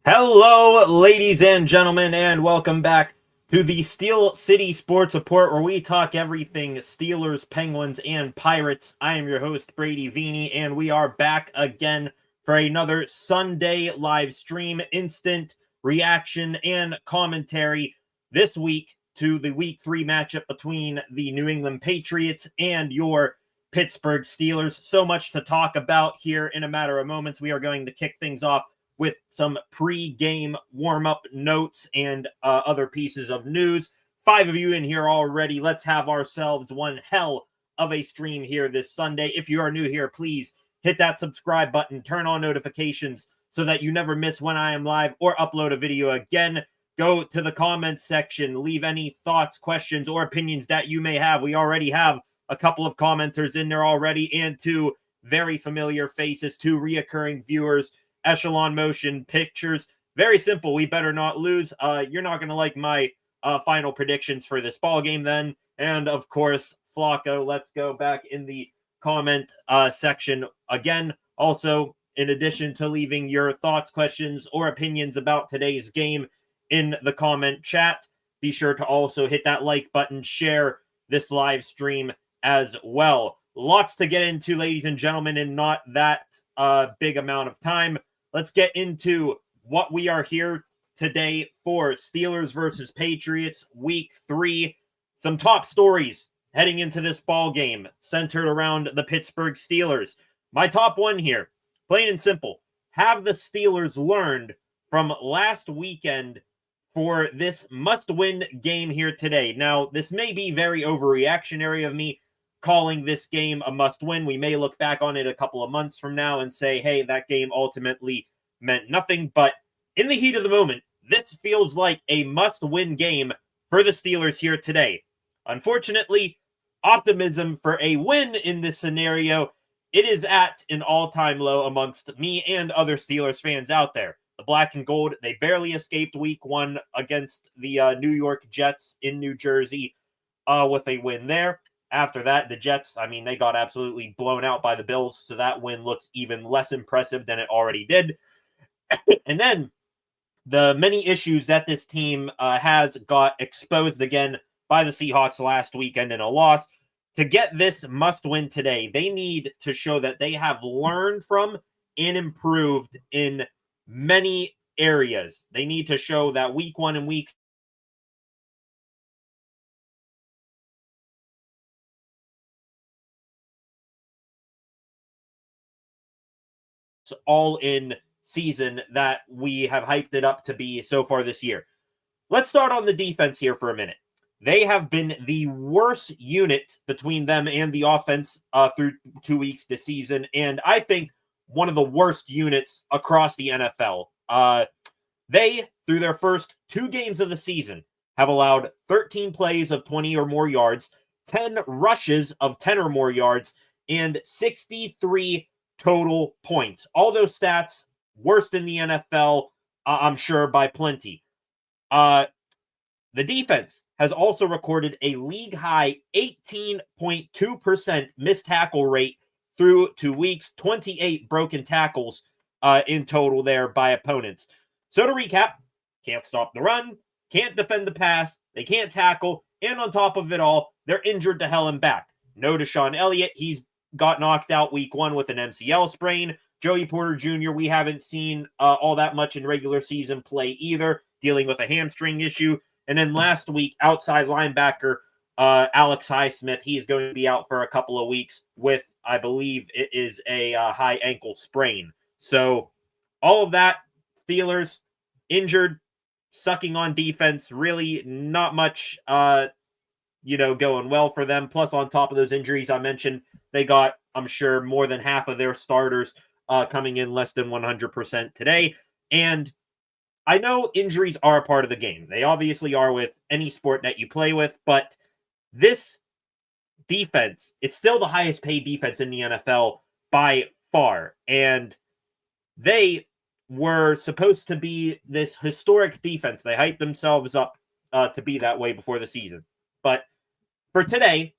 Hello, ladies and gentlemen, and welcome back to the Steel City Sports Report, where we talk everything Steelers, Penguins, and Pirates. I am your host, Brady Vini, and we are back again for another Sunday live stream, instant reaction and commentary this week to the Week 3 matchup between the New England Patriots and your Pittsburgh Steelers. So much to talk about here in a matter of moments. We are going to kick things off with some pre-game warm-up notes and other pieces of news. 5 of you in here already. Let's have ourselves one hell of a stream here this Sunday. If you are new here, please hit that subscribe button, turn on notifications so that you never miss when I am live or upload a video again. Go to the comments section, leave any thoughts, questions, or opinions that you may have. We already have a couple of commenters in there already, and 2 very familiar faces, 2 reoccurring viewers. Echelon Motion Pictures. Very simple. We better not lose. You're not going to like my final predictions for this ball game then. And, of course, Flacco. Let's go back in the comment section again. Also, in addition to leaving your thoughts, questions, or opinions about today's game in the comment chat, be sure to also hit that like button, share this live stream as well. Lots to get into, ladies and gentlemen, in not that big amount of time. Let's get into what we are here today for. Steelers versus Patriots, Week 3. Some top stories heading into this ball game centered around the Pittsburgh Steelers. My top one here, plain and simple. Have the Steelers learned from last weekend for this must-win game here today? Now, this may be very overreactionary of me calling this game a must-win. We may look back on it a couple of months from now and say, hey, that game ultimately meant nothing. But in the heat of the moment, this feels like a must-win game for the Steelers here today. Unfortunately, optimism for a win in this scenario, it is at an all-time low amongst me and other Steelers fans out there. The black and gold, they barely escaped Week 1 against the New York Jets in New Jersey with a win there. After that, the Jets, they got absolutely blown out by the Bills, so that win looks even less impressive than it already did. And then the many issues that this team has got exposed again by the Seahawks last weekend in a loss. To get this must-win today, they need to show that they have learned from and improved in many areas. They need to show that Week 1 and Week all in season that we have hyped it up to be so far this year. Let's start on the defense here for a minute. They have been the worst unit between them and the offense through 2 weeks this season, and I think one of the worst units across the NFL. They, through their first 2 games of the season, have allowed 13 plays of 20 or more yards, 10 rushes of 10 or more yards, and 63 total points. All those stats, worst in the NFL, I'm sure, by plenty. The defense has also recorded a league-high 18.2% missed tackle rate through 2 weeks, 28 broken tackles in total there by opponents. So to recap, can't stop the run, can't defend the pass, they can't tackle, and on top of it all, they're injured to hell and back. No Deshaun Elliott, he's got knocked out Week 1 with an MCL sprain. Joey Porter Jr., we haven't seen all that much in regular season play either, dealing with a hamstring issue. And then last week, outside linebacker Alex Highsmith, he's going to be out for a couple of weeks with, I believe it is a high ankle sprain. So all of that, Steelers injured, sucking on defense, really not much going well for them. Plus, on top of those injuries I mentioned, they got, I'm sure, more than half of their starters coming in less than 100% today. And I know injuries are a part of the game. They obviously are with any sport that you play with, but this defense, it's still the highest paid defense in the NFL by far. And they were supposed to be this historic defense. They hyped themselves up to be that way before the season. But for today,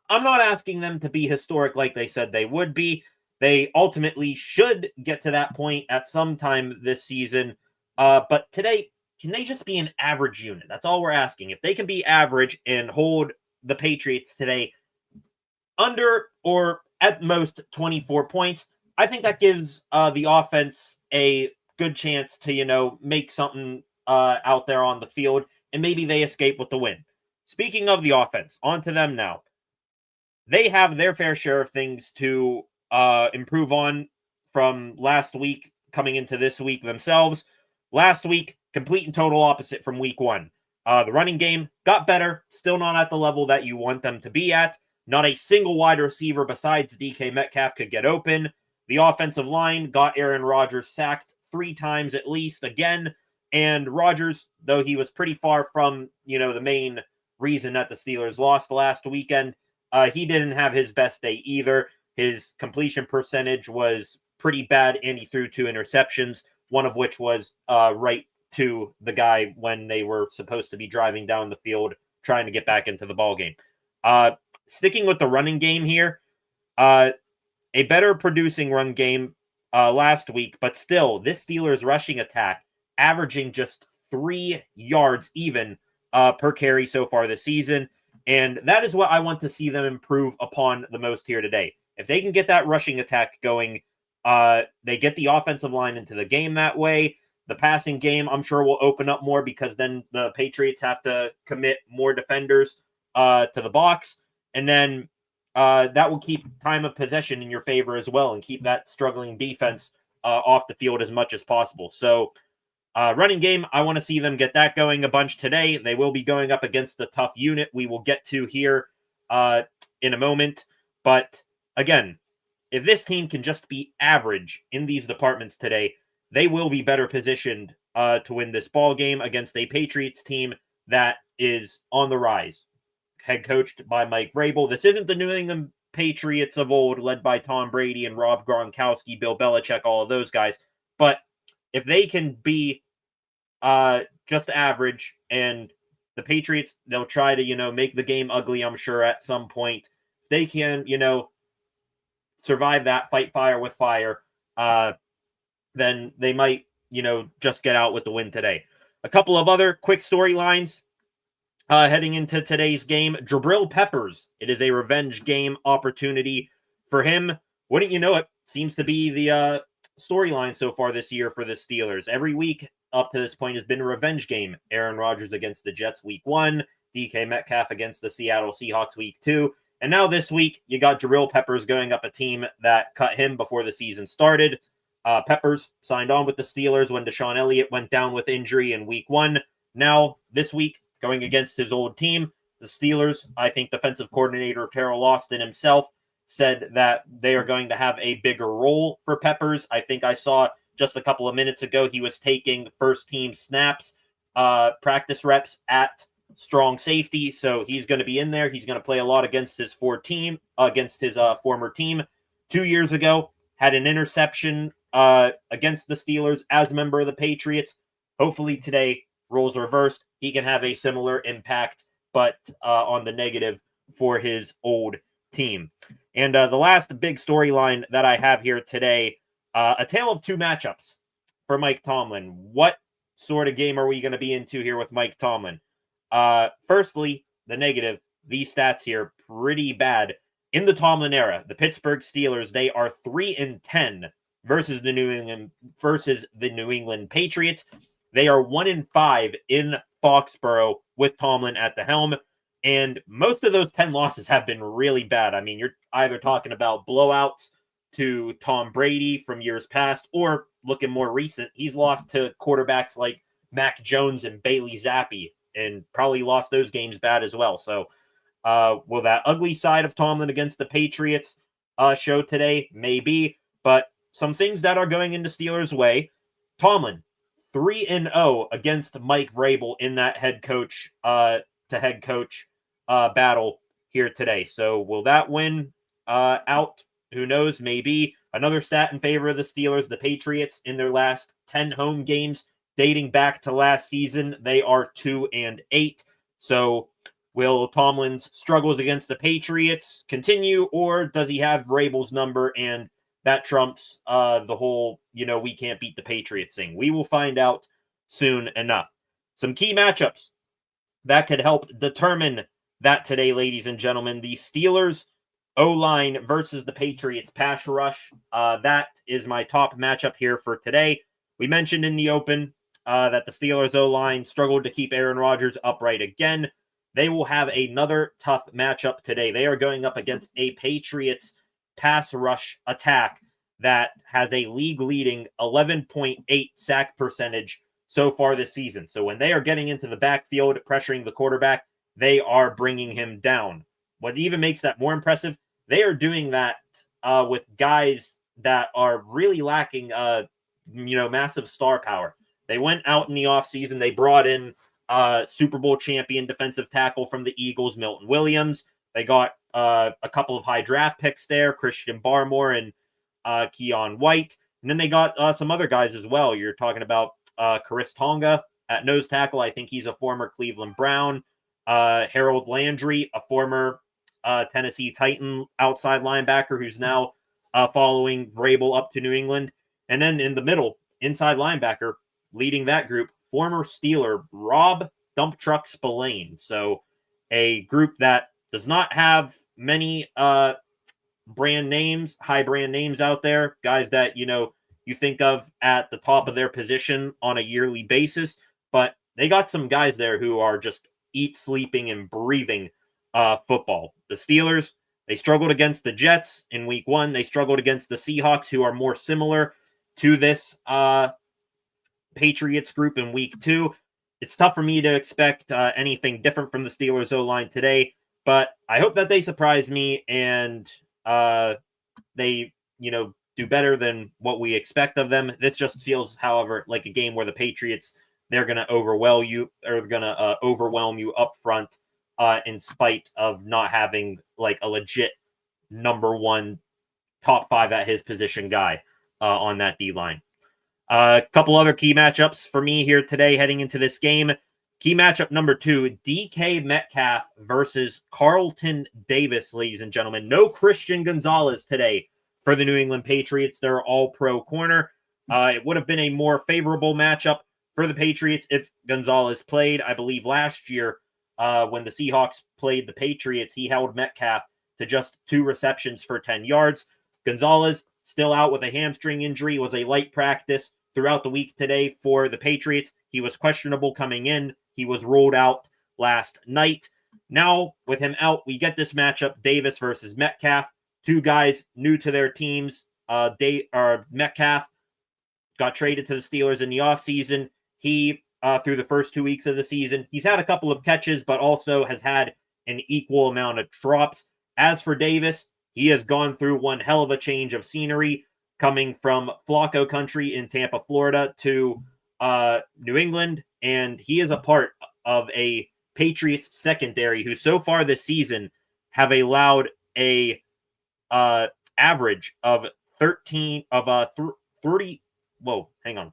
I'm not asking them to be historic like they said they would be. They ultimately should get to that point at some time this season. But today, can they just be an average unit? That's all we're asking. If they can be average and hold the Patriots today under or at most 24 points, I think that gives the offense a good chance to, make something out there on the field, and maybe they escape with the win. Speaking of the offense, on to them now. They have their fair share of things to improve on from last week coming into this week themselves. Last week, complete and total opposite from week one. The running game got better, still not at the level that you want them to be at. Not a single wide receiver besides DK Metcalf could get open. The offensive line got Aaron Rodgers sacked 3 times at least again. And Rodgers, though he was pretty far from, the main reason that the Steelers lost last weekend, he didn't have his best day either. His completion percentage was pretty bad, and he threw 2 interceptions, one of which was right to the guy when they were supposed to be driving down the field trying to get back into the ballgame. Sticking with the running game here, a better producing run game last week, but still, this Steelers rushing attack averaging just 3 yards even per carry so far this season. And that is what I want to see them improve upon the most here today. If they can get that rushing attack going, they get the offensive line into the game that way. The passing game, I'm sure, will open up more because then the Patriots have to commit more defenders to the box. And then that will keep time of possession in your favor as well and keep that struggling defense off the field as much as possible. So running game, I want to see them get that going a bunch today. They will be going up against a tough unit we will get to here in a moment. But again, if this team can just be average in these departments today, they will be better positioned to win this ball game against a Patriots team that is on the rise. Head coached by Mike Vrabel. This isn't the New England Patriots of old, led by Tom Brady and Rob Gronkowski, Bill Belichick, all of those guys. But if they can be just average, and the Patriots, they'll try to, make the game ugly, I'm sure, at some point. If they can, survive that, fight fire with fire, then they might, just get out with the win today. A couple of other quick storylines heading into today's game. Jabril Peppers, it is a revenge game opportunity for him. Wouldn't you know it, seems to be the storyline so far this year for the Steelers. Every week up to this point has been a revenge game. Aaron Rodgers against the Jets week 1, DK Metcalf against the Seattle Seahawks week 2, and now this week you got Jabril Peppers going up a team that cut him before the season started. Peppers signed on with the Steelers when Deshaun Elliott went down with injury in week 1. Now this week going against his old team, the Steelers. I think defensive coordinator Terrell Austin himself said that they are going to have a bigger role for Peppers. I think I saw just a couple of minutes ago he was taking first team snaps, practice reps at strong safety. So he's going to be in there. He's going to play a lot against his former team 2 years ago. Had an interception against the Steelers as a member of the Patriots. Hopefully today, roles reversed. He can have a similar impact, but on the negative for his old team. And the last big storyline that I have here today, a tale of 2 matchups for Mike Tomlin. What sort of game are we going to be into here with Mike Tomlin? Firstly, the negative. These stats here, pretty bad. In the Tomlin era, the Pittsburgh Steelers, they are 3-10 versus the New England Patriots. They are 1-5 in Foxborough with Tomlin at the helm. And most of those 10 losses have been really bad. I mean, you're either talking about blowouts to Tom Brady from years past, or looking more recent, he's lost to quarterbacks like Mac Jones and Bailey Zappi, and probably lost those games bad as well. So will that ugly side of Tomlin against the Patriots show today? Maybe. But some things that are going into Steelers' way. Tomlin, 3-0 against Mike Vrabel in that head coach battle here today. So will that win out? Who knows? Maybe. Another stat in favor of the Steelers, the Patriots, in their last 10 home games dating back to last season, they are 2-8. So will Tomlin's struggles against the Patriots continue, or does he have Vrabel's number and that trumps the whole, we can't beat the Patriots thing. We will find out soon enough. Some key matchups that could help determine that today, ladies and gentlemen. The Steelers O-line versus the Patriots pass rush. That is my top matchup here for today. We mentioned in the open that the Steelers O-line struggled to keep Aaron Rodgers upright again. They will have another tough matchup today. They are going up against a Patriots pass rush attack that has a league-leading 11.8 sack percentage so far this season. So when they are getting into the backfield, pressuring the quarterback, they are bringing him down. What even makes that more impressive, they are doing that with guys that are really lacking, massive star power. They went out in the offseason. They brought in Super Bowl champion defensive tackle from the Eagles, Milton Williams. They got a couple of high draft picks there, Christian Barmore and Keon White. And then they got some other guys as well. You're talking about Chris Tonga at nose tackle. I think he's a former Cleveland Brown. Harold Landry, a former Tennessee Titan outside linebacker who's now following Vrabel up to New England. And then in the middle, inside linebacker, leading that group, former Steeler Rob Dump Truck Spillane. So a group that does not have many brand names, high brand names out there, guys that, you think of at the top of their position on a yearly basis, but they got some guys there who are just eat, sleeping, and breathing football. The Steelers, they struggled against the Jets in week 1. They struggled against the Seahawks, who are more similar to this Patriots group in week 2. It's tough for me to expect anything different from the Steelers O-line today, but I hope that they surprise me and they, do better than what we expect of them. This just feels, however, like a game where the Patriots, they're going to overwhelm you up front in spite of not having like a legit number 1 top 5 at his position guy on that D-line. A couple other key matchups for me here today heading into this game. Key matchup number 2, DK Metcalf versus Carlton Davis, ladies and gentlemen. No Christian Gonzalez today for the New England Patriots. They're all-pro corner. It would have been a more favorable matchup for the Patriots if Gonzalez played. I believe last year when the Seahawks played the Patriots, he held Metcalf to just 2 receptions for 10 yards. Gonzalez still out with a hamstring injury. It was a light practice throughout the week today for the Patriots. He was questionable coming in. He was ruled out last night. Now, with him out, we get this matchup, Davis versus Metcalf. 2 guys new to their teams. Metcalf got traded to the Steelers in the offseason. He, through the first 2 weeks of the season, he's had a couple of catches, but also has had an equal amount of drops. As for Davis, he has gone through one hell of a change of scenery, coming from Flacco country in Tampa, Florida, to New England, and he is a part of a Patriots secondary who so far this season have allowed a average of 30. Whoa, hang on.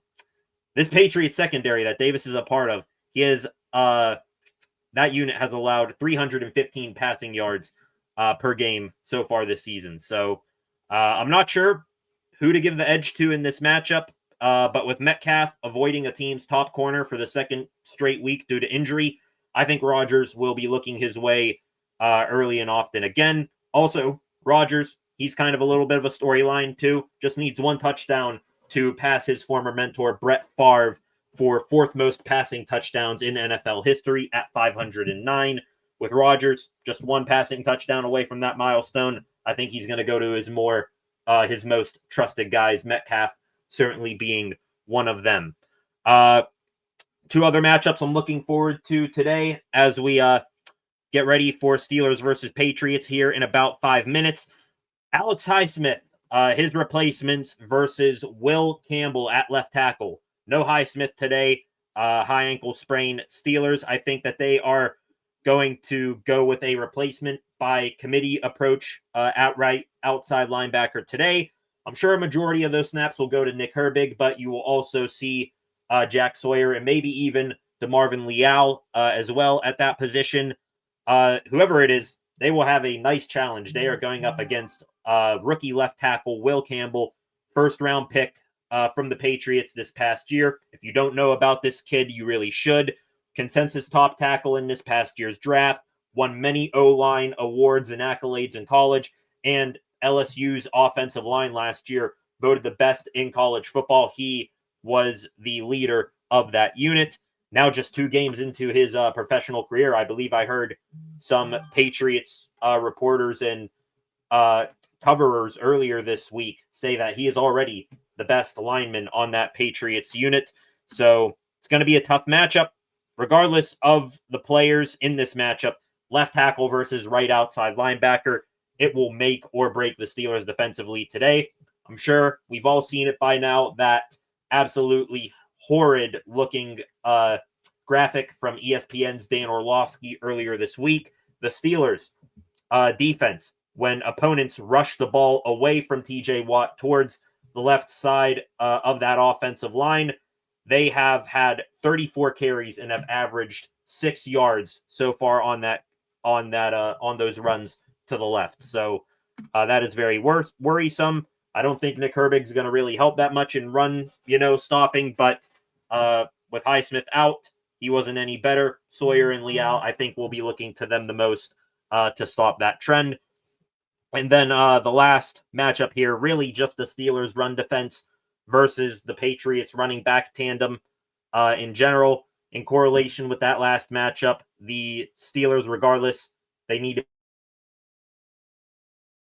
This Patriots secondary that Davis is a part of, he is that unit has allowed 315 passing yards per game so far this season. So I'm not sure who to give the edge to in this matchup. But with Metcalf avoiding a team's top corner for the second straight week due to injury, I think Rodgers will be looking his way early and often again. Also, Rodgers, he's kind of a little bit of a storyline too. Just needs 1 touchdown to pass his former mentor, Brett Favre, for 4th most passing touchdowns in NFL history at 509. With Rodgers, just 1 passing touchdown away from that milestone. I think he's going to go to his most trusted guys, Metcalf certainly being one of them. 2 other matchups I'm looking forward to today as we get ready for Steelers versus Patriots here in about 5 minutes. Alex Highsmith, his replacements versus Will Campbell at left tackle. No Highsmith today, high ankle sprain. Steelers, I think that they are going to go with a replacement by committee approach at right outside linebacker today. I'm sure a majority of those snaps will go to Nick Herbig, but you will also see Jack Sawyer and maybe even DeMarvin Leal as well at that position. Whoever it is, they will have a nice challenge. They are going up against rookie left tackle Will Campbell, first-round pick from the Patriots this past year. If you don't know about this kid, you really should. Consensus top tackle in this past year's draft, won many O-line awards and accolades in college, and LSU's offensive line last year voted the best in college football. He was the leader of that unit. Now just 2 games into his professional career, I believe I heard some Patriots reporters and coverers earlier this week say that he is already the best lineman on that Patriots unit. So it's going to be a tough matchup. Regardless of the players in this matchup, left tackle versus right outside linebacker, it will make or break the Steelers defensively today. I'm sure we've all seen it by now, that absolutely horrid looking graphic from ESPN's Dan Orlovsky earlier this week. The Steelers defense, when opponents rush the ball away from TJ Watt towards the left side of that offensive line, they have had 34 carries and have averaged 6 yards so far on those runs to the left. So that is very worrisome. I don't think Nick Herbig's going to really help that much in run, stopping. But with Highsmith out, he wasn't any better. Sawyer and Leal, I think, will be looking to them the most to stop that trend. And then the last matchup here, really just the Steelers' run defense versus the Patriots running back tandem in general. In correlation with that last matchup, the Steelers, regardless, they need to,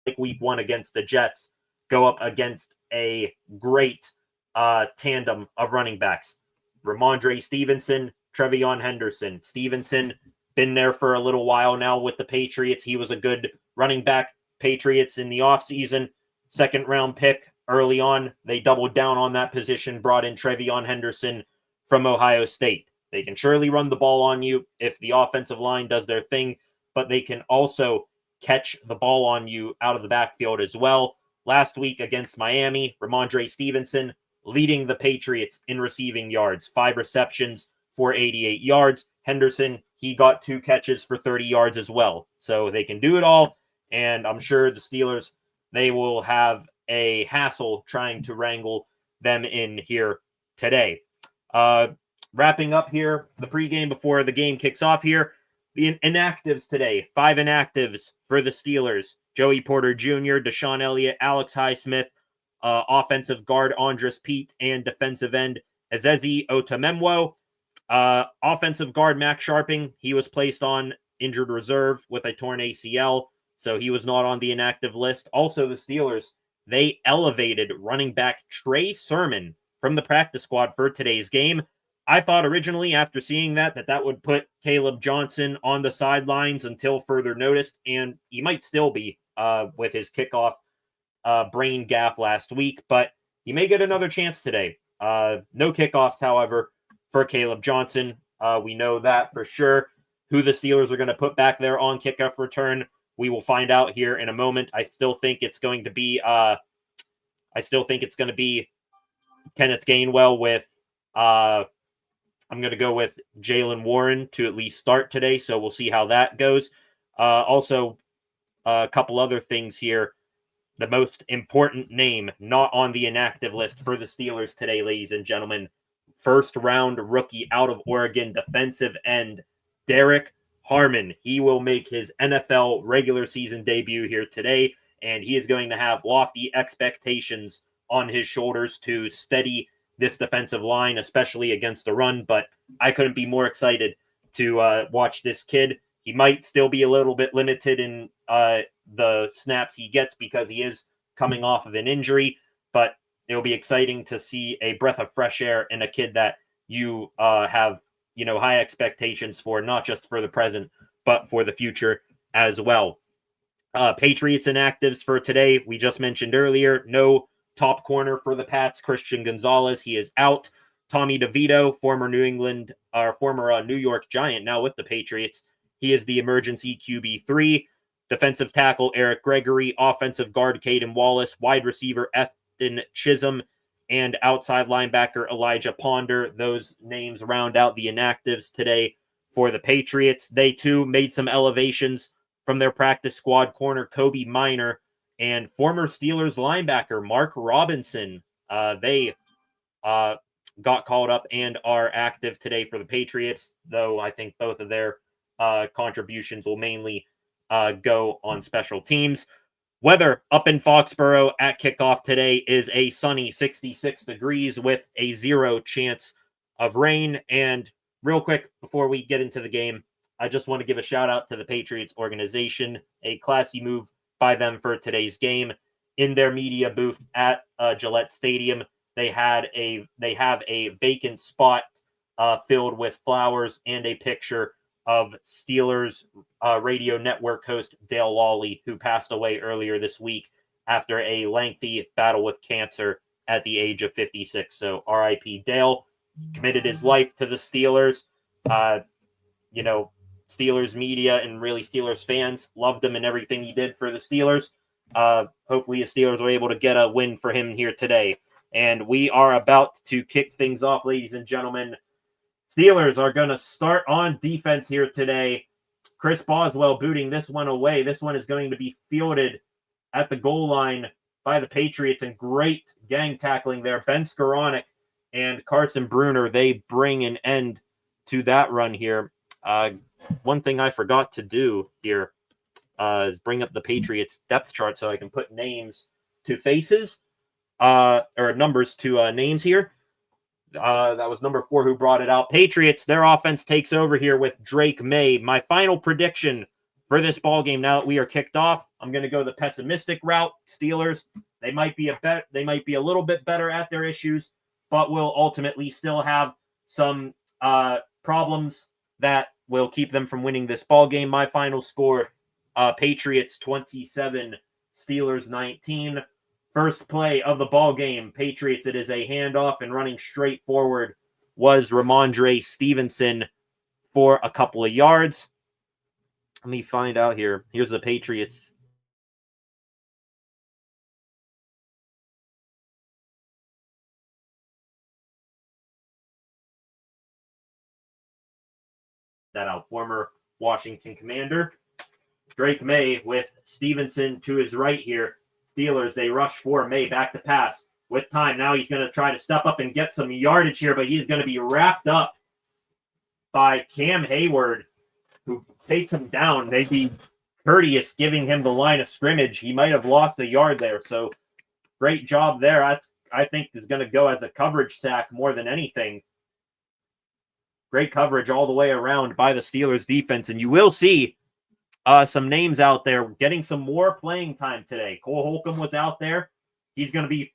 like week 1 against the Jets, go up against a great tandem of running backs. Ramondre Stevenson, Trevion Henderson. Stevenson, been there for a little while now with the Patriots. He was a good running back. Patriots in the offseason, second-round pick early on. They doubled down on that position, brought in Trevion Henderson from Ohio State. They can surely run the ball on you if the offensive line does their thing, but they can also catch the ball on you out of the backfield as well. Last week against Miami, Ramondre Stevenson leading the Patriots in receiving yards, 5 receptions for 88 yards. Henderson, he got 2 catches for 30 yards as well. So they can do it all, and I'm sure the Steelers, they will have a hassle trying to wrangle them in here today. Wrapping up here, the pregame before the game kicks off here, the inactives today, 5 inactives for the Steelers. Joey Porter Jr., Deshaun Elliott, Alex Highsmith, offensive guard Andres Pete, and defensive end Ezezi Otamemwo. Offensive guard Max Sharping, he was placed on injured reserve with a torn ACL, so he was not on the inactive list. Also, the Steelers, they elevated running back Trey Sermon from the practice squad for today's game. I thought originally after seeing that would put Caleb Johnson on the sidelines until further notice, and he might still be with his kickoff brain gaffe last week, but he may get another chance today. No kickoffs, however, for Caleb Johnson. We know that for sure. Who the Steelers are going to put back there on kickoff return, we will find out here in a moment. I still think it's going to be Kenneth Gainwell with I'm going to go with Jaylen Warren to at least start today, so we'll see how that goes. Also, a couple other things here. The most important name not on the inactive list for the Steelers today, ladies and gentlemen. First-round rookie out of Oregon, defensive end Derek Harmon. He will make his NFL regular season debut here today, and he is going to have lofty expectations on his shoulders to steady this defensive line, especially against the run, but I couldn't be more excited to watch this kid. He might still be a little bit limited in the snaps he gets because he is coming off of an injury, but it'll be exciting to see a breath of fresh air in a kid that you have, high expectations for, not just for the present, but for the future as well. Patriots inactives for today, we just mentioned earlier, no top corner for the Pats, Christian Gonzalez, he is out. Tommy DeVito, former New York Giant, now with the Patriots, he is the emergency QB3. Defensive tackle Eric Gregory, offensive guard Caden Wallace, wide receiver Ethan Chisholm, and outside linebacker Elijah Ponder. Those names round out the inactives today for the Patriots. They too made some elevations from their practice squad. Corner Kobe Minor and former Steelers linebacker Mark Robinson. They got called up and are active today for the Patriots, though I think both of their contributions will mainly go on special teams. Weather up in Foxborough at kickoff today is a sunny 66 degrees with a 0 chance of rain. And real quick, before we get into the game, I just want to give a shout out to the Patriots organization, a classy move by them for today's game. In their media booth at Gillette Stadium, they have a vacant spot filled with flowers and a picture of Steelers radio network host Dale Lawley, who passed away earlier this week after a lengthy battle with cancer at the age of 56. So R.I.P. Dale, committed his life to the Steelers. Steelers media and really Steelers fans loved him and everything he did for the Steelers. Hopefully the Steelers were able to get a win for him here today. And we are about to kick things off, ladies and gentlemen. Steelers are going to start on defense here today. Chris Boswell booting this one away. This one is going to be fielded at the goal line by the Patriots, and great gang tackling there. Ben Skoranek and Carson Bruner, they bring an end to that run here. One thing I forgot to do here is bring up the Patriots depth chart so I can put names to faces, or numbers to names here. That was number 4 who brought it out. Patriots, their offense takes over here with Drake May. My final prediction for this ball game, now that we are kicked off, I'm going to go the pessimistic route. Steelers, they might be a little bit better at their issues, but will ultimately still have some problems that will keep them from winning this ball game. My final score, Patriots 27, Steelers 19. First play of the ball game, Patriots, it is a handoff, and running straight forward was Ramondre Stevenson for a couple of yards. Let me find out here. Here's the Patriots. That out, former Washington Commander. Drake May with Stevenson to his right here. Steelers, they rush for May, back to pass with time. Now he's going to try to step up and get some yardage here, but he's going to be wrapped up by Cam Hayward, who takes him down. They'd be courteous giving him the line of scrimmage. He might have lost a yard there, so great job there. I think is going to go as a coverage sack more than anything. Great coverage all the way around by the Steelers defense, and you will see some names out there getting some more playing time today. Cole Holcomb was out there. He's going to be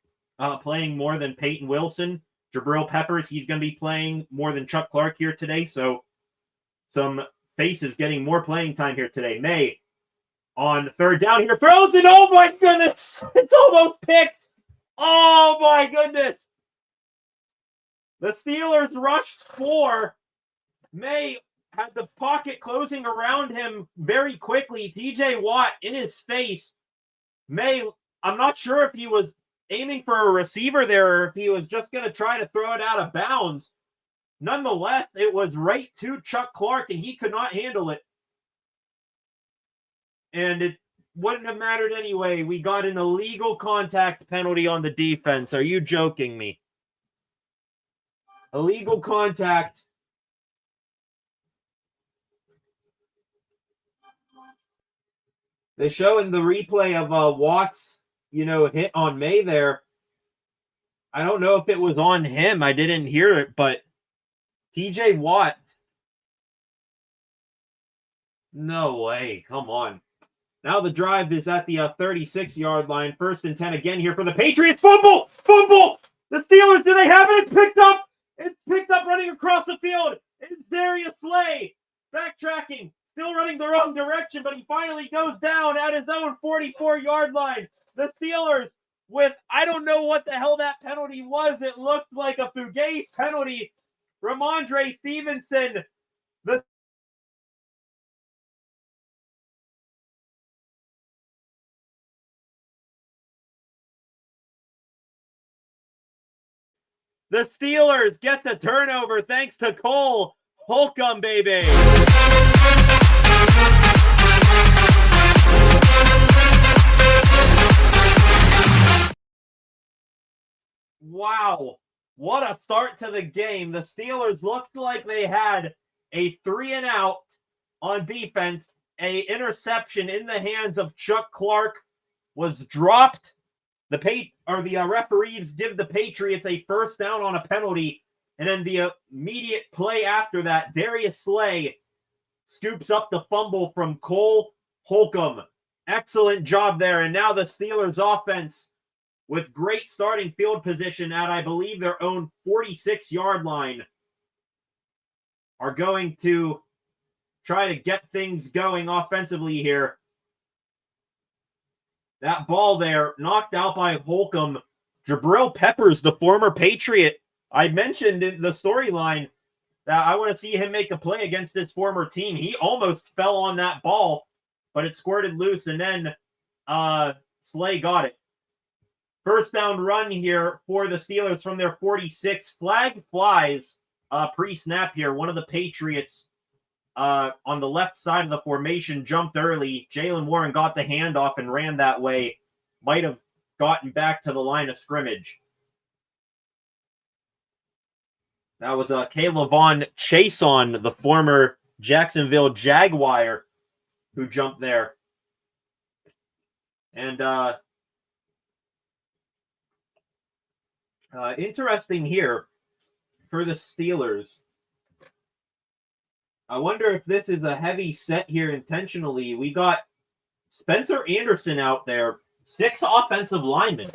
playing more than Peyton Wilson. Jabril Peppers, he's going to be playing more than Chuck Clark here today. So some faces getting more playing time here today. May on third down here throws it. Oh my goodness. It's almost picked. Oh my goodness. The Steelers rushed 4. May had the pocket closing around him very quickly. TJ Watt in his face. May, I'm not sure if he was aiming for a receiver there or if he was just going to try to throw it out of bounds. Nonetheless, it was right to Chuck Clark, and he could not handle it. And it wouldn't have mattered anyway. We got an illegal contact penalty on the defense. Are you joking me? Illegal contact. They show in the replay of Watts, hit on May there. I don't know if it was on him. I didn't hear it, but TJ Watt. No way. Come on. Now the drive is at the 36-yard line. 1st and 10 again here for the Patriots. Fumble! Fumble! The Steelers, do they have it? It's picked up! It's picked up running across the field. It's Darius Slay. Backtracking. Still running the wrong direction, but he finally goes down at his own 44-yard line. The Steelers with, I don't know what the hell that penalty was. It looked like a Fugace penalty. Ramondre Stevenson. The Steelers get the turnover thanks to Cole Holcomb, baby. Wow. What a start to the game. The Steelers looked like they had a 3-and-out on defense. A interception in the hands of Chuck Clark was dropped. The referees give the Patriots a first down on a penalty. And then the immediate play after that, Darius Slay scoops up the fumble from Cole Holcomb. Excellent job there. And now the Steelers offense with great starting field position at, I believe, their own 46-yard line are going to try to get things going offensively here. That ball there knocked out by Holcomb. Jabril Peppers, the former Patriot. I mentioned in the storyline that I want to see him make a play against this former team. He almost fell on that ball, but it squirted loose, and then Slay got it. First down run here for the Steelers from their 46. Flag flies pre-snap here. One of the Patriots on the left side of the formation jumped early. Jaylen Warren got the handoff and ran that way. Might have gotten back to the line of scrimmage. That was Kayla Vaughn Chason, the former Jacksonville Jaguar, who jumped there. And interesting here for the Steelers. I wonder if this is a heavy set here intentionally. We got Spencer Anderson out there, 6 offensive linemen.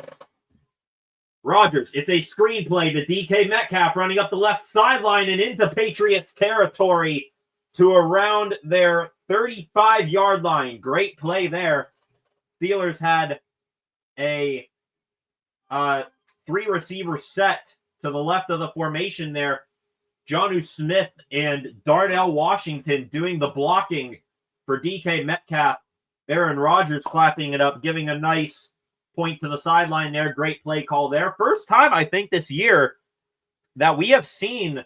Rodgers, it's a screenplay to DK Metcalf running up the left sideline and into Patriots territory to around their 35-yard line. Great play there. Steelers had a 3-receiver set to the left of the formation there. Jonnu Smith and Darnell Washington doing the blocking for DK Metcalf. Aaron Rodgers clapping it up, giving a nice point to the sideline there. Great play call there. First time, I think, this year that we have seen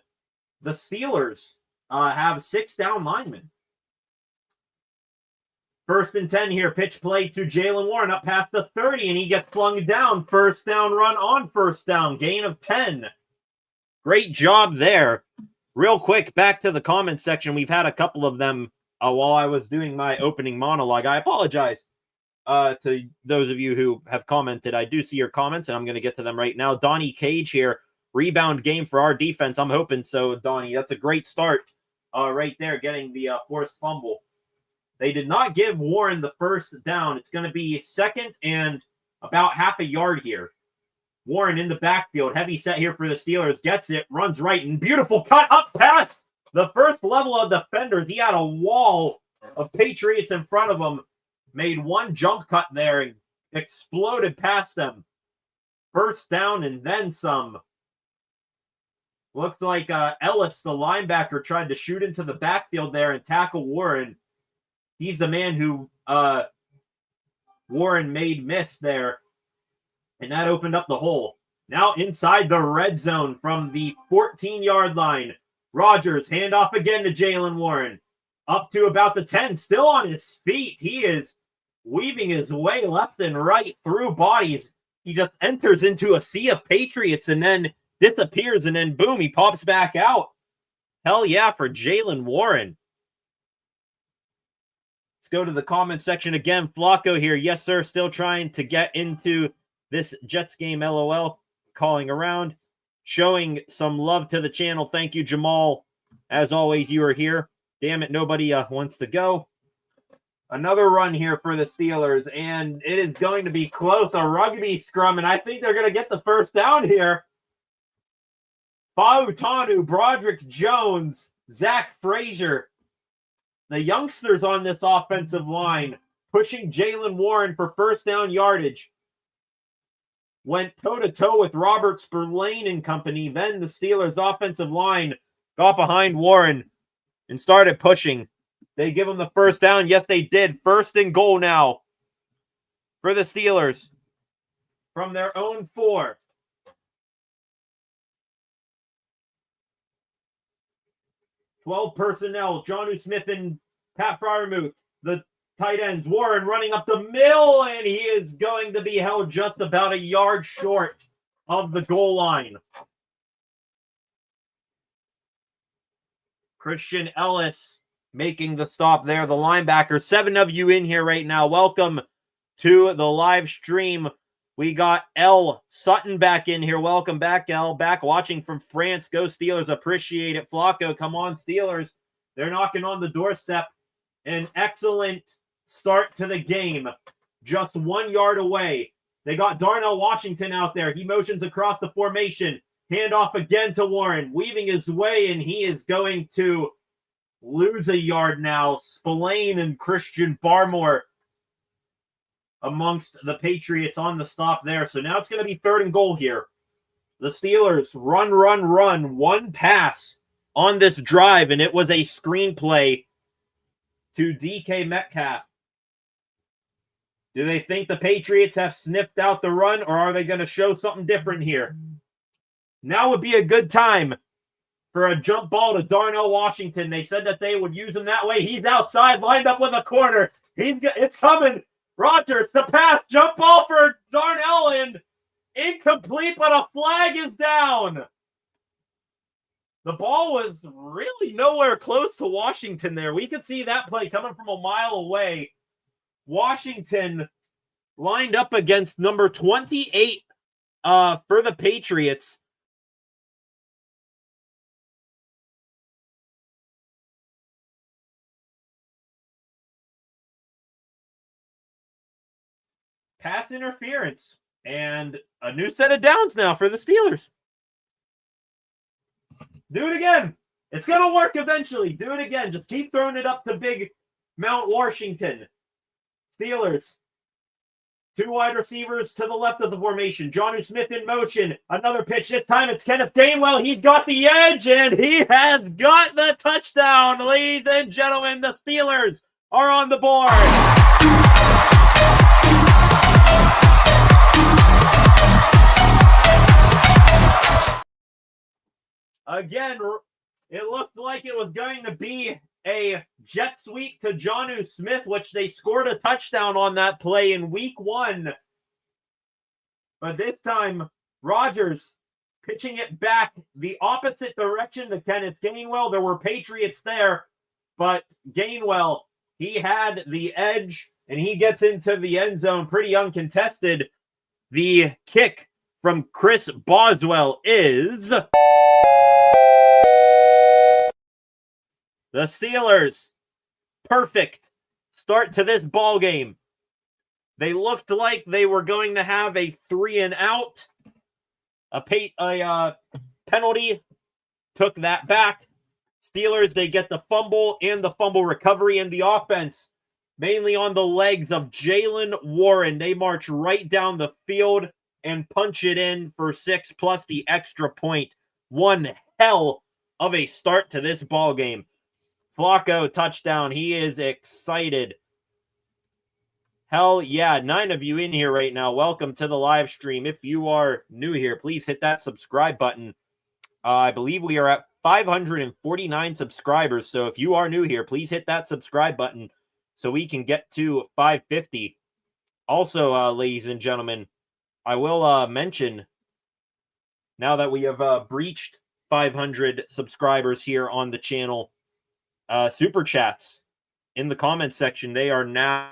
the Steelers have 6 down linemen. 1st and 10 here. Pitch play to Jaylen Warren up past the 30, and he gets flung down. First down run on first down. Gain of 10. Great job there. Real quick, back to the comment section. We've had a couple of them while I was doing my opening monologue. I apologize to those of you who have commented. I do see your comments, and I'm going to get to them right now. Donnie Cage here. Rebound game for our defense. I'm hoping so, Donnie. That's a great start right there, getting the forced fumble. They did not give Warren the first down. It's going to be 2nd and about half a yard here. Warren in the backfield. Heavy set here for the Steelers. Gets it. Runs right. And beautiful cut up past the first level of defenders. He had a wall of Patriots in front of him. Made one jump cut there and exploded past them. First down and then some. Looks like Ellis, the linebacker, tried to shoot into the backfield there and tackle Warren. He's the man who Warren made miss there. And that opened up the hole. Now inside the red zone from the 14-yard line. Rodgers, handoff again to Jaylen Warren. Up to about the 10, still on his feet. He is weaving his way left and right through bodies. He just enters into a sea of Patriots and then disappears, and then boom, he pops back out. Hell yeah for Jaylen Warren. Let's go to the comment section again. Flacco here. Yes, sir. Still trying to get into this Jets game, LOL. Calling around. Showing some love to the channel. Thank you, Jamal. As always, you are here. Damn it, nobody wants to go. Another run here for the Steelers, and it is going to be close. A rugby scrum, and I think they're going to get the first down here. Fautanu, Broderick Jones, Zach Frazier. The youngsters on this offensive line pushing Jaylen Warren for first down yardage. Went toe-to-toe with Robert Spurlane and company. Then the Steelers' offensive line got behind Warren and started pushing. They give him the first down. Yes, they did. 1st and goal now for the Steelers from their own 4. Personnel. Jonnu Smith and Pat Freiermuth. The tight ends. Warren running up the middle, and he is going to be held just about a yard short of the goal line. Christian Ellis making the stop there, the linebacker. 7 of you in here right now. Welcome to the live stream. We got L. Sutton back in here. Welcome back, L. Back watching from France. Go Steelers. Appreciate it. Flacco, come on, Steelers. They're knocking on the doorstep. An excellent start to the game. Just 1 yard away. They got Darnell Washington out there. He motions across the formation. Handoff again to Warren. Weaving his way, and he is going to lose a yard now. Spillane and Christian Barmore amongst the Patriots on the stop there. So now it's going to be 3rd and goal here. The Steelers run. One pass on this drive, and it was a screenplay to DK Metcalf. Do they think the Patriots have sniffed out the run, or are they going to show something different here? Now would be a good time for a jump ball to Darnell Washington. They said that they would use him that way. He's outside, lined up with a corner. It's coming. Rodgers, the pass, jump ball for Darnell, and incomplete, but a flag is down. The ball was really nowhere close to Washington there. We could see that play coming from a mile away. Washington lined up against number 28 for the Patriots. Pass interference. And a new set of downs now for the Steelers. Do it again. It's going to work eventually. Do it again. Just keep throwing it up to big Mount Washington. Steelers. 2 wide receivers to the left of the formation. Jonnu Smith in motion. Another pitch. This time it's Kenneth Gainwell. He's got the edge, and he has got the touchdown. Ladies and gentlemen, the Steelers are on the board. Again, it looked like it was going to be a jet sweep to Jonnu Smith, which they scored a touchdown on that play in week 1. But this time, Rodgers pitching it back the opposite direction to Kenneth Gainwell. There were Patriots there, but Gainwell, he had the edge, and he gets into the end zone pretty uncontested. The kick from Chris Boswell is... The Steelers, perfect start to this ball game. They looked like they were going to have a 3-and-out. A penalty took that back. Steelers, they get the fumble and the fumble recovery, and the offense, mainly on the legs of Jaylen Warren. They march right down the field and punch it in for 6 plus the extra point. One hell of a start to this ball game. Flacco, touchdown. He is excited. Hell yeah. 9 of you in here right now. Welcome to the live stream. If you are new here, please hit that subscribe button. I believe we are at 549 subscribers. So if you are new here, please hit that subscribe button so we can get to 550. Also, ladies and gentlemen, I will mention, now that we have breached 500 subscribers here on the channel, super chats in the comments section, they are now,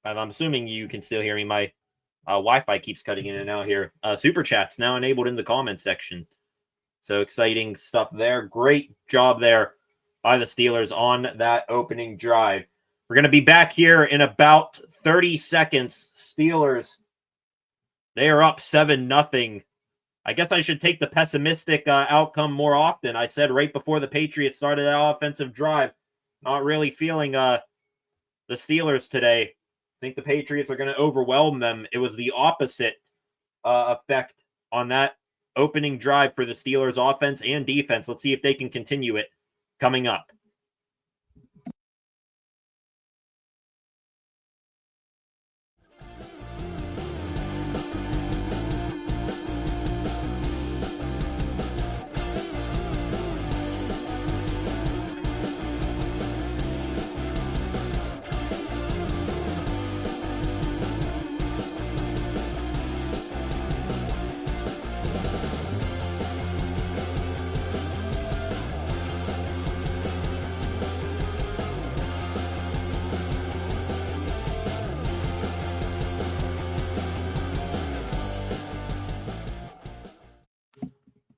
and I'm assuming you can still hear me. My Wi-Fi keeps cutting in and out here. Super chats now enabled in the comments section. So exciting stuff there. Great job there by the Steelers on that opening drive. We're going to be back here in about 30 seconds. Steelers, they are up 7-0. I guess I should take the pessimistic outcome more often. I said right before the Patriots started that offensive drive, not really feeling the Steelers today. I think the Patriots are going to overwhelm them. It was the opposite effect on that opening drive for the Steelers offense and defense. Let's see if they can continue it coming up.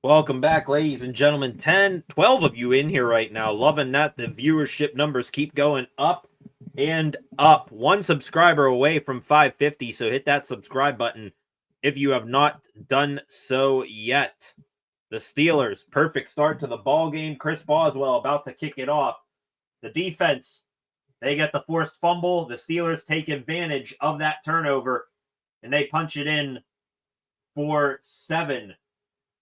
Welcome back, ladies and gentlemen. 12 of you in here right now. Loving that. The viewership numbers keep going up and up. One subscriber away from 550, so hit that subscribe button if you have not done so yet. The Steelers, perfect start to the ball game. Chris Boswell about to kick it off. The defense, they get the forced fumble. The Steelers take advantage of that turnover, and they punch it in for 7.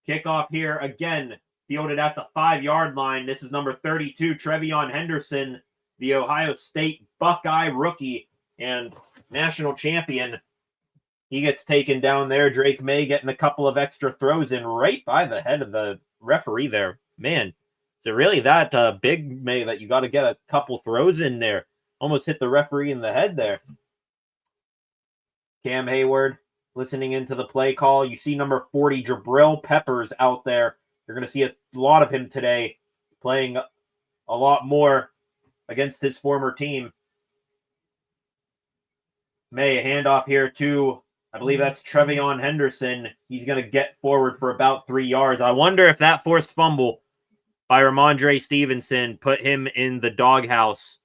Kickoff here again, fielded at the 5-yard line. This is number 32, Trevion Henderson, the Ohio State Buckeye rookie and national champion. He gets taken down there. Drake May getting a couple of extra throws in right by the head of the referee there. Man, is it really that big, May, that you got to get a couple throws in there? Almost hit the referee in the head there. Cam Hayward listening into the play call. You see number 40, Jabril Peppers out there. You're going to see a lot of him today, playing a lot more against his former team. May, a handoff here to, I believe that's Trevion Henderson. He's going to get forward for about 3 yards. I wonder if that forced fumble by Ramondre Stevenson put him in the doghouse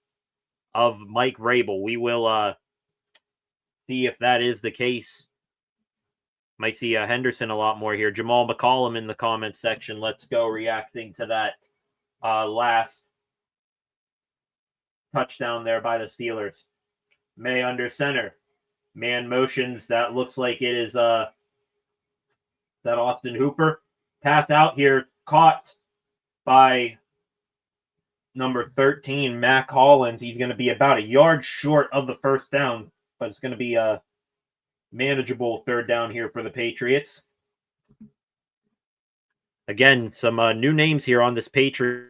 of Mike Vrabel. We will see if that is the case. Might see Henderson a lot more here. Jamal McCollum in the comments section. Let's go, reacting to that last touchdown there by the Steelers. May under center. Man motions. That looks like it is that Austin Hooper. Pass out here. Caught by number 13, Mac Hollins. He's going to be about a yard short of the first down, but it's going to be a manageable third down here for the Patriots. Again, some new names here on this Patriot.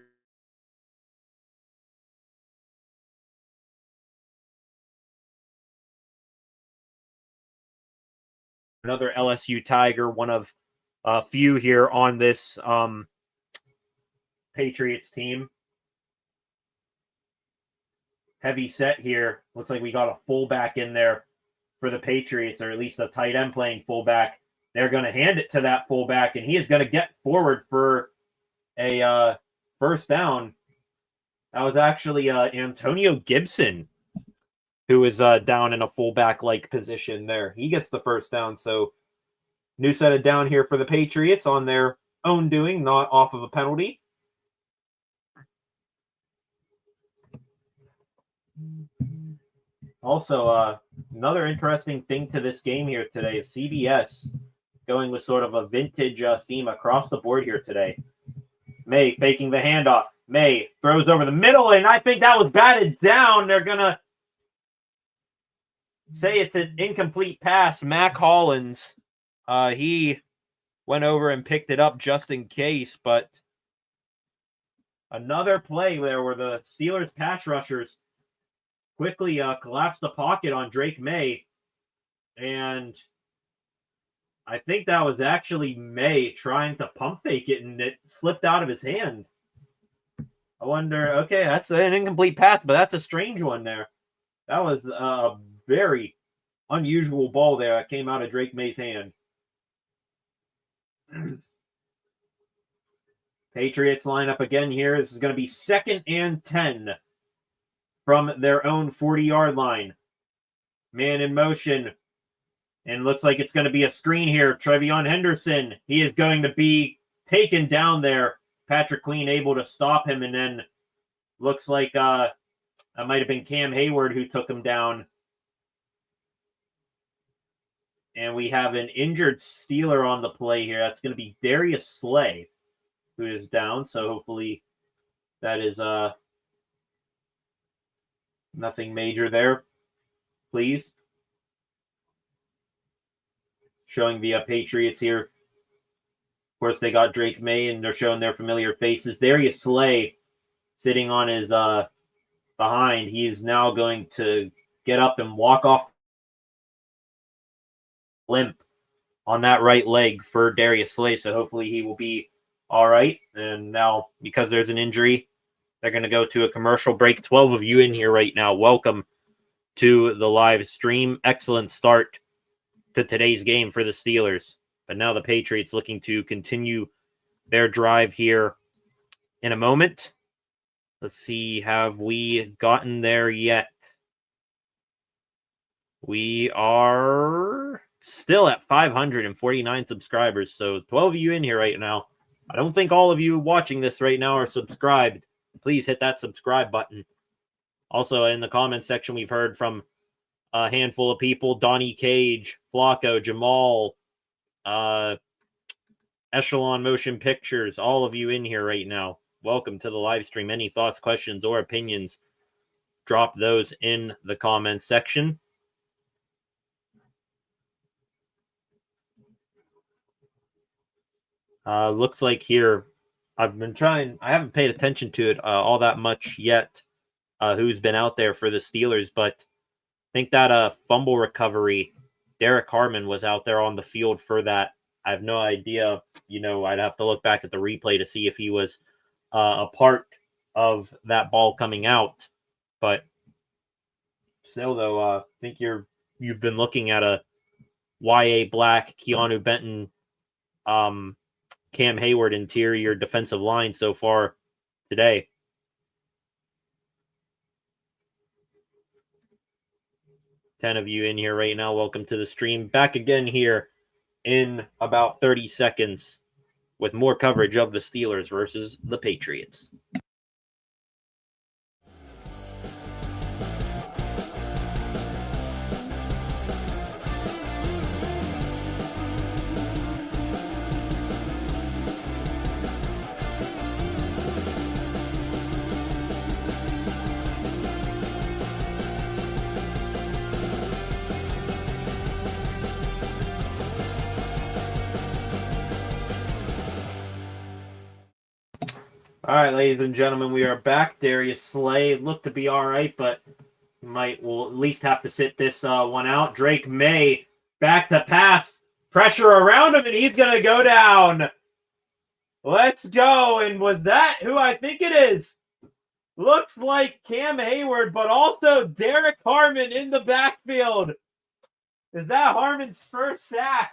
Another LSU Tiger, one of a few here on this Patriots team. Heavy set here. Looks like we got a fullback in there for the Patriots, or at least a tight end playing fullback. They're going to hand it to that fullback, and he is going to get forward for a first down. That was actually Antonio Gibson, who is down in a fullback-like position there. He gets the first down, so new set of down here for the Patriots on their own doing, not off of a penalty. Also, another interesting thing to this game here today is CBS going with sort of a vintage theme across the board here today. May faking the handoff. May throws over the middle, and I think that was batted down. They're going to say it's an incomplete pass. Mac Hollins, he went over and picked it up just in case, but another play there where the Steelers pass rushers quickly collapsed the pocket on Drake May, and I think that was actually May trying to pump fake it, and it slipped out of his hand. I wonder, okay, that's an incomplete pass, but that's a strange one there. That was a very unusual ball there that came out of Drake May's hand. Patriots line up again here. This is going to be 2nd and 10 from their own 40-yard line. Man in motion. And looks like it's going to be a screen here. Trevion Henderson. He is going to be taken down there. Patrick Queen able to stop him. And then looks like that might have been Cam Hayward who took him down. And we have an injured Steeler on the play here. That's going to be Darius Slay, who is down. So hopefully that is nothing major there. Please. Showing the Patriots here. Of course, they got Drake May, and they're showing their familiar faces. Darius Slay sitting on his behind. He is now going to get up and walk off limp on that right leg for Darius Slay, so hopefully he will be all right. And now, because there's an injury, they're going to go to a commercial break. 12 of you in here right now. Welcome to the live stream. Excellent start to today's game for the Steelers. But now the Patriots looking to continue their drive here in a moment. Let's see, have we gotten there yet? We are still at 549 subscribers, so 12 of you in here right now. I don't think all of you watching this right now are subscribed. Please hit that subscribe button. Also, in the comment section, we've heard from a handful of people: Donnie Cage, Flacco, Jamal, Echelon Motion Pictures, all of you in here right now. Welcome to the live stream. Any thoughts, questions, or opinions, drop those in the comments section. Looks like here, I haven't paid attention to it all that much yet, who's been out there for the Steelers, but I think that fumble recovery, Derek Harmon was out there on the field for that. I have no idea. I'd have to look back at the replay to see if he was a part of that ball coming out. But still, though, I think you've been looking at a Y.A. Black, Keanu Benton, Cam Hayward interior defensive line so far today. Ten of you in here right now. Welcome to the stream. Back again here in about 30 seconds with more coverage of the Steelers versus the Patriots. All right, ladies and gentlemen, we are back. Darius Slay looked to be all right, but we'll at least have to sit this one out. Drake May back to pass. Pressure around him, and he's going to go down. Let's go. And was that who I think it is? Looks like Cam Hayward, but also Derek Harmon in the backfield. Is that Harmon's first sack?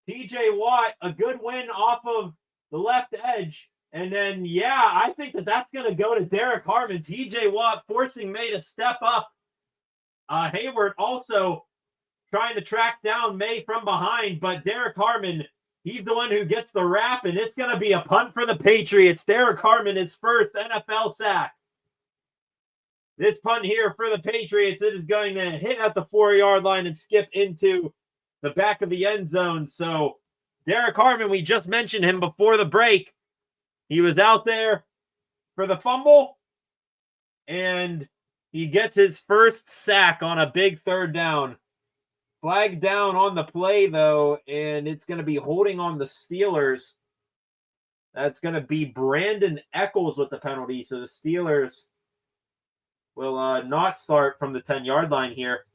TJ Watt, a good win off of the left edge. And then, I think that's going to go to Derek Harmon. TJ Watt forcing May to step up. Hayward also trying to track down May from behind. But Derek Harmon, he's the one who gets the wrap. And it's going to be a punt for the Patriots. Derek Harmon, his first NFL sack. This punt here for the Patriots, it is going to hit at the 4-yard line and skip into the back of the end zone. So Derek Harmon, we just mentioned him before the break. He was out there for the fumble, and he gets his first sack on a big third down. Flag down on the play, though, and it's going to be holding on the Steelers. That's going to be Brandon Eccles with the penalty, so the Steelers will not start from the 10-yard line here.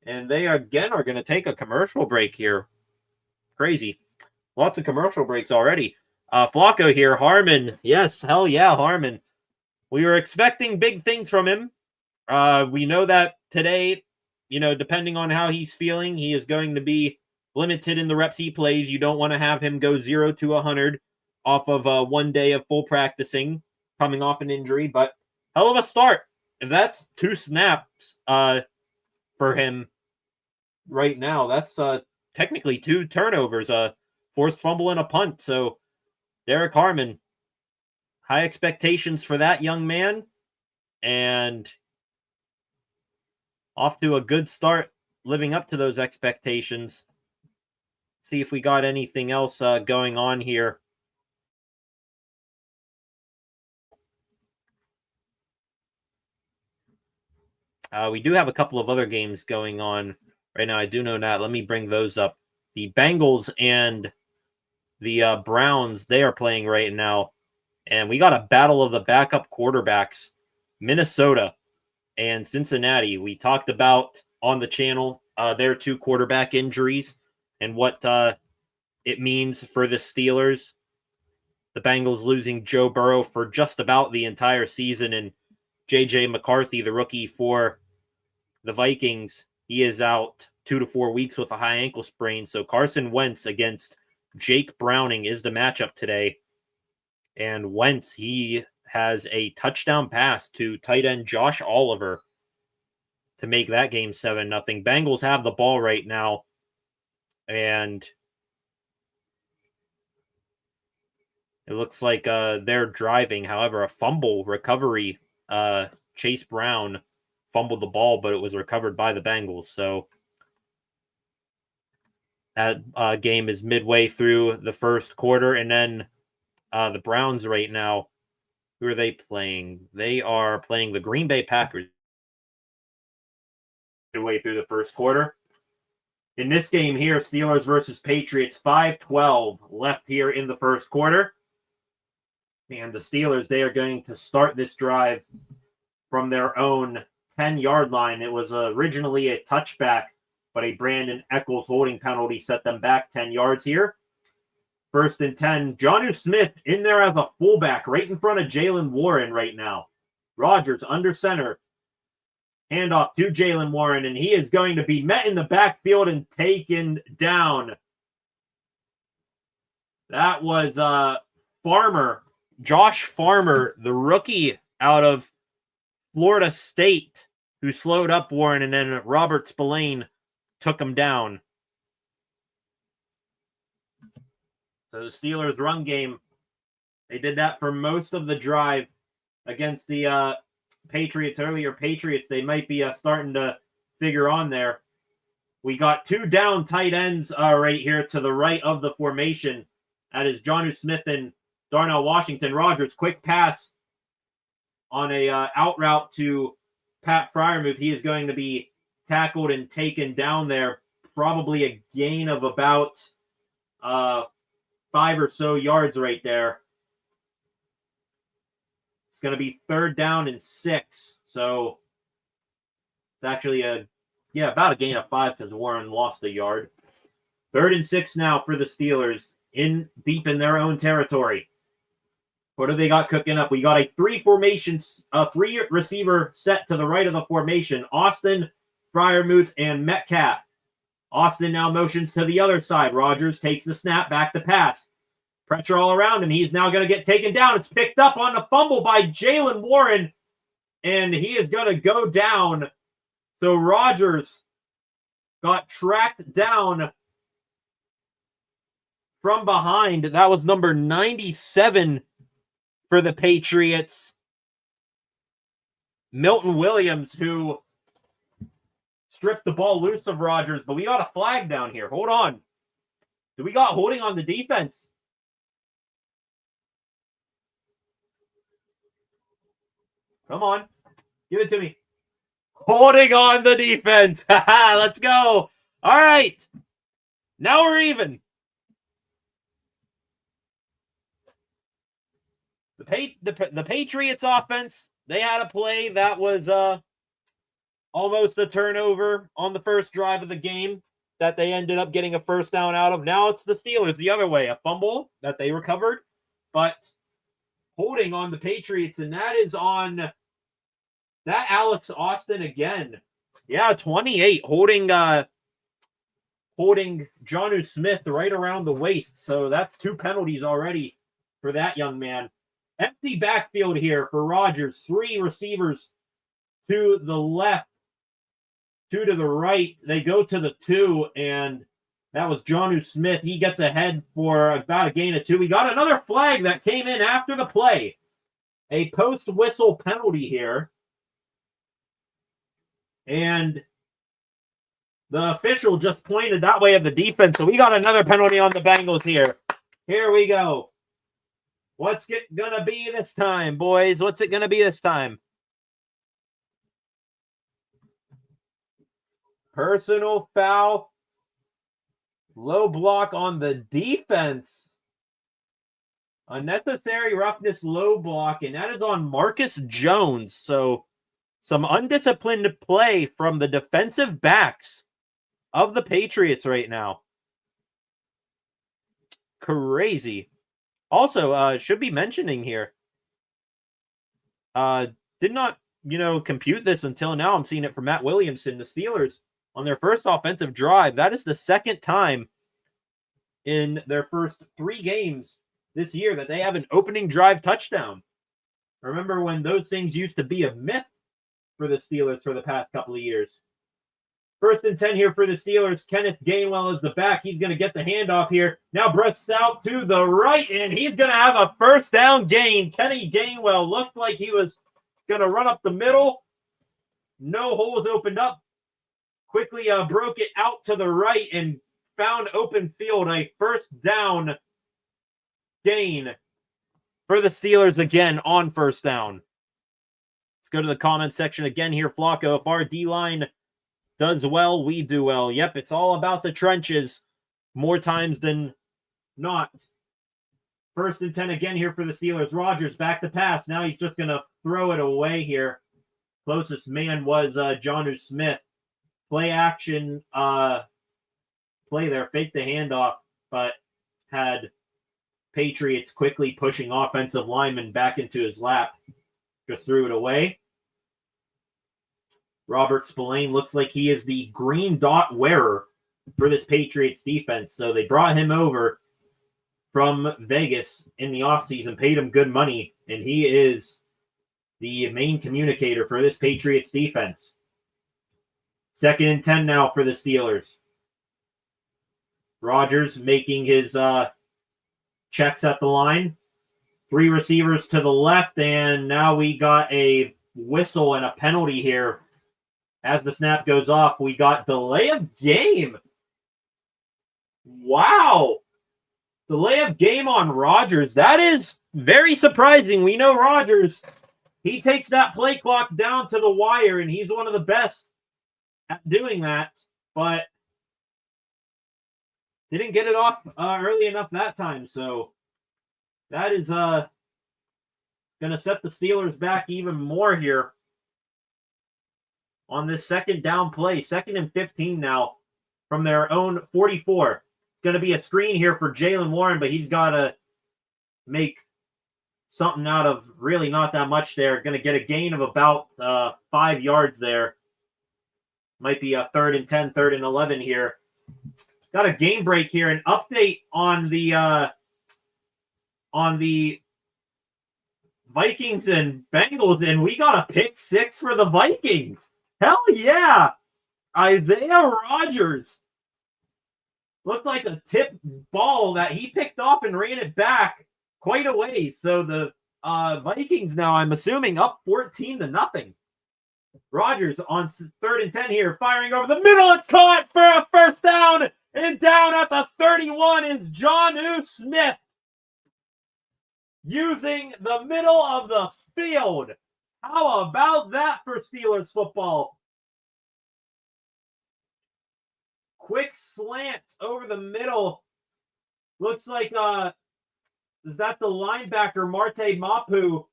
And they, again, are going to take a commercial break here. Crazy. Lots of commercial breaks already. Flacco here. Harmon. Yes, hell yeah, Harmon. We were expecting big things from him. We know that today, depending on how he's feeling, he is going to be limited in the reps he plays. You don't want to have him go 0 to 100 off of 1 day of full practicing, coming off an injury. But hell of a start. If that's 2 snaps for him right now, that's technically 2 turnovers, a forced fumble and a punt. So Derek Harmon, high expectations for that young man, and off to a good start living up to those expectations. See if we got anything else going on here. We do have a couple of other games going on right now. I do know that. Let me bring those up. The Bengals and the Browns, they are playing right now. And we got a battle of the backup quarterbacks. Minnesota and Cincinnati. We talked about on the channel their 2 quarterback injuries and what it means for the Steelers. The Bengals losing Joe Burrow for just about the entire season, and J.J. McCarthy, the rookie for the Vikings, he is out 2 to 4 weeks with a high ankle sprain. So Carson Wentz against Jake Browning is the matchup today. And Wentz, he has a touchdown pass to tight end Josh Oliver to make that game 7-0. Bengals have the ball right now. And it looks like they're driving. However, a fumble recovery. Chase Brown fumbled the ball, but it was recovered by the Bengals. So that game is midway through the first quarter. And then the Browns right now, who are they playing? They are playing the Green Bay Packers midway through the first quarter. In this game here, Steelers versus Patriots, 5:12 left here in the first quarter. And the Steelers, they are going to start this drive from their own 10-yard line. It was originally a touchback, but a Brandon Echols holding penalty set them back 10 yards here. 1st and 10. Jonnu Smith in there as a fullback right in front of Jaylen Warren right now. Rodgers under center. Handoff to Jaylen Warren, and he is going to be met in the backfield and taken down. That was Farmer, Josh Farmer, the rookie out of Florida State, who slowed up Warren, and then Robert Spillane took him down. So the Steelers' run game, they did that for most of the drive against the Patriots earlier. Patriots, they might be starting to figure on there. We got 2 down tight ends right here to the right of the formation. That is Jonnu Smith and Darnell Washington. Rodgers, quick pass on a out route to Pat Freiermuth. He is going to be tackled and taken down there. Probably a gain of about 5 or so yards right there. It's going to be 3rd down and 6. So it's actually about a gain of 5 because Warren lost a yard. 3rd and 6 now for the Steelers deep in their own territory. What do they got cooking up? We got a 3 receiver set to the right of the formation. Austin, Freiermuth, and Metcalf. Austin now motions to the other side. Rodgers takes the snap, back to pass. Pressure all around him. He's now going to get taken down. It's picked up on the fumble by Jaylen Warren, and he is going to go down. So Rodgers got tracked down from behind. That was number 97 for the Patriots, Milton Williams, who stripped the ball loose of Rodgers, but we got a flag down here. Hold on. Do we got holding on the defense? Come on. Give it to me. Holding on the defense. Let's go. All right. Now we're even. The Patriots offense, they had a play that was almost a turnover on the first drive of the game that they ended up getting a 1st down out of. Now it's the Steelers the other way, a fumble that they recovered, but holding on the Patriots, and that is on that Alex Austin again. Yeah, 28, holding Jonnu Smith right around the waist. So that's 2 penalties already for that young man. Empty backfield here for Rodgers. 3 receivers to the left, 2 to the right. They go to the 2, and that was Jonnu Smith. He gets ahead for about a gain of 2. We got another flag that came in after the play. A post-whistle penalty here. And the official just pointed that way at the defense. So we got another penalty on the Bengals here. Here we go. What's it going to be this time, boys? What's it going to be this time? Personal foul. Low block on the defense. Unnecessary roughness, low block, and that is on Marcus Jones. So some undisciplined play from the defensive backs of the Patriots right now. Crazy. Also, should be mentioning here, did not, compute this until now. I'm seeing it from Matt Williamson. The Steelers, on their first offensive drive, that is the 2nd time in their first 3 games this year that they have an opening drive touchdown. Remember when those things used to be a myth for the Steelers for the past couple of years. 1st and 10 here for the Steelers. Kenneth Gainwell is the back. He's going to get the handoff here. Now breaths out to the right, and he's going to have a first down gain. Kenny Gainwell looked like he was going to run up the middle. No holes opened up. Quickly broke it out to the right and found open field. A first down gain for the Steelers again on first down. Let's go to the comment section again here, Flacco. If our D-line does well, we do well. Yep, it's all about the trenches more times than not. 1st and 10 again here for the Steelers. Rodgers back to pass. Now he's just going to throw it away here. Closest man was Jonnu Smith. Play action play there. Faked the handoff, but had Patriots quickly pushing offensive lineman back into his lap. Just threw it away. Robert Spillane looks like he is the green dot wearer for this Patriots defense. So they brought him over from Vegas in the offseason, paid him good money, and he is the main communicator for this Patriots defense. 2nd and 10 now for the Steelers. Rodgers making his checks at the line. 3 receivers to the left, and now we got a whistle and a penalty here. As the snap goes off, we got delay of game. Wow. Delay of game on Rodgers. That is very surprising. We know Rodgers. He takes that play clock down to the wire, and he's one of the best at doing that. But didn't get it off early enough that time. So that is going to set the Steelers back even more here on this 2nd down play. 2nd and 15 now from their own 44. It's going to be a screen here for Jaylen Warren, but he's got to make something out of really not that much there. Going to get a gain of about 5 yards there. Might be a 3rd and 10, 3rd and 11 here. Got a game break here. An update on the Vikings and Bengals, and we got a pick 6 for the Vikings. Hell yeah! Isaiah Rodgers looked like a tip ball that he picked off and ran it back quite a ways. So the Vikings now, I'm assuming, up 14-0. Rodgers on 3rd and 10 here, firing over the middle. It's caught for a first down, and down at the 31 is Jonnu Smith using the middle of the field. How about that for Steelers football? Quick slant over the middle. Looks like, is that the linebacker, Marte Mapu?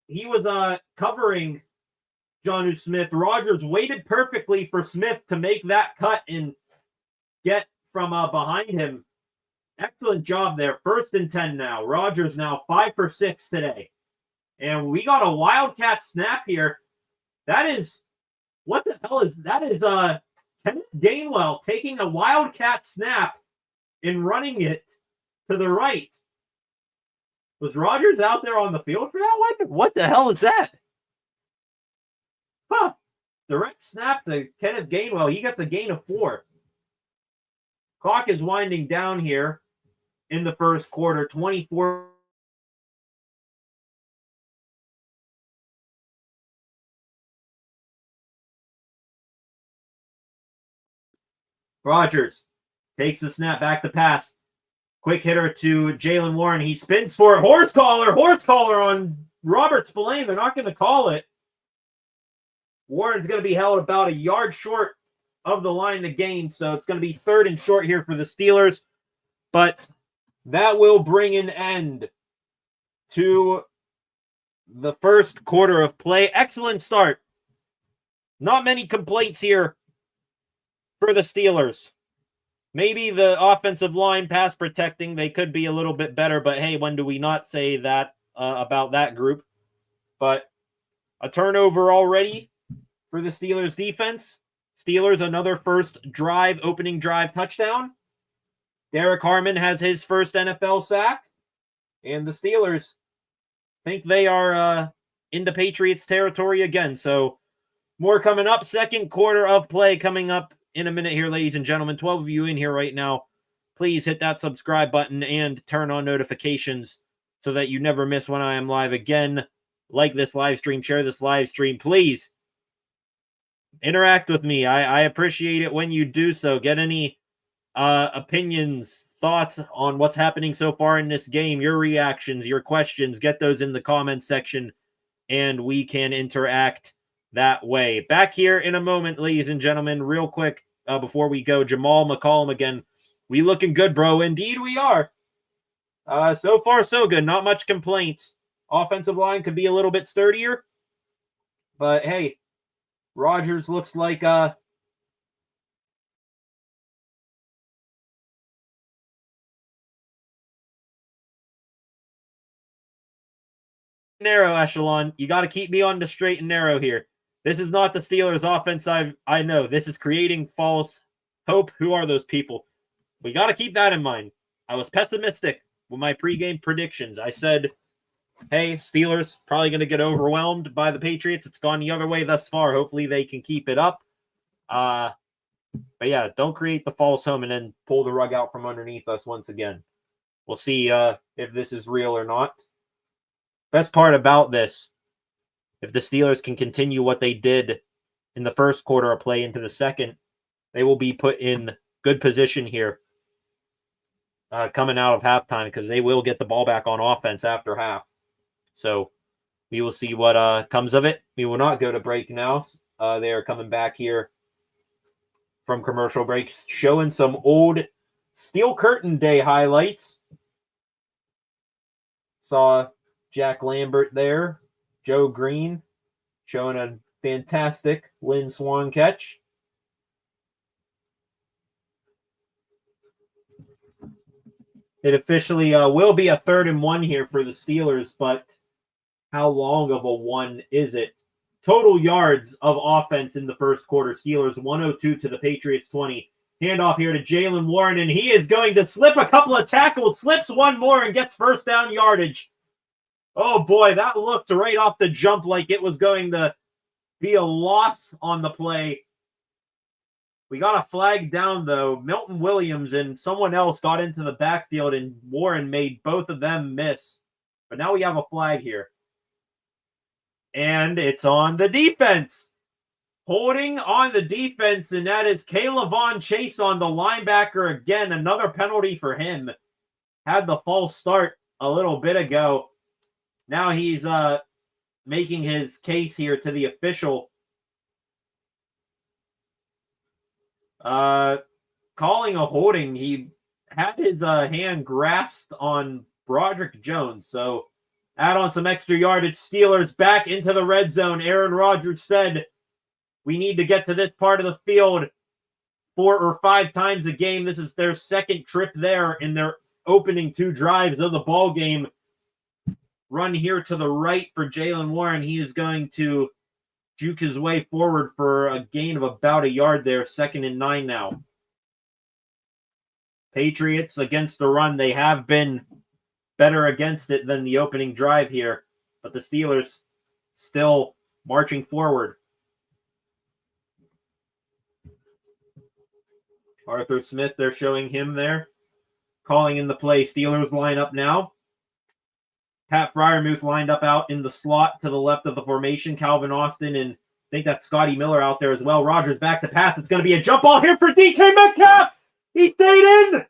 He was covering Jonnu Smith. Rodgers waited perfectly for Smith to make that cut and get from behind him. Excellent job there. 1st and 10 now. Rodgers now 5 for 6 today. And we got a Wildcat snap here. That is, what the hell is, that is Kenneth Gainwell taking a Wildcat snap and running it to the right. Was Rodgers out there on the field for that? What the hell is that? Huh. Direct snap to Kenneth Gainwell. He got the gain of 4. Clock is winding down here in the first quarter. 24. Rodgers takes the snap, back to pass. Quick hitter to Jaylen Warren. He spins for it. Horse collar on Robert Spillane. They're not going to call it. Warren's going to be held about a yard short of the line to gain, so it's going to be 3rd and short here for the Steelers. But that will bring an end to the first quarter of play. Excellent start. Not many complaints here for the Steelers. Maybe the offensive line pass protecting, they could be a little bit better, but hey, when do we not say that about that group? But a turnover already for the Steelers defense. Steelers, another first drive, opening drive touchdown. Derek Harmon has his first NFL sack, and the Steelers think they are into Patriots territory again. So more coming up. Second quarter of play coming up in a minute here, ladies and gentlemen. 12 of you in here right now. Please hit that subscribe button and turn on notifications so that you never miss when I am live again. Like this live stream, share this live stream. Please interact with me. I appreciate it when you do so. Get any opinions, thoughts on what's happening so far in this game, your reactions, your questions. Get those in the comments section, and we can interact that way. Back here in a moment, ladies and gentlemen, real quick before we go, Jamal McCollum again. We looking good, bro. Indeed we are. So far, so good. Not much complaints. Offensive line could be a little bit sturdier. But, hey, Rodgers looks like narrow echelon. You got to keep me on the straight and narrow here. This is not the Steelers offense I know. This is creating false hope. Who are those people? We got to keep that in mind. I was pessimistic with my pregame predictions. I said, hey, Steelers probably going to get overwhelmed by the Patriots. It's gone the other way thus far. Hopefully they can keep it up. But yeah, don't create the false home and then pull the rug out from underneath us once again. We'll see if this is real or not. Best part about this, if the Steelers can continue what they did in the first quarter of play into the second, they will be put in good position here coming out of halftime because they will get the ball back on offense after half. So we will see what comes of it. We will not go to break now. They are coming back here from commercial breaks, showing some old Steel Curtain Day highlights. Saw Jack Lambert there, Joe Green showing a fantastic Lynn Swan catch. It officially will be a 3rd and 1 here for the Steelers, but how long of a one is it? Total yards of offense in the first quarter. Steelers 102 to the Patriots 20. Handoff here to Jaylen Warren, and he is going to slip a couple of tackles, slips one more, and gets first down yardage. Oh boy, that looked right off the jump like it was going to be a loss on the play. We got a flag down, though. Milton Williams and someone else got into the backfield, and Warren made both of them miss. But now we have a flag here. And it's on the defense. Holding on the defense, and that is Caleb Von Chase on the linebacker again. Another penalty for him. Had the false start a little bit ago. Now he's making his case here to the official. Calling a holding. He had his hand grasped on Broderick Jones. So add on some extra yardage. Steelers back into the red zone. Aaron Rodgers said, we need to get to this part of the field 4 or 5 times a game. This is their second trip there in their opening 2 drives of the ball game. Run here to the right for Jaylen Warren. He is going to juke his way forward for a gain of about a yard there. 2nd and 9 now. Patriots against the run. They have been better against it than the opening drive here. But the Steelers still marching forward. Arthur Smith, they're showing him there. Calling in the play. Steelers line up now. Pat Freiermuth lined up out in the slot to the left of the formation. Calvin Austin and I think that's Scotty Miller out there as well. Rodgers back to pass. It's going to be a jump ball here for DK Metcalf. He stayed in.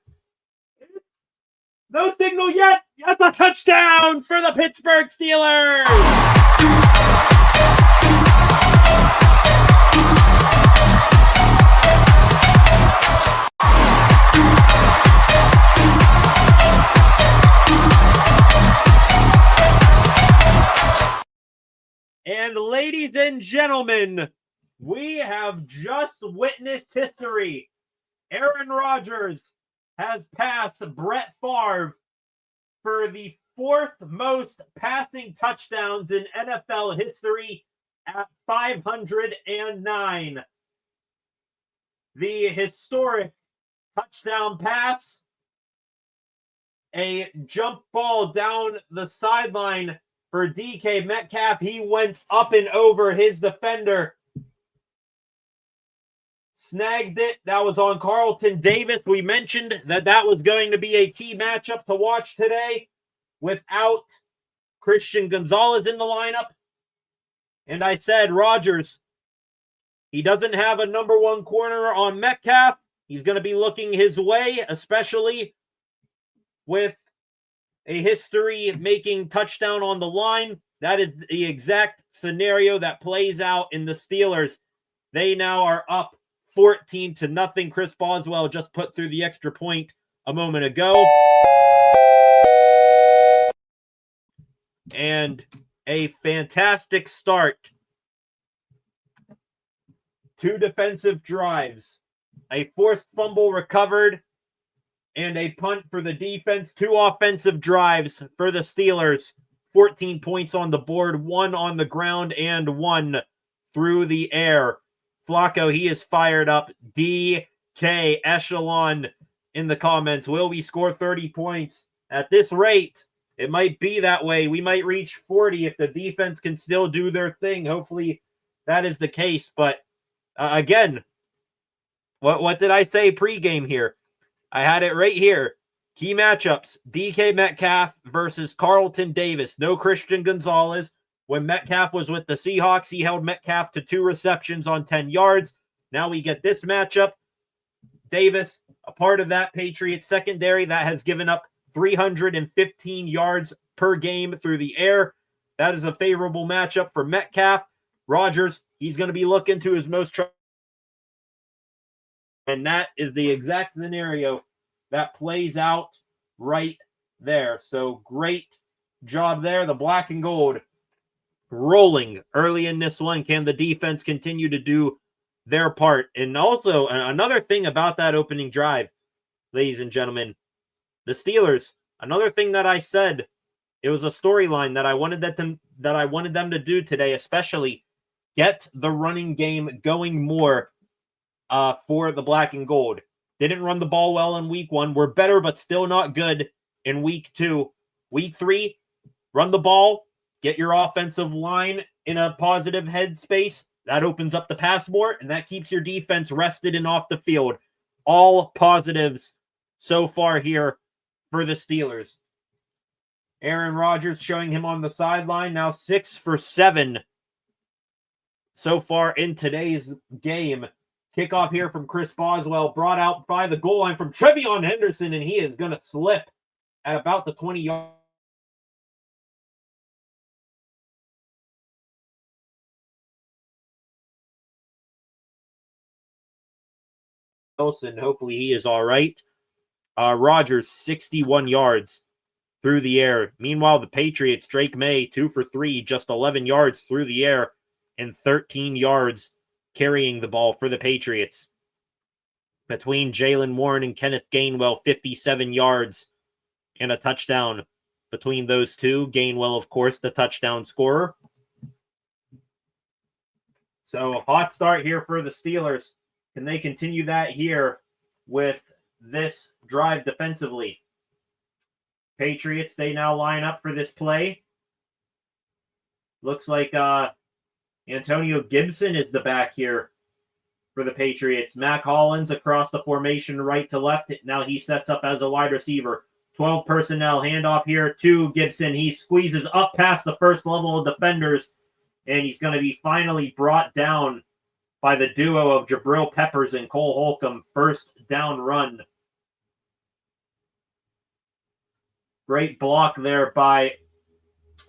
No signal yet. That's a touchdown for the Pittsburgh Steelers. And ladies and gentlemen, we have just witnessed history. Aaron Rodgers has passed Brett Favre for the 4th most passing touchdowns in NFL history at 509. The historic touchdown pass a jump ball down the sideline for DK Metcalf. He went up and over his defender. Snagged it. That was on Carlton Davis. We mentioned that was going to be a key matchup to watch today without Christian Gonzalez in the lineup. And I said, Rodgers, he doesn't have a number one corner on Metcalf. He's going to be looking his way, especially with a history making touchdown on the line. That is the exact scenario that plays out in the Steelers. They now are up 14-0. Chris Boswell just put through the extra point a moment ago. And a fantastic start. 2 defensive drives, a forced fumble recovered, and a punt for the defense. 2 offensive drives for the Steelers. 14 points on the board, 1 on the ground, and 1 through the air. Flacco, he is fired up. DK Echelon in the comments. Will we score 30 points? At this rate, it might be that way. We might reach 40 if the defense can still do their thing. Hopefully that is the case. But again, what did I say pregame here? I had it right here. Key matchups, DK Metcalf versus Carlton Davis. No Christian Gonzalez. When Metcalf was with the Seahawks, he held Metcalf to 2 receptions on 10 yards. Now we get this matchup. Davis, a part of that Patriots secondary that has given up 315 yards per game through the air. That is a favorable matchup for Metcalf. Rodgers, he's going to be looking to his most and that is the exact scenario that plays out right there. So great job there. The black and gold rolling early in this one. Can the defense continue to do their part? And also another thing about that opening drive, ladies and gentlemen, the Steelers, another thing that I said, it was a storyline that I wanted them to do today, especially get the running game going more for the black and gold. Didn't run the ball well in week 1. We're better, but still not good in week 2. Week 3, run the ball, get your offensive line in a positive headspace. That opens up the pass more, and that keeps your defense rested and off the field. All positives so far here for the Steelers. Aaron Rodgers showing him on the sideline, now 6 for 7 so far in today's game. Kickoff here from Chris Boswell, brought out by the goal line from Trevion Henderson, and he is going to slip at about the 20-yard. Wilson, hopefully he is all right. Rodgers, 61 yards through the air. Meanwhile, the Patriots, Drake May, 2 for 3, just 11 yards through the air and 13 yards carrying the ball for the Patriots. Between Jaylen Warren and Kenneth Gainwell, 57 yards and a touchdown between those two. Gainwell, of course, the touchdown scorer. So, hot start here for the Steelers. Can they continue that here with this drive defensively? Patriots, they now line up for this play. Looks like Antonio Gibson is the back here for the Patriots. Mac Hollins across the formation right to left. Now he sets up as a wide receiver. 12 personnel. Handoff here to Gibson. He squeezes up past the first level of defenders, and he's going to be finally brought down by the duo of Jabril Peppers and Cole Holcomb. First down run. Great block there by,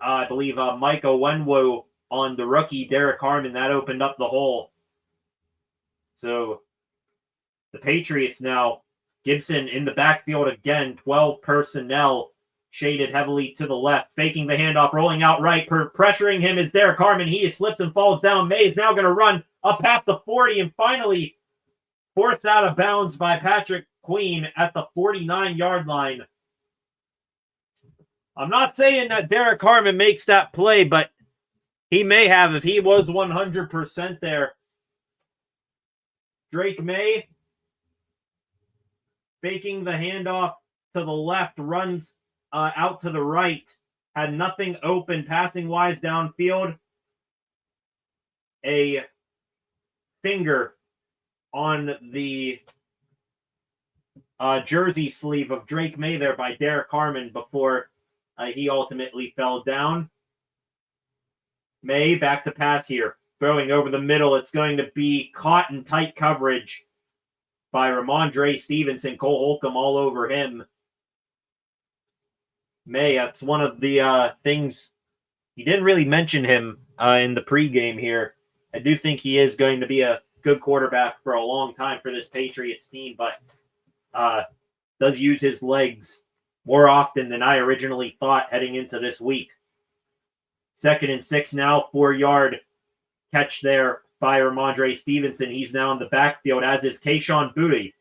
I believe, Mike Owenwu on the rookie Derek Harmon. That opened up the hole. So the Patriots now, Gibson in the backfield again, 12 personnel, shaded heavily to the left, faking the handoff, rolling out right, pressuring him is Derek Harmon. He slips and falls down. May is now going to run up past the 40 and finally forced out of bounds by Patrick Queen at the 49-yard line. I'm not saying that Derek Harmon makes that play, but he may have if he was 100% there. Drake May faking the handoff to the left, runs out to the right, had nothing open passing wise downfield. A finger on the jersey sleeve of Drake May there by Derek Harmon before he ultimately fell down. May back to pass here. Throwing over the middle. It's going to be caught in tight coverage by Ramondre Stevenson. Cole Holcomb all over him. May, that's one of the things. He didn't really mention him in the pregame here. I do think he is going to be a good quarterback for a long time for this Patriots team, but does use his legs more often than I originally thought heading into this week. 2nd and 6 now, 4-yard catch there by Ramondre Stevenson. He's now in the backfield, as is Kayshon Boutte.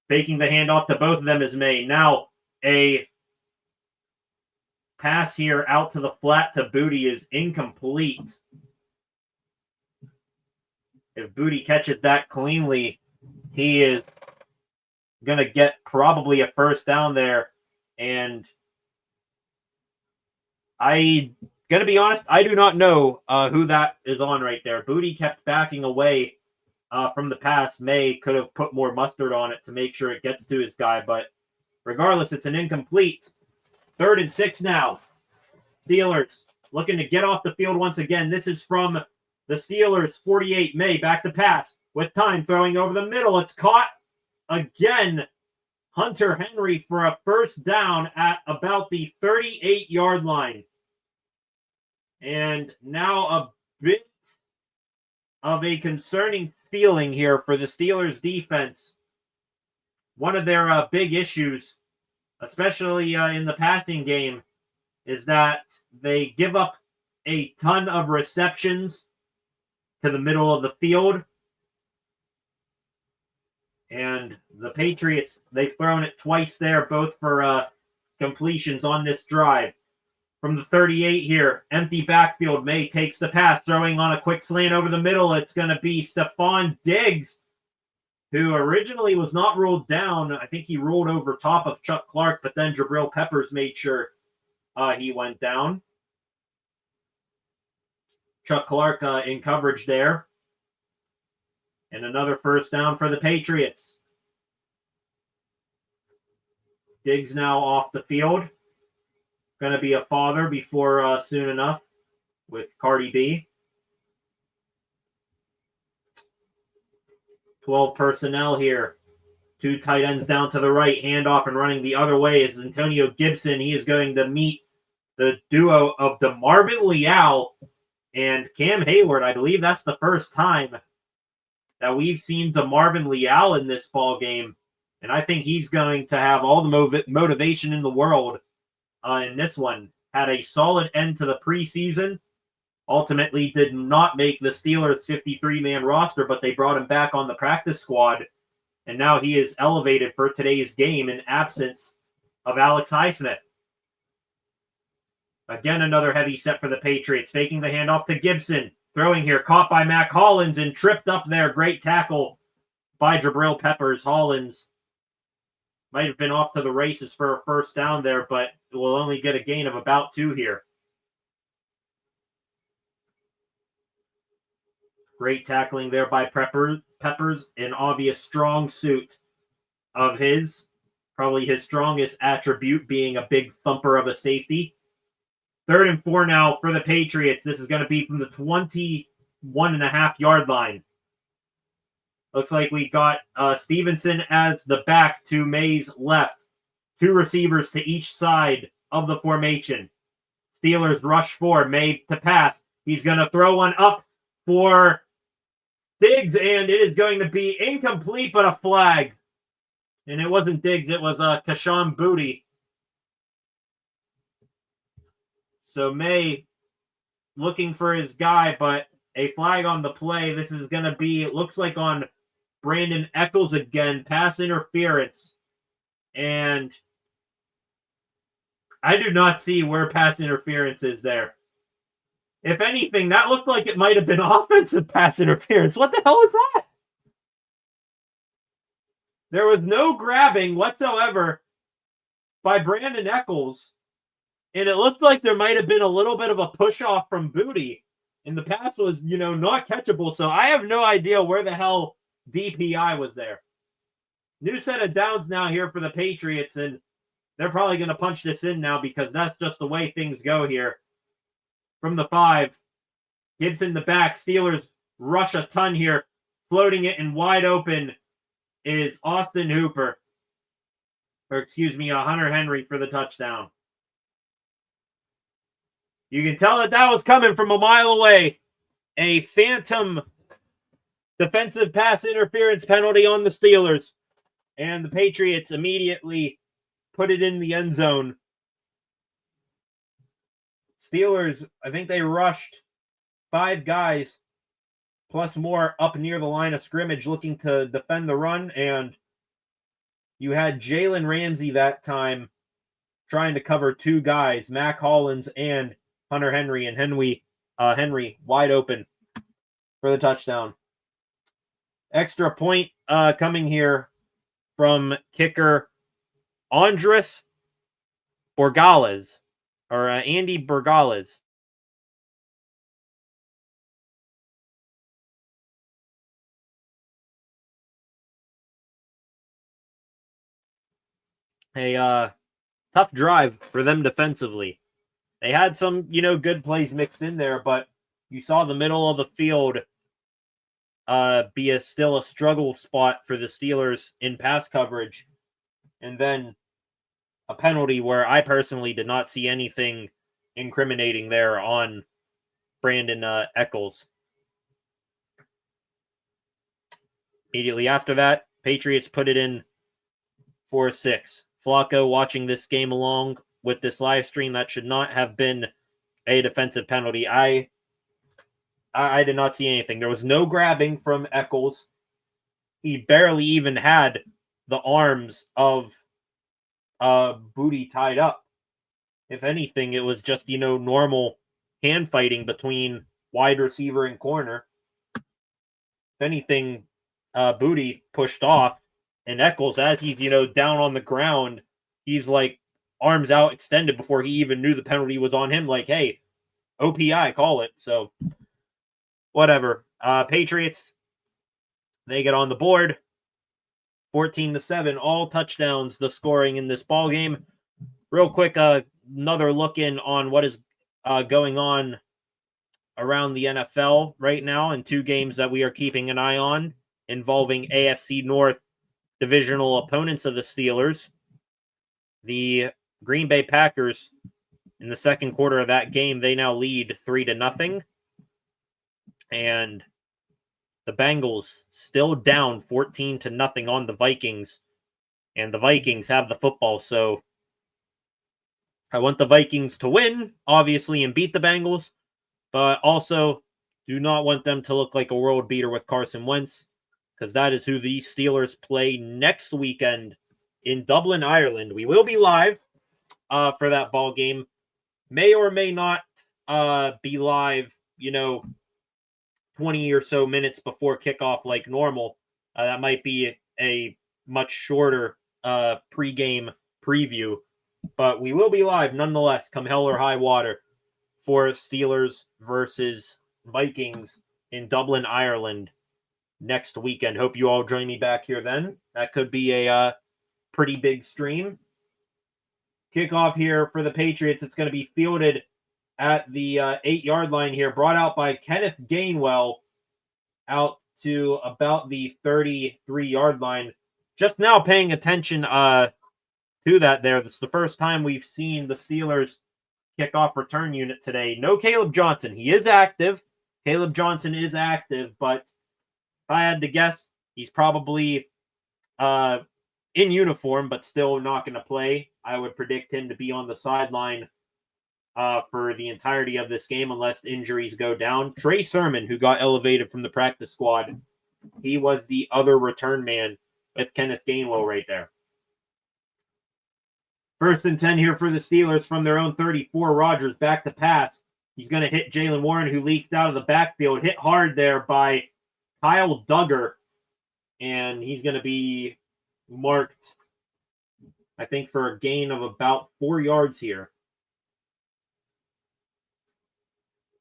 Faking the handoff to both of them is May. Now a pass here out to the flat to Boutte is incomplete. If Boutte catches that cleanly, he is going to get probably a first down there. And I'm going to be honest, I do not know who that is on right there. Boutte kept backing away from the pass. May could have put more mustard on it to make sure it gets to his guy. But regardless, it's an incomplete. 3rd and 6 now. Steelers looking to get off the field once again. This is from the Steelers, 48. May back to pass with time, throwing over the middle. It's caught again. Hunter Henry for a first down at about the 38-yard line. And now a bit of a concerning feeling here for the Steelers defense. One of their big issues, especially in the passing game, is that they give up a ton of receptions to the middle of the field. And the Patriots, they've thrown it twice there, both for completions on this drive. From the 38 here, empty backfield. May takes the pass, throwing on a quick slant over the middle. It's going to be Stephon Diggs, who originally was not ruled down. I think he rolled over top of Chuck Clark, but then Jabril Peppers made sure he went down. Chuck Clark in coverage there. And another first down for the Patriots. Diggs now off the field. Going to be a father before soon enough with Cardi B. 12 personnel here. 2 tight ends down to the right. Handoff and running the other way is Antonio Gibson. He is going to meet the duo of DeMarvin Leal and Cam Hayward. I believe that's the first time that we've seen DeMarvin Leal in this ball game. And I think he's going to have all the motivation in the world in this one. Had a solid end to the preseason. Ultimately did not make the Steelers' 53-man roster, but they brought him back on the practice squad. And now he is elevated for today's game in absence of Alex Highsmith. Again, another heavy set for the Patriots. Faking the handoff to Gibson. Throwing here, caught by Mac Hollins and tripped up there. Great tackle by Jabril Peppers. Hollins might have been off to the races for a first down there, but will only get a gain of about 2 here. Great tackling there by Peppers, an obvious strong suit of his. Probably his strongest attribute being a big thumper of a safety. 3rd and 4 now for the Patriots. This is going to be from the 21.5-yard line. Looks like we got Stevenson as the back to May's left. 2 receivers to each side of the formation. Steelers rush 4. May to pass. He's going to throw one up for Diggs, and it is going to be incomplete, but a flag. And it wasn't Diggs, it was Kayshon Boutte. So May looking for his guy, but a flag on the play. This is going to be, it looks like on Brandon Echols again, pass interference. And I do not see where pass interference is there. If anything, that looked like it might have been offensive pass interference. What the hell is that? There was no grabbing whatsoever. by Brandon Eccles. And it looked like there might have been a little bit of a push-off from Booty. And the pass was, not catchable. So I have no idea where the hell DPI was there. New set of downs now here for the Patriots. And they're probably going to punch this in now because that's just the way things go here. From the 5. Gibson the back. Steelers rush a ton here. Floating it and wide open is Austin Hooper. Hunter Henry for the touchdown. You can tell that was coming from a mile away. A phantom defensive pass interference penalty on the Steelers. And the Patriots immediately put it in the end zone. Steelers, I think they rushed 5 guys plus more up near the line of scrimmage looking to defend the run. And you had Jalen Ramsey that time trying to cover 2 guys, Mac Hollins and Hunter Henry, and Henry wide open for the touchdown. Extra point coming here from kicker Andres Borgales, or Andy Borgales. A tough drive for them defensively. They had some, good plays mixed in there, but you saw the middle of the field be still a struggle spot for the Steelers in pass coverage. And then a penalty where I personally did not see anything incriminating there on Brandon Eccles. Immediately after that, Patriots put it in for 6. Flacco watching this game along with this live stream, that should not have been a defensive penalty. I did not see anything. There was no grabbing from Eccles. He barely even had the arms of Booty tied up. If anything, it was just, normal hand fighting between wide receiver and corner. If anything, Booty pushed off, and Eccles, as he's, down on the ground, he's like arms out extended before he even knew the penalty was on him. Like, hey, OPI, call it. So, whatever. Patriots, they get on the board. 14-7, all touchdowns, the scoring in this ball game. Real quick, another look in on what is going on around the NFL right now, and 2 games that we are keeping an eye on involving AFC North divisional opponents of the Steelers. The Green Bay Packers, in the second quarter of that game, they now lead 3-0. And the Bengals still down 14-0 on the Vikings. And the Vikings have the football, so I want the Vikings to win, obviously, and beat the Bengals, but also do not want them to look like a world beater with Carson Wentz, because that is who the Steelers play next weekend in Dublin, Ireland. We will be live for that ball game. May or may not be live, 20 or so minutes before kickoff like normal. That might be a much shorter pregame preview. But we will be live nonetheless, come hell or high water, for Steelers versus Vikings in Dublin, Ireland next weekend. Hope you all join me back here then. That could be a pretty big stream. Kickoff here for the Patriots. It's going to be fielded at the 8-yard line here, brought out by Kenneth Gainwell out to about the 33-yard line. Just now paying attention to that there. This is the first time we've seen the Steelers kickoff return unit today. No Caleb Johnson. He is active. Caleb Johnson is active, but if I had to guess, he's probably in uniform, but still not going to play. I would predict him to be on the sideline for the entirety of this game unless injuries go down. Trey Sermon, who got elevated from the practice squad, he was the other return man with Kenneth Gainwell right there. 1st and 10 here for the Steelers from their own 34. Rodgers back to pass. He's going to hit Jaylen Warren, who leaked out of the backfield. Hit hard there by Kyle Duggar. And he's going to be marked I think for a gain of about 4 yards here.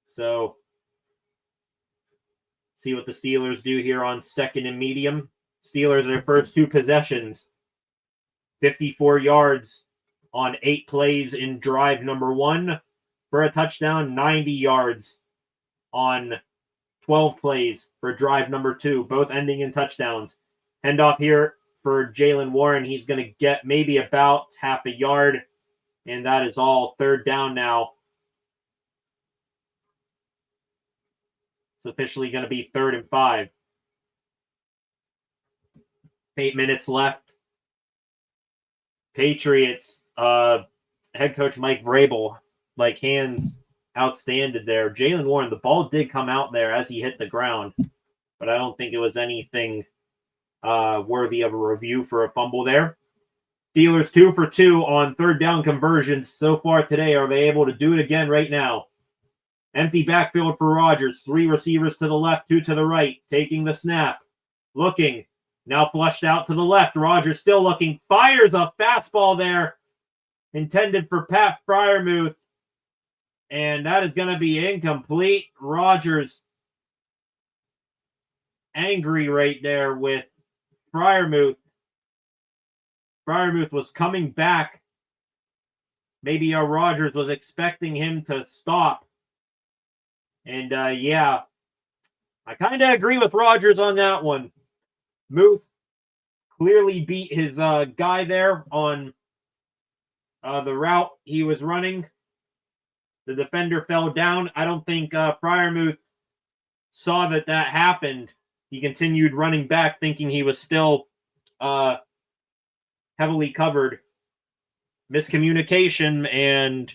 So, see what the Steelers do here on 2nd and medium. Steelers, their first 2 possessions, 54 yards on 8 plays in drive number 1 for a touchdown, 90 yards on 12 plays for drive number 2, both ending in touchdowns. Handoff here for Jaylen Warren. He's going to get maybe about half a yard, and that is all. 3rd down now. It's officially going to be 3rd and 5. 8 minutes left. Patriots, head coach Mike Vrabel, hands outstanded there. Jaylen Warren, the ball did come out there as he hit the ground, but I don't think it was anything worthy of a review for a fumble there. Steelers 2 for 2 on 3rd down conversions so far today. Are they able to do it again right now? Empty backfield for Rodgers. 3 receivers to the left, 2 to the right. Taking the snap. Looking. Now flushed out to the left. Rodgers still looking. Fires a fastball there. Intended for Pat Freiermuth. And that is going to be incomplete. Rodgers angry right there with Freiermuth. Freiermuth was coming back. Maybe Rodgers was expecting him to stop. And, yeah, I kind of agree with Rodgers on that one. Muth clearly beat his guy there on the route he was running. The defender fell down. I don't think Freiermuth saw that happened. He continued running back thinking he was still heavily covered. Miscommunication, and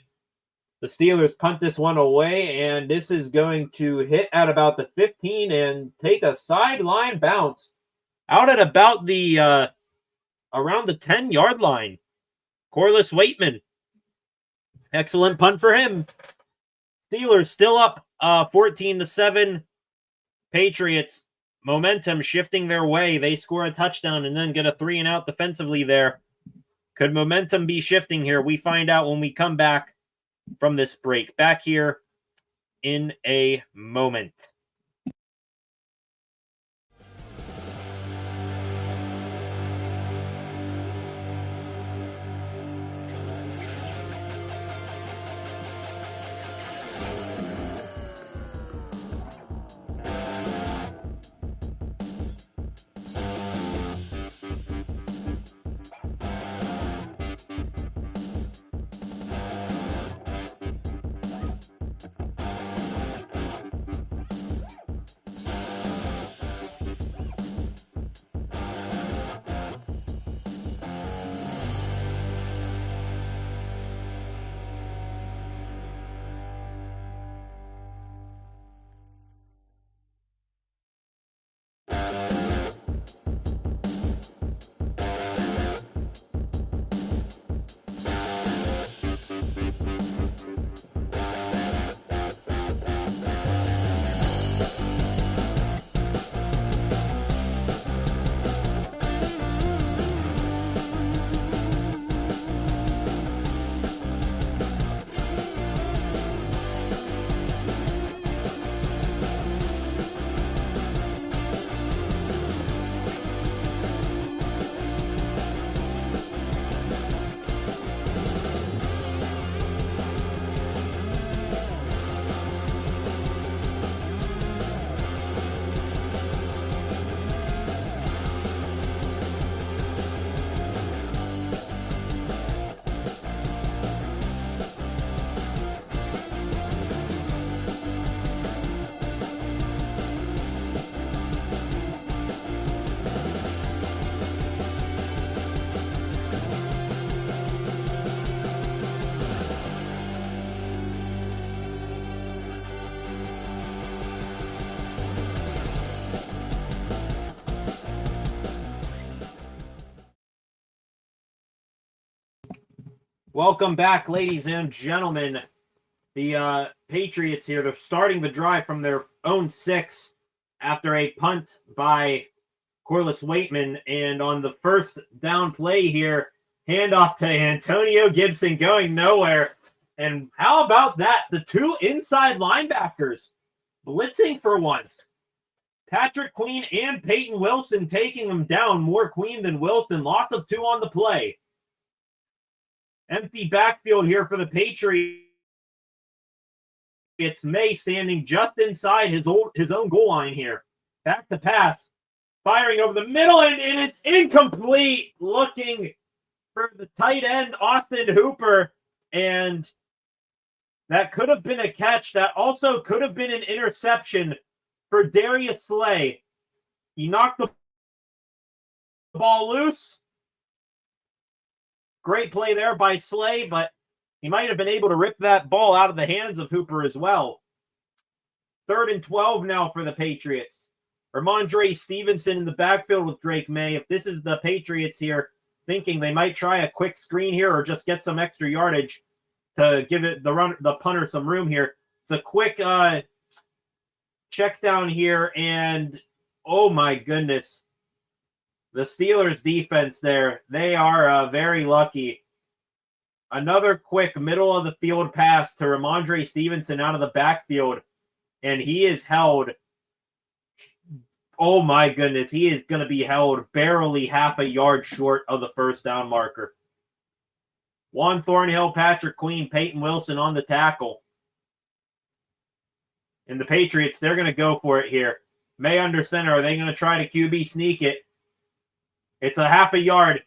the Steelers punt this one away, and this is going to hit at about the 15 and take a sideline bounce out at about the around the 10-yard line. Corliss Waitman. Excellent punt for him. Steelers still up 14-7. Patriots, momentum shifting their way. They score a touchdown and then get a 3-and-out defensively there. Could momentum be shifting here? We find out when we come back from this break. Back here in a moment. Welcome back, ladies and gentlemen. The Patriots here, they're starting the drive from their own 6 after a punt by Corliss Waitman. And on the first down play here, Handoff to Antonio Gibson going nowhere. And how about that? The two inside linebackers blitzing for once. Patrick Queen and Peyton Wilson taking them down. More Queen than Wilson. Loss of 2 on the play. Empty backfield here for the Patriots. It's May standing just inside his own goal line here. Back to pass. Firing over the middle, and it's incomplete. Looking for the tight end, Austin Hooper. And that could have been a catch. That also could have been an interception for Darius Slay. He knocked the ball loose. Great play there by Slay, but he might have been able to rip that ball out of the hands of Hooper as well. 3rd and 12 now for the Patriots. Ramondre Stevenson in the backfield with Drake May. If this is the Patriots here, thinking they might try a quick screen here or just get some extra yardage to give it the punter some room here. It's a quick check down here, and oh my goodness. The Steelers defense there, they are very lucky. Another quick middle of the field pass to Ramondre Stevenson out of the backfield, and he is held. Oh my goodness, he is going to be held barely half a yard short of the first down marker. Juan Thornhill, Patrick Queen, Peyton Wilson on the tackle. And the Patriots, they're going to go for it here. May under center. Are they going to try to QB sneak it? It's a half a yard.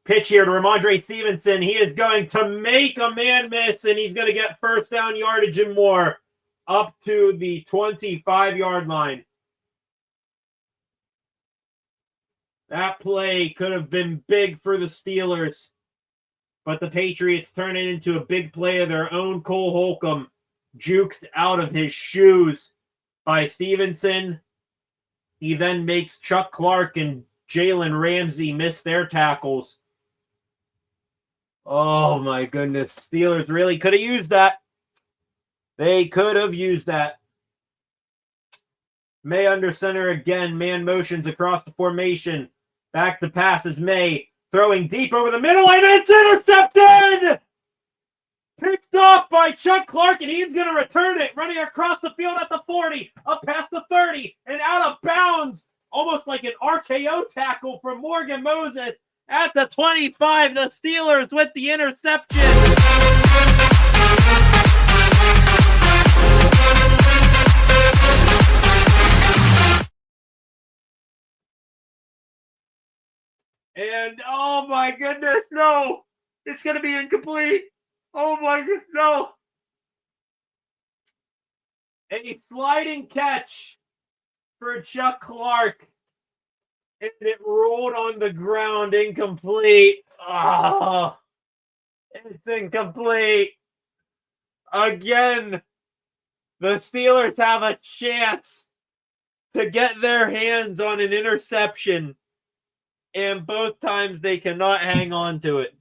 Pitch here to Ramondre Stevenson. He is going to make a man miss, and he's going to get first down yardage and more up to the 25-yard line. That play could have been big for the Steelers, but the Patriots turn it into a big play of their own. Cole Holcomb juked out of his shoes by Stevenson. He then makes Chuck Clark and Jalen Ramsey miss their tackles. Oh my goodness. Steelers really could have used that. They could have used that. May under center again. Man motions across the formation. Back to pass is May. Throwing deep over the middle, and it's intercepted! Picked off by Chuck Clark, and he's going to return it. Running across the field at the 40, up past the 30, and out of bounds. Almost like an RKO tackle from Morgan Moses at the 25. The Steelers with the interception. And oh my goodness, no. It's going to be incomplete. Oh my goodness, no. A sliding catch for Chuck Clark. And it rolled on the ground, incomplete. Oh, it's incomplete. Again, the Steelers have a chance to get their hands on an interception. And both times they cannot hang on to it.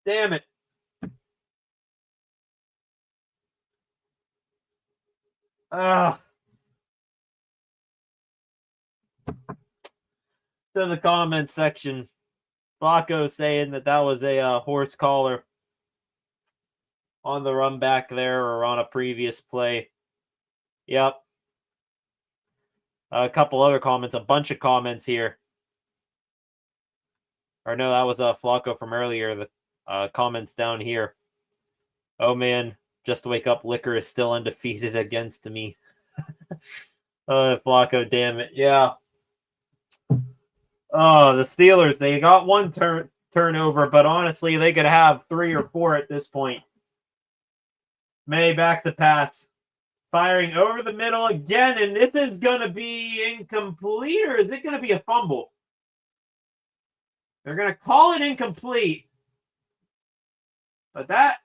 Damn it. To the comment section, Flacco saying that was a horse collar on the run back there or on a previous play. Yep. A couple other comments, a bunch of comments here. Or no, that was Flacco from earlier. The comments down here. Oh man, just to wake up, Liquor is still undefeated against me. Flacco, damn it. Yeah. Oh, the Steelers, they got one turnover, but honestly, they could have 3 or 4 at this point. May back the pass. Firing over the middle again, and this is going to be incomplete, or is it going to be a fumble? They're going to call it incomplete. But that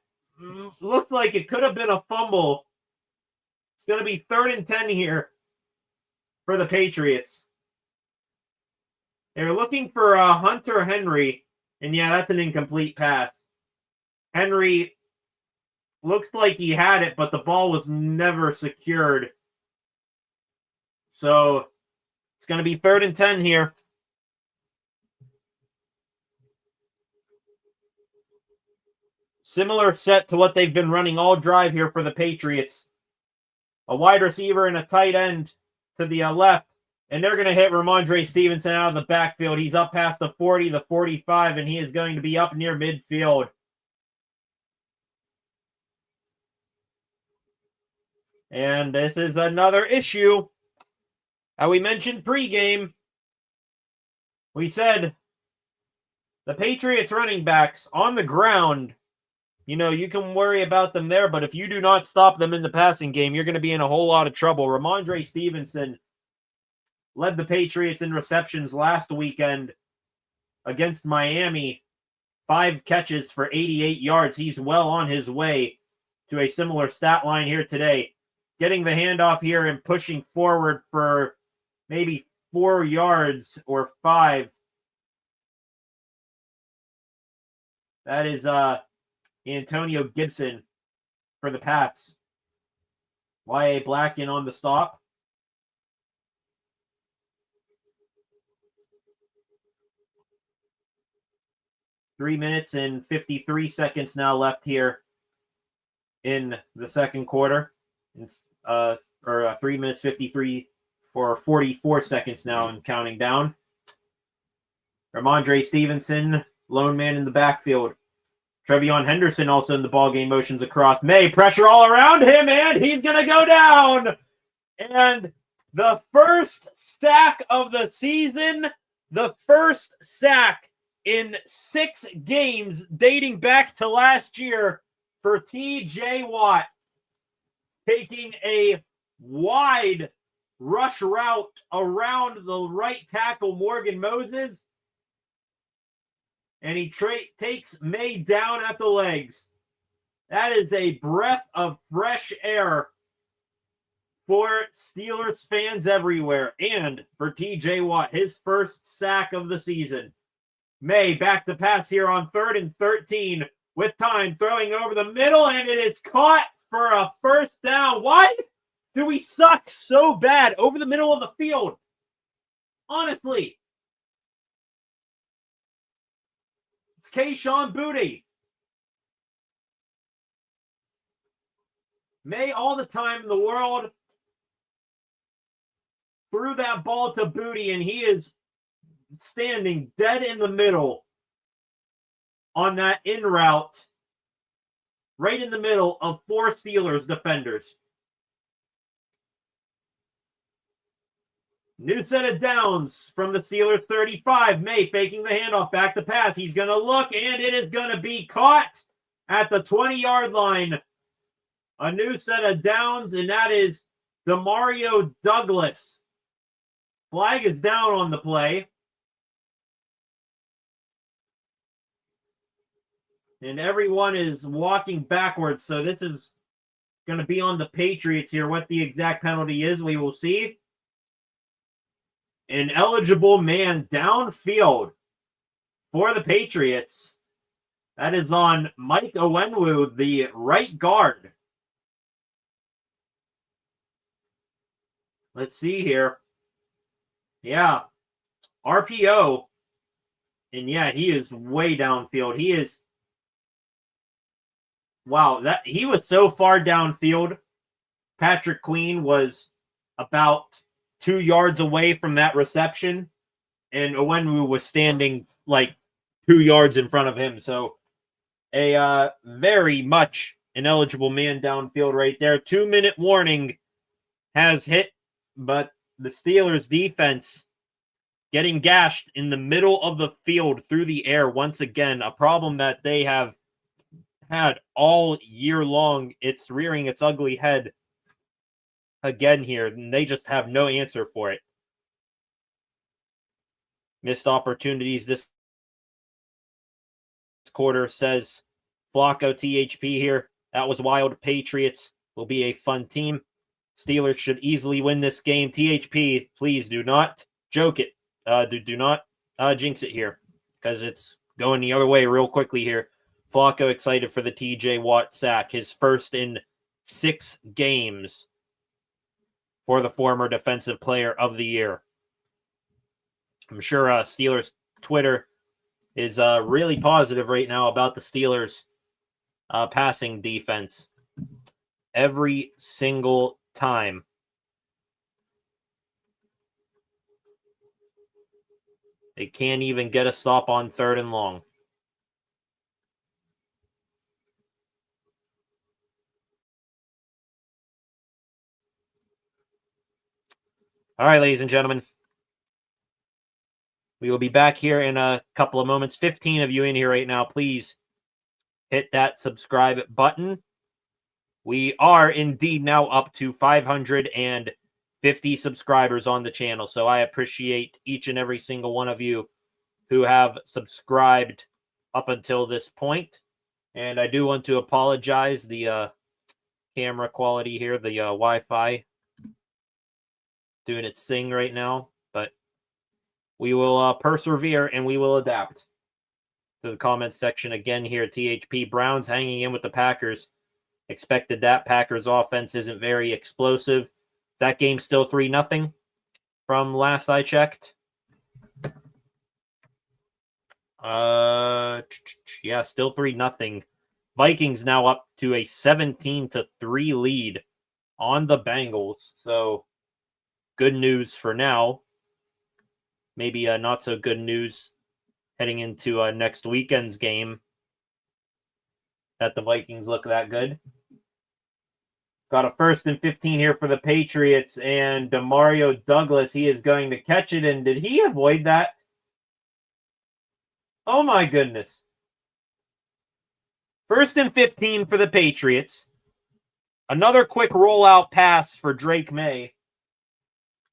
looked like it could have been a fumble. It's going to be 3rd and 10 here for the Patriots. They're looking for Hunter Henry, and yeah, that's an incomplete pass. Henry looked like he had it, but the ball was never secured. So it's going to be 3rd and 10 here. 3rd and 10 here for the Patriots. They're looking for Hunter Henry, and yeah, that's an incomplete pass. Henry looked like he had it, but the ball was never secured. So it's going to be 3rd and 10 here. 3rd and 10 here for the Patriots. They're looking for Hunter Henry, and yeah, that's an incomplete pass. Henry looked like he had it, but the ball was never secured. So Similar set to what they've been running all drive here for the Patriots. A wide receiver and a tight end to the left. And they're going to hit Ramondre Stevenson out of the backfield. He's up past the 40, the 45, and he is going to be up near midfield. And this is another issue. We mentioned pregame. We said the Patriots running backs on the ground, you can worry about them there, but if you do not stop them in the passing game, you're going to be in a whole lot of trouble. Ramondre Stevenson led the Patriots in receptions last weekend against Miami. 5 catches for 88 yards. He's well on his way to a similar stat line here today. Getting the handoff here and pushing forward for maybe 4 yards or 5. That is Antonio Gibson for the Pats. Y.A. Blacken on the stop. Three minutes and 53 seconds now left here in the second quarter. It's 3 minutes 53 for 44 seconds now and counting down. Ramondre Stevenson, lone man in the backfield. Trevion Henderson also in the ballgame, motions across. May, pressure all around him, and he's going to go down. And the first sack of the season, the first sack in 6 games dating back to last year for T.J. Watt, taking a wide rush route around the right tackle, Morgan Moses, and he takes May down at the legs. That is a breath of fresh air for Steelers fans everywhere, and for T.J. Watt, his first sack of the season. May back to pass here on 3rd and 13 with time, throwing over the middle, and it is caught for a first down. Why do we suck so bad over the middle of the field? Honestly. It's Kayshon Boutte. May all the time in the world threw that ball to Boutte, and he is standing dead in the middle on that in route, right in the middle of 4 Steelers defenders. New set of downs from the Steelers 35. May faking the handoff, back to pass. He's going to look, and it is going to be caught at the 20-yard line. A new set of downs, and that is Demario Douglas. Flag is down on the play. And everyone is walking backwards, so this is going to be on the Patriots here. What the exact penalty is, we will see. An eligible man downfield for the Patriots. That is on Mike Owenwu, the right guard. Let's see here. Yeah, RPO. And yeah, he is way downfield. He is... Wow, he was so far downfield. Patrick Queen was about 2 yards away from that reception, and Owenwu was standing like 2 yards in front of him. So a very much an eligible man downfield right there. 2-minute warning has hit, but the Steelers defense getting gashed in the middle of the field through the air once again, a problem that they have had all year long. It's rearing its ugly head again here, and they just have no answer for it. Missed opportunities this quarter, says Flacco THP here. That was wild. Patriots will be a fun team. Steelers should easily win this game. THP, please do not joke it. Do not jinx it here, because it's going the other way real quickly here. Flacco excited for the T.J. Watt sack, his first in 6 games for the former Defensive Player of the Year. I'm sure Steelers Twitter is really positive right now about the Steelers passing defense every single time. They can't even get a stop on 3rd and long. All right, ladies and gentlemen. We will be back here in a couple of moments. 15 of you in here right now. Please hit that subscribe button. We are indeed now up to 550 subscribers on the channel. So I appreciate each and every single one of you who have subscribed up until this point. And I do want to apologize. The camera quality here, the Wi-Fi doing its thing right now. But we will persevere and we will adapt. To the comments section again here. THP Browns hanging in with the Packers. Expected that. Packers offense isn't very explosive. That game still 3-0 from last I checked. Yeah, still 3-0. Vikings now up to a 17-3 lead on the Bengals. So good news for now. Maybe not so good news heading into next weekend's game that the Vikings look that good. Got a 1st and 15 here for the Patriots, and Demario Douglas, he is going to catch it, and did he avoid that? Oh my goodness. 1st and 15 for the Patriots. Another quick rollout pass for Drake May.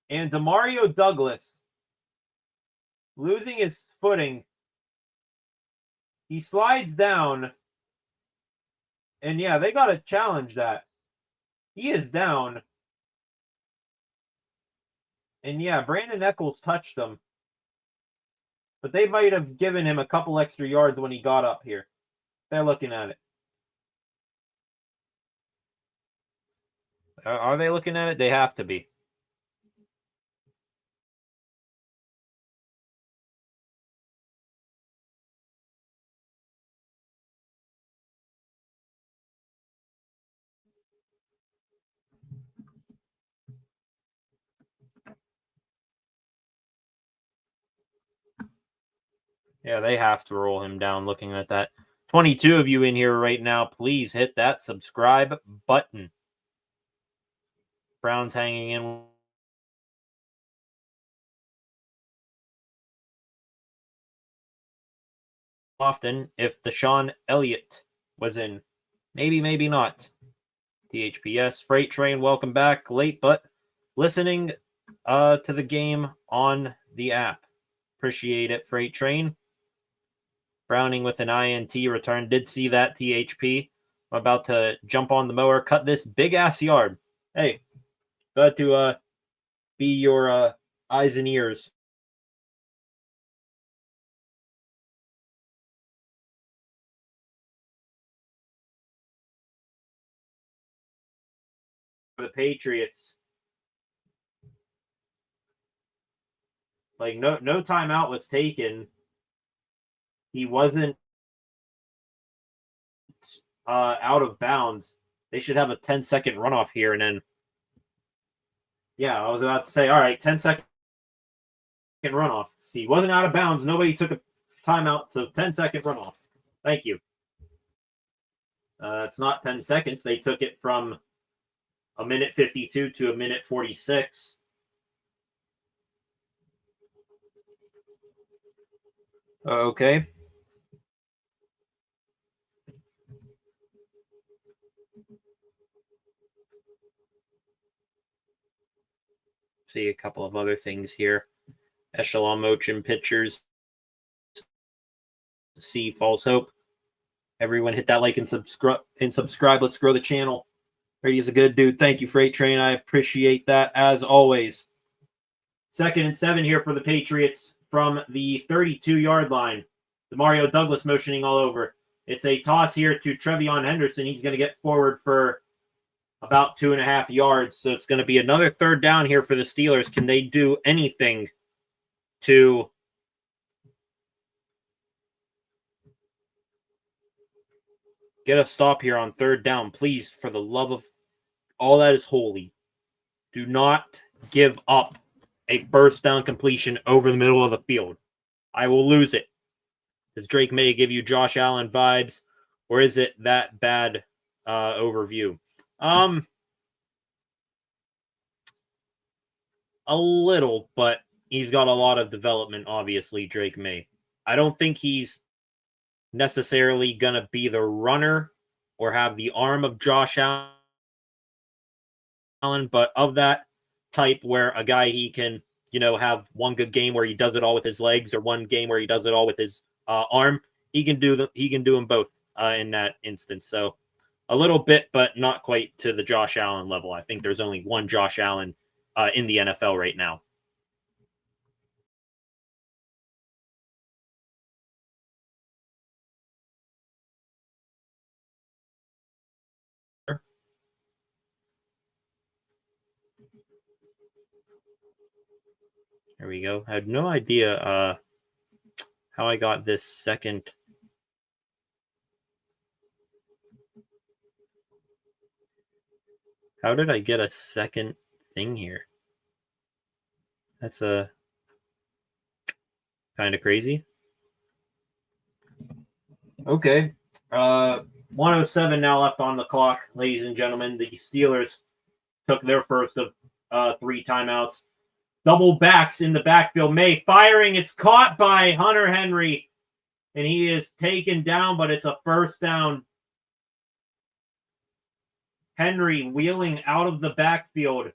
And Demario Douglas, losing his footing, he slides down. And yeah, they got to challenge that. He is down. And yeah, Brandon Echols touched him. But they might have given him a couple extra yards when he got up here. They're looking at it. Are they looking at it? They have to be. Yeah, they have to roll him down looking at that. 22 of you in here right now, please hit that subscribe button. Browns hanging in. Often, if Deshaun Elliott was in. Maybe, maybe not. THPS, Freight Train, welcome back. Late, but listening to the game on the app. Appreciate it, Freight Train. Browning with an INT return. Did see that, THP. I'm about to jump on the mower, cut this big-ass yard. Hey, glad to be your eyes and ears. For the Patriots. Like, no timeout was taken. He wasn't out of bounds. They should have a 10-second runoff here, and then yeah, I was about to say, all right, 10-second runoff. He wasn't out of bounds. Nobody took a timeout, so 10-second runoff. Thank you. It's not 10 seconds. They took it from a minute 52 to a minute 46. Okay. See a couple of other things here. Echelon motion pictures. See false hope. Everyone hit that like and subscribe. Let's grow the channel. Brady's a good dude. Thank you, Freight Train. I appreciate that as always. 2nd and 7 here for the Patriots from the 32-yard line. Demario Douglas motioning all over. It's a toss here to Trevion Henderson. He's going to get forward for about 2.5 yards. So it's going to be another 3rd down here for the Steelers. Can they do anything to Get a stop here on third down. Please, for the love of all that is holy, do not give up a first down completion over the middle of the field. I will lose it. Does Drake May give you Josh Allen vibes, or is it that bad overview? A little, but he's got a lot of development, obviously, Drake May. I don't think he's necessarily going to be the runner or have the arm of Josh Allen, but of that type where a guy he can, have one good game where he does it all with his legs or one game where he does it all with his arm. He can do them both in that instance. So a little bit, but not quite to the Josh Allen level. I think there's only one Josh Allen in the NFL right now. There we go. I had no idea how I got this second. How did I get a second thing here? That's kind of crazy. Okay. 1:07 now left on the clock, ladies and gentlemen. The Steelers took their first of 3 timeouts. Double backs in the backfield. May firing. It's caught by Hunter Henry, and he is taken down, but it's a first down. Henry wheeling out of the backfield.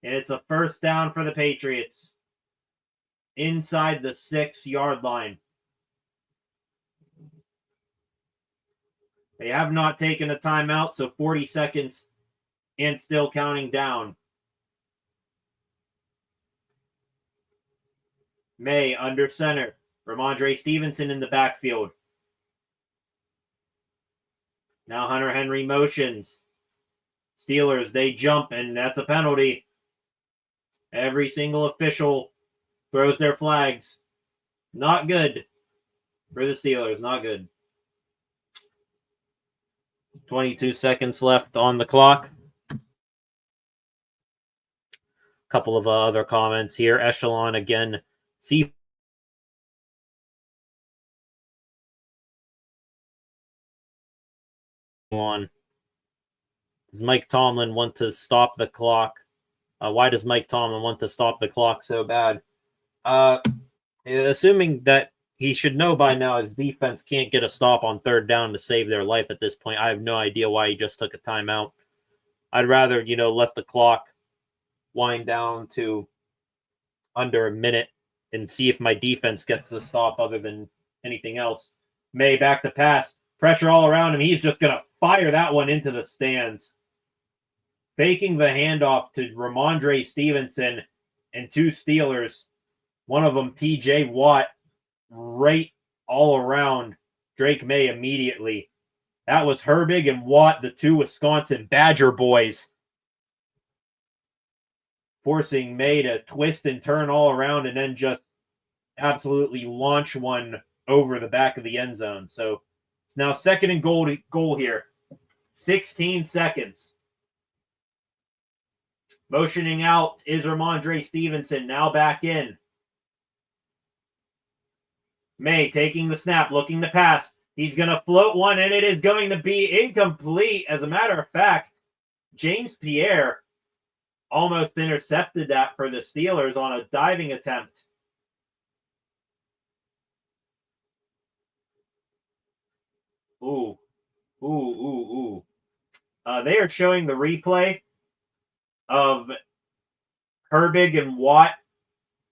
And it's a first down for the Patriots. Inside the 6-yard line. They have not taken a timeout, so 40 seconds and still counting down. May under center. Ramondre Stevenson in the backfield. Now Hunter Henry motions. Steelers, they jump, and that's a penalty. Every single official throws their flags. Not good for the Steelers. Not good. 22 seconds left on the clock. Couple of other comments here. Echelon again. See on. Does Mike Tomlin want to stop the clock? Why does Mike Tomlin want to stop the clock so bad? Assuming that he should know by now his defense can't get a stop on third down to save their life at this point. I have no idea why he just took a timeout. I'd rather, let the clock wind down to under a minute and see if my defense gets the stop other than anything else. May back to pass. Pressure all around him. He's just going to fire that one into the stands. Faking the handoff to Ramondre Stevenson and 2 Steelers. One of them, TJ Watt, right all around Drake May immediately. That was Herbig and Watt, the 2 Wisconsin Badger boys, forcing May to twist and turn all around and then just absolutely launch one over the back of the end zone. So it's now 2nd and goal here. 16 seconds. Motioning out is Ramondre Stevenson, now back in. May taking the snap, looking to pass. He's going to float one, and it is going to be incomplete. As a matter of fact, James Pierre almost intercepted that for the Steelers on a diving attempt. Ooh. They are showing the replay of Herbig and Watt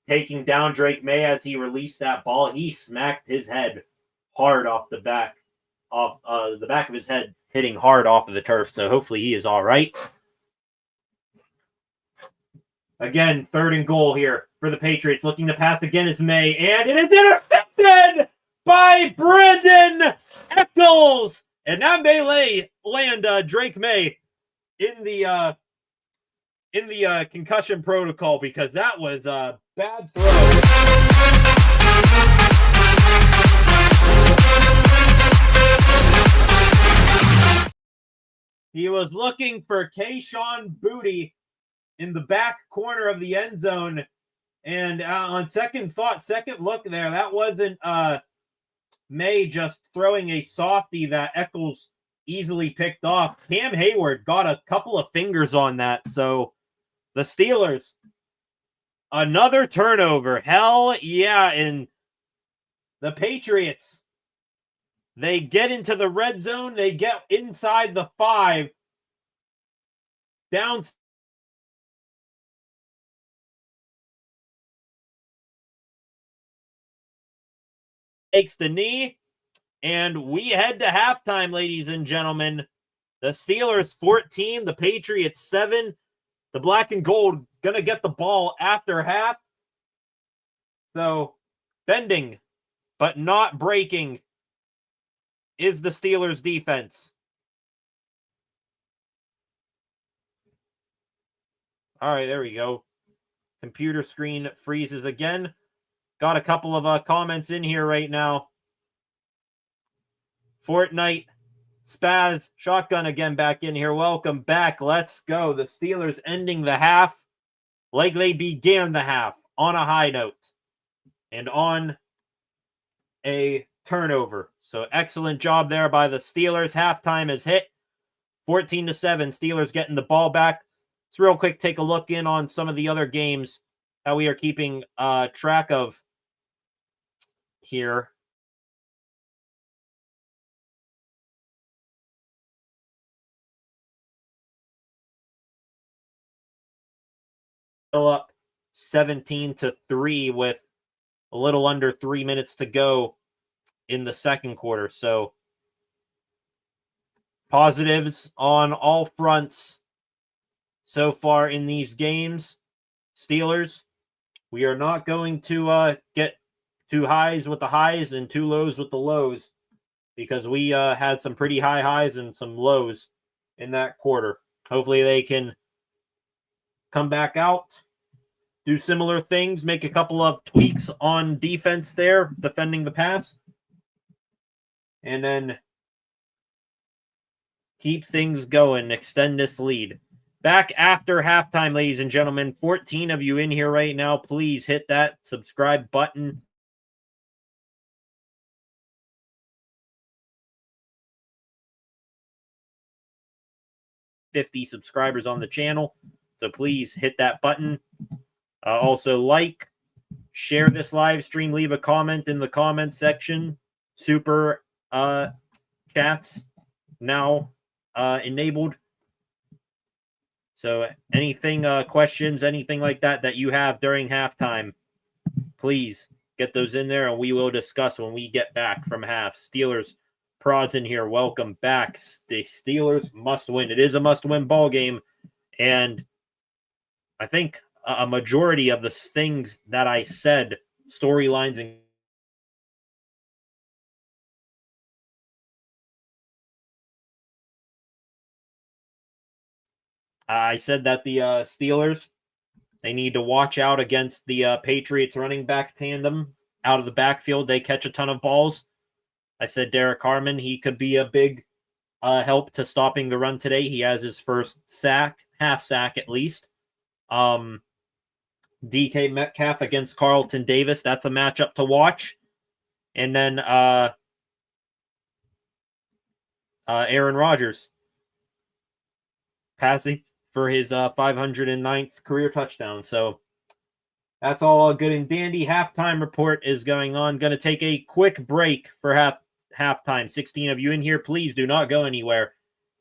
taking down Drake May as he released that ball. He smacked his head hard off the back of his head, hitting hard off of the turf. So hopefully he is all right. Again, 3rd and goal here for the Patriots. Looking to pass again is May, and it is intercepted by Brandon Eccles. And that may land Drake May in the concussion protocol because that was a bad throw. He was looking for Kayshon Boutte in the back corner of the end zone. And on second thought, second look there, that wasn't May just throwing a softie that Eccles easily picked off. Cam Hayward got a couple of fingers on that. So the Steelers, another turnover. Hell yeah. And the Patriots, they get into the red zone. They get inside the 5. Down. Takes the knee. And we head to halftime, ladies and gentlemen. The Steelers 14, the Patriots 7. The black and gold going to get the ball after half. So, bending, but not breaking, is the Steelers' defense. All right, there we go. Computer screen freezes again. Got a couple of comments in here right now. Fortnite, Spaz, Shotgun again back in here. Welcome back. Let's go. The Steelers ending the half like they began the half, on a high note and on a turnover. So excellent job there by the Steelers. Halftime is hit. 14-7. Steelers getting the ball back. Let's real quick take a look in on some of the other games that we are keeping track of here. Still up 17-3 with a little under 3 minutes to go in the second quarter. So positives on all fronts so far in these games. Steelers, we are not going to get two highs with the highs and two lows with the lows, because we had some pretty high highs and some lows in that quarter. Hopefully they can come back out, do similar things, make a couple of tweaks on defense there, defending the pass, and then keep things going, extend this lead. Back after halftime, ladies and gentlemen. 14 of you in here right now. Please hit that subscribe button. $50 subscribers on the channel. So please hit that button. Also like, share this live stream, leave a comment in the comment section. Super chats now enabled. So anything, questions, anything like that you have during halftime, please get those in there and we will discuss when we get back from half. Steelers prods in here. Welcome back. The Steelers must win. It is a must-win ball game. And I think a majority of the things that I said, storylines and I said that the Steelers, they need to watch out against the Patriots running back tandem out of the backfield. They catch a ton of balls. I said Derek Harmon, he could be a big help to stopping the run today. He has his first sack, half sack at least. DK Metcalf against Carlton Davis. That's a matchup to watch. And then Aaron Rodgers passing for his 509th career touchdown. So that's all good and dandy. Halftime report is going on. Going to take a quick break for halftime. 16 of you in here. Please do not go anywhere.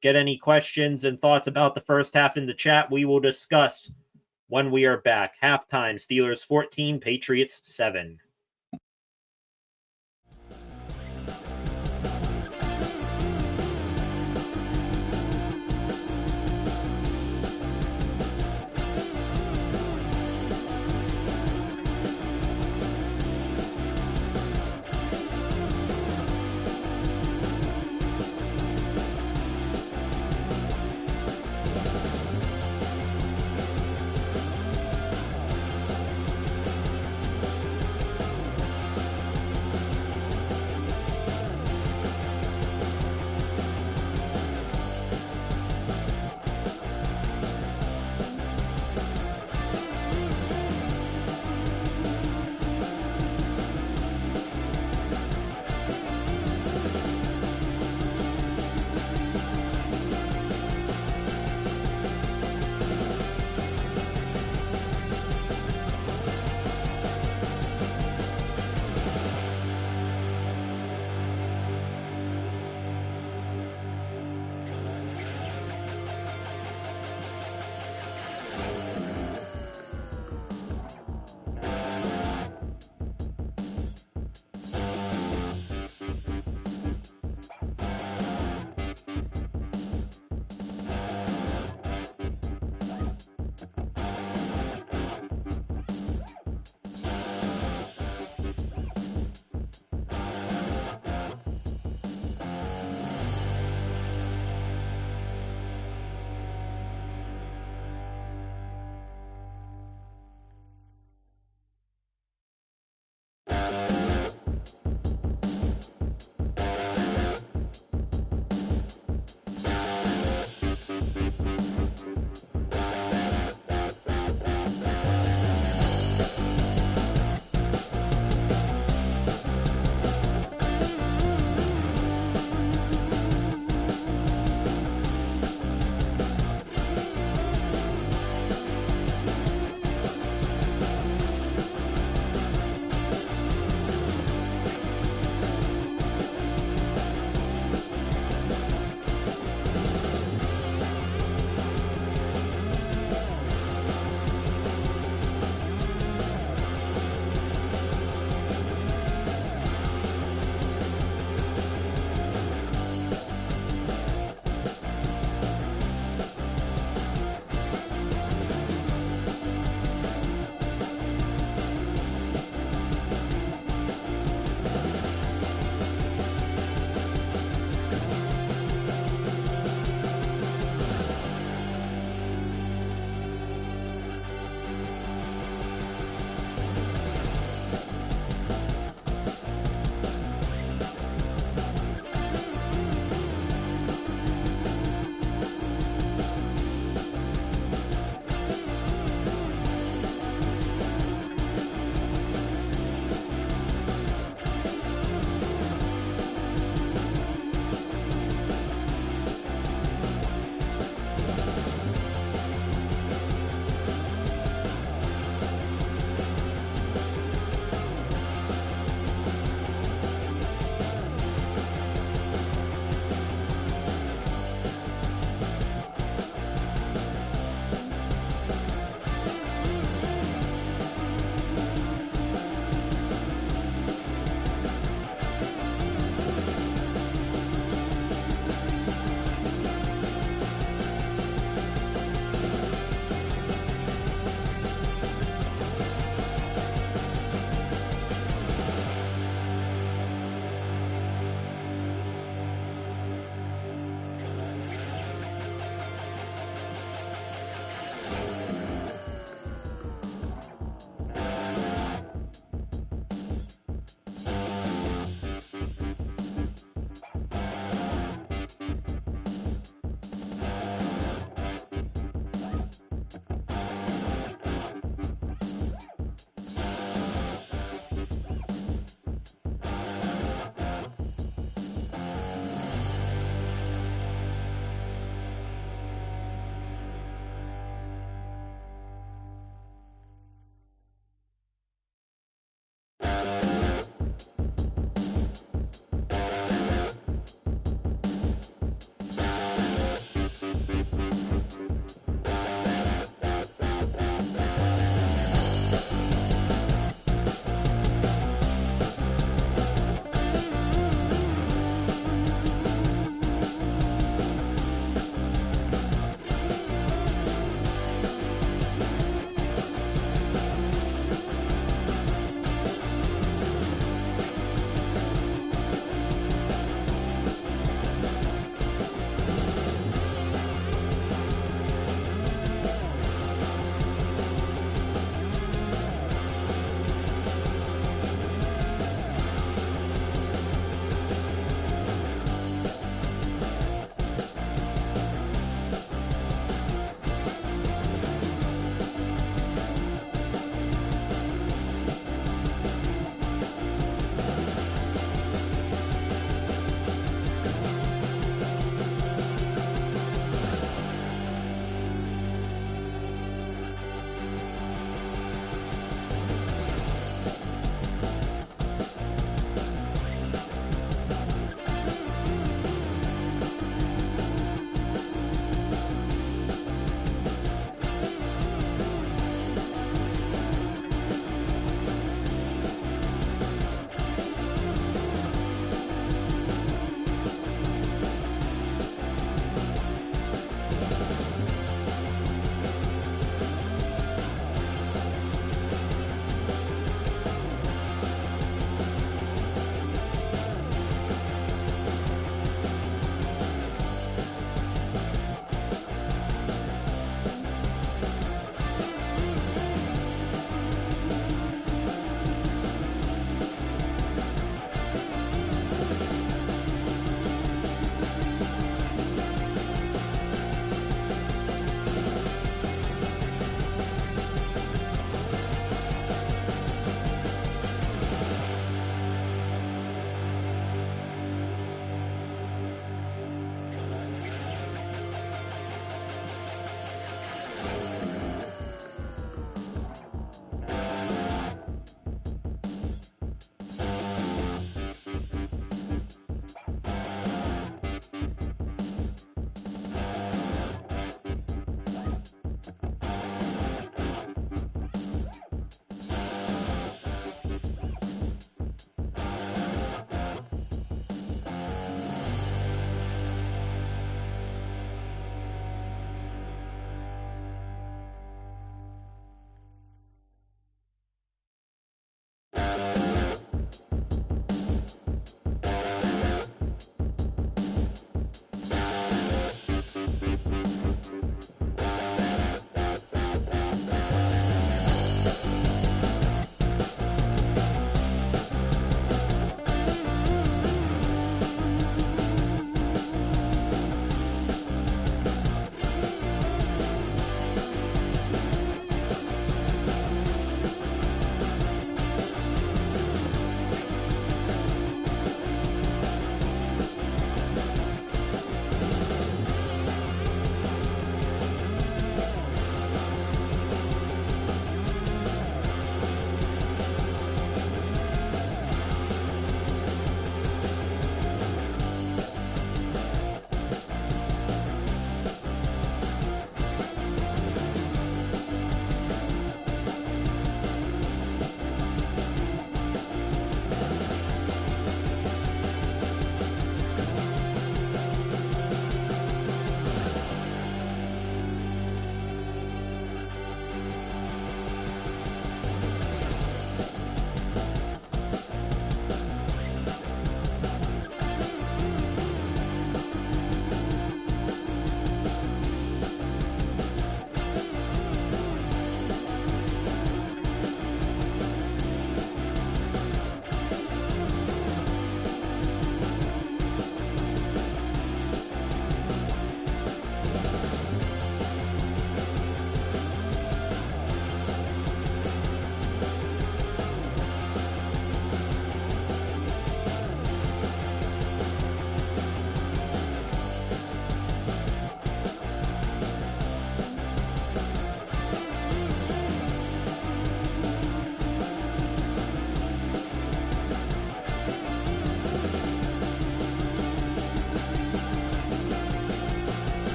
Get any questions and thoughts about the first half in the chat. We will discuss when we are back. Halftime, Steelers 14, Patriots 7.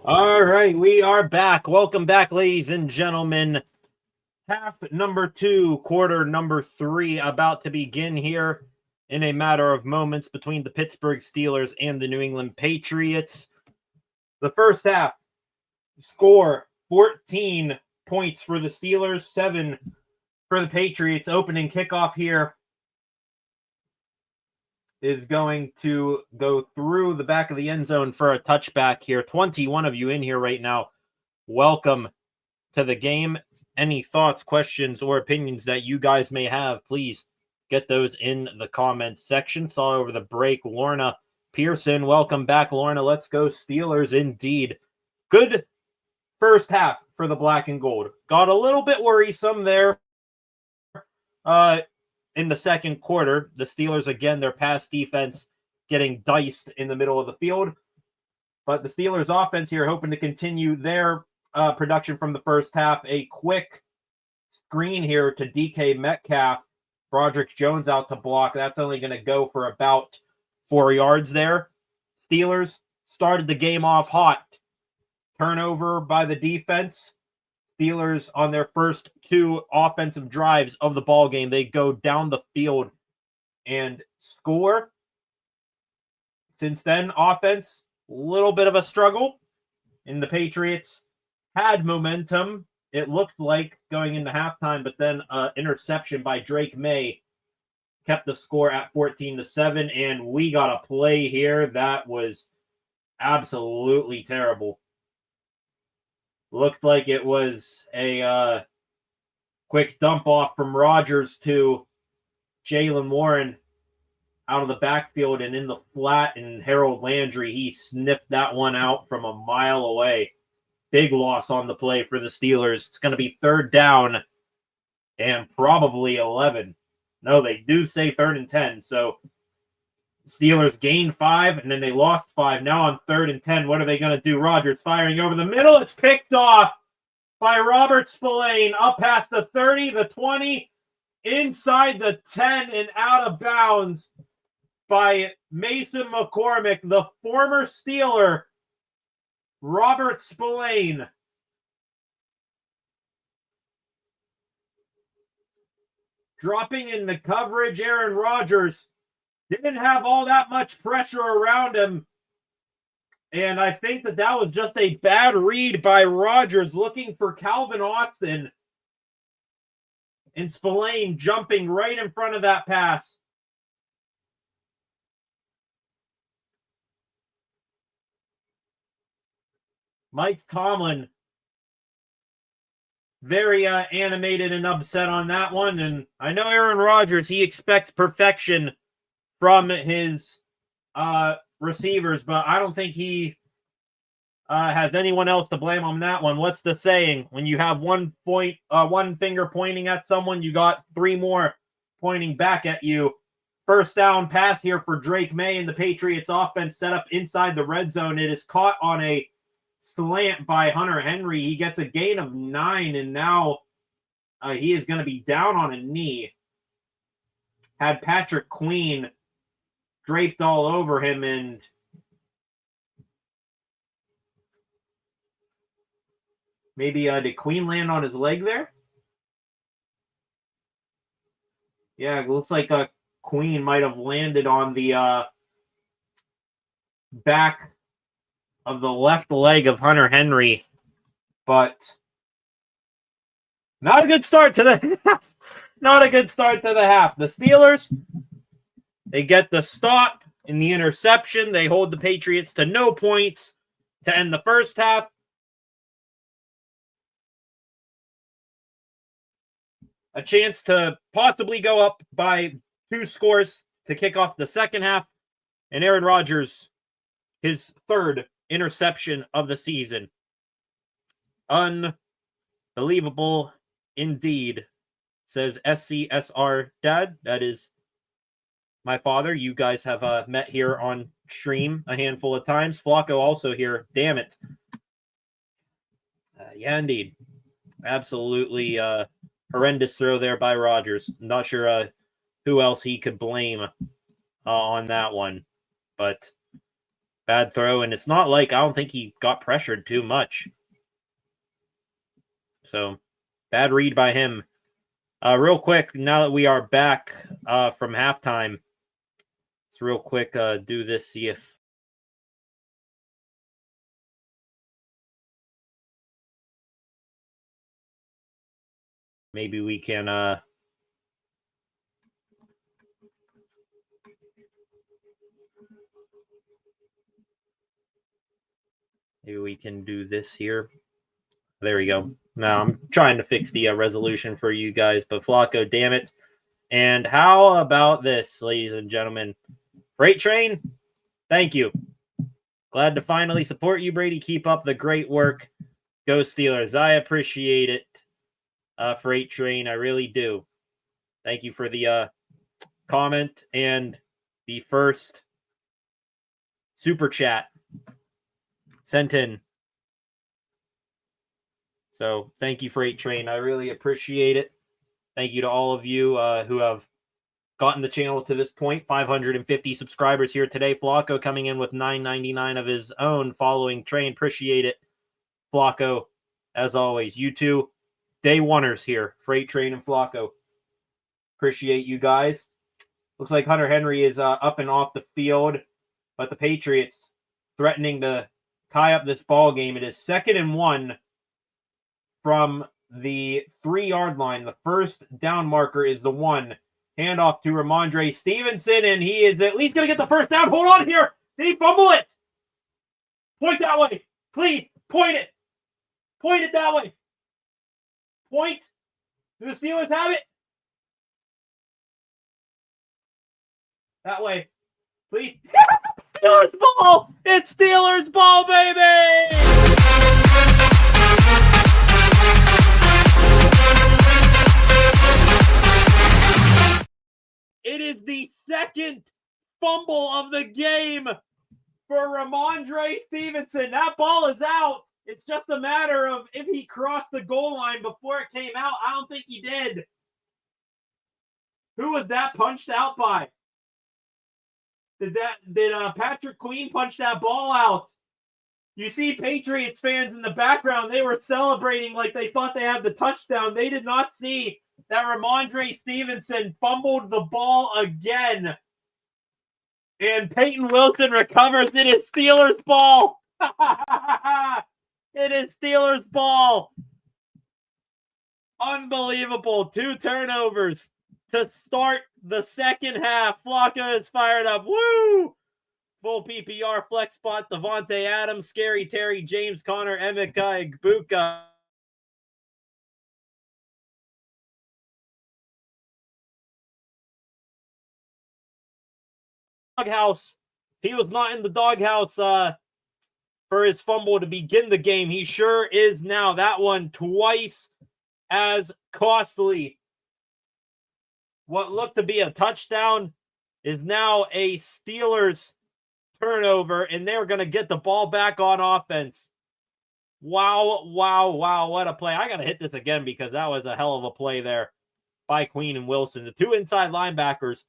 All right, we are back. Welcome back, ladies and gentlemen. Half number 2, quarter number 3, about to begin here in a matter of moments between the Pittsburgh Steelers and the New England Patriots. The first half, score 14 points for the Steelers, 7 for the Patriots. Opening kickoff here is going to go through the back of the end zone for a touchback here. 21 of you in here right now. Welcome to the game. Any thoughts, questions, or opinions that you guys may have, please get those in the comments section. Saw over the break, Lorna Pearson. Welcome back, Lorna. Let's go Steelers indeed. Good first half for the black and gold. Got a little bit worrisome there in the second quarter. The Steelers, again, their pass defense getting diced in the middle of the field. But the Steelers offense here hoping to continue their production from the first half. A quick screen here to DK Metcalf. Broderick Jones out to block. That's only going to go for about 4 yards there. Steelers started the game off hot. Turnover by the defense. Steelers on their first 2 offensive drives of the ball game, they go down the field and score. Since then, offense, a little bit of a struggle. And the Patriots had momentum, it looked like, going into halftime, but then interception by Drake May kept the score at 14-7, and we got a play here that was absolutely terrible. Looked like it was a quick dump off from Rodgers to Jaylen Warren out of the backfield and in the flat, and Harold Landry, he sniffed that one out from a mile away. Big loss on the play for the Steelers. It's going to be 3rd down and probably 11. No, they do say 3rd and 10. So Steelers gained 5 and then they lost 5. Now on 3rd and 10, what are they going to do? Rodgers firing over the middle. It's picked off by Robert Spillane up past the 30, the 20, inside the 10 and out of bounds by Mason McCormick, the former Steeler, Robert Spillane. Dropping in the coverage, Aaron Rodgers didn't have all that much pressure around him. And I think that was just a bad read by Rodgers looking for Calvin Austin. And Spillane jumping right in front of that pass. Mike Tomlin, very animated and upset on that one. And I know Aaron Rodgers, he expects perfection from his receivers, but I don't think he has anyone else to blame on that one. What's the saying? When you have one finger pointing at someone, you got 3 more pointing back at you. First down pass here for Drake May, and the Patriots offense set up inside the red zone. It is caught on a slant by Hunter Henry. He gets a gain of 9, and now he is going to be down on a knee. Had Patrick Queen draped all over him, and maybe did Queen land on his leg there? Yeah, it looks like Queen might have landed on the back of the left leg of Hunter Henry, but not a good start to the half. Not a good start to the half. The Steelers, they get the stop in the interception. They hold the Patriots to no points to end the first half. A chance to possibly go up by 2 scores to kick off the second half. And Aaron Rodgers, his 3rd interception of the season. Unbelievable indeed, says SCSR Dad. That is my father. You guys have met here on stream a handful of times. Flacco also here. Damn it. Yeah, indeed. Absolutely horrendous throw there by Rodgers. Not sure who else he could blame on that one. But Bad throw, and it's not like I don't think he got pressured too much. So, bad read by him. Real quick, now that we are back from halftime, let's real quick do this, see if maybe we can do this here. There we go. Now I'm trying to fix the resolution for you guys, but Flacco, damn it. And how about this, ladies and gentlemen? Freight Train, thank you. Glad to finally support you, Brady. Keep up the great work. Go Steelers. I appreciate it, Freight Train. I really do. Thank you for the comment and the first super chat sent in. So thank you, Freight Train. I really appreciate it. Thank you to all of you who have gotten the channel to this point. 550 subscribers here today. Flacco coming in with $9.99 of his own following Train. Appreciate it, Flacco. As always, you two day oneers here, Freight Train and Flacco. Appreciate you guys. Looks like Hunter Henry is up and off the field, but the Patriots threatening to tie up this ball game. It is 2nd and 1 from the 3-yard line. The first down marker is the 1. Handoff to Ramondre Stevenson, and he is at least going to get the first down. Hold on here. Did he fumble it? Point that way. Please, point it. Point it that way. Point. Do the Steelers have it? That way. Please. Steelers ball. It's Steelers ball, baby. It is the second fumble of the game for Ramondre Stevenson. That ball is out. It's just a matter of if he crossed the goal line before it came out. I don't think he did. Who was that punched out by? Did Patrick Queen punch that ball out? You see Patriots fans in the background. They were celebrating like they thought they had the touchdown. They did not see that Ramondre Stevenson fumbled the ball again. And Peyton Wilson recovers. It is Steelers ball. It is Steelers ball. Unbelievable. 2 turnovers to start the second half. Flacco is fired up. Woo! Full PPR flex spot. Devontae Adams, Scary Terry, James Conner, Emeka Egbuka. Doghouse. He was not in the doghouse for his fumble to begin the game. He sure is now. That one twice as costly. What looked to be a touchdown is now a Steelers turnover, and they're going to get the ball back on offense. Wow, wow, wow. What a play. I got to hit this again because that was a hell of a play there by Queen and Wilson. The 2 inside linebackers.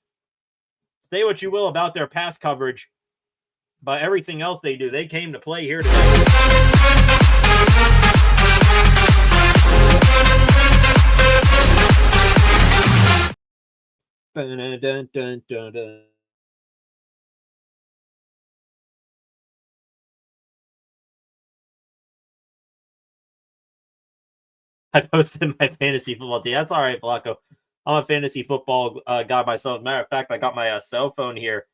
Say what you will about their pass coverage, but everything else they do, they came to play here today. Dun, dun, dun, dun, dun. I posted my fantasy football team. That's all right, Flacco. I'm a fantasy football guy myself. As a matter of fact, I got my cell phone here,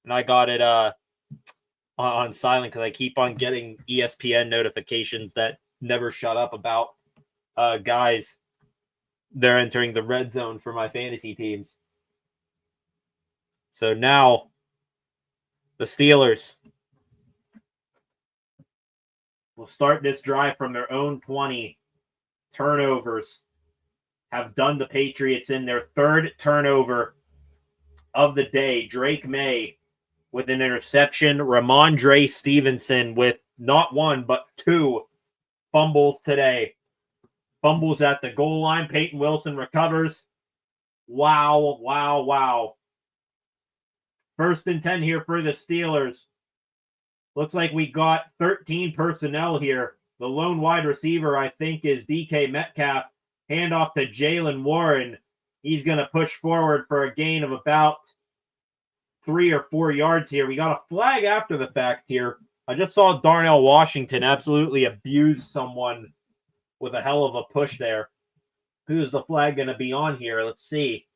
and I got it on silent because I keep on getting ESPN notifications that never shut up about guys. They're entering the red zone for my fantasy teams. So now the Steelers will start this drive from their own 20. Turnovers have done the Patriots in. Their 3rd turnover of the day. Drake May with an interception. Ramondre Stevenson with not 1, but 2 fumbles today. Fumbles at the goal line. Peyton Wilson recovers. Wow, wow, wow. 1st and 10 here for the Steelers. Looks like we got 13 personnel here. The lone wide receiver, I think, is DK Metcalf. Handoff to Jaylen Warren. He's going to push forward for a gain of about 3 or 4 yards here. We got a flag after the fact here. I just saw Darnell Washington absolutely abuse someone with a hell of a push there. Who's the flag going to be on here? Let's see.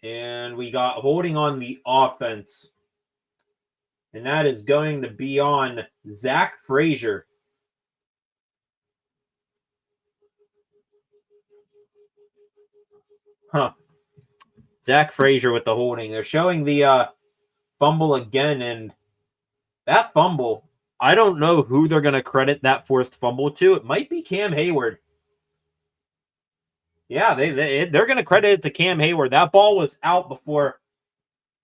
And we got holding on the offense. And that is going to be on Zach Frazier. Zach Frazier with the holding. They're showing the fumble again, and that fumble, I don't know who they're going to credit that forced fumble to. It might be Cam Hayward. Yeah, they're going to credit it to Cam Hayward. That ball was out before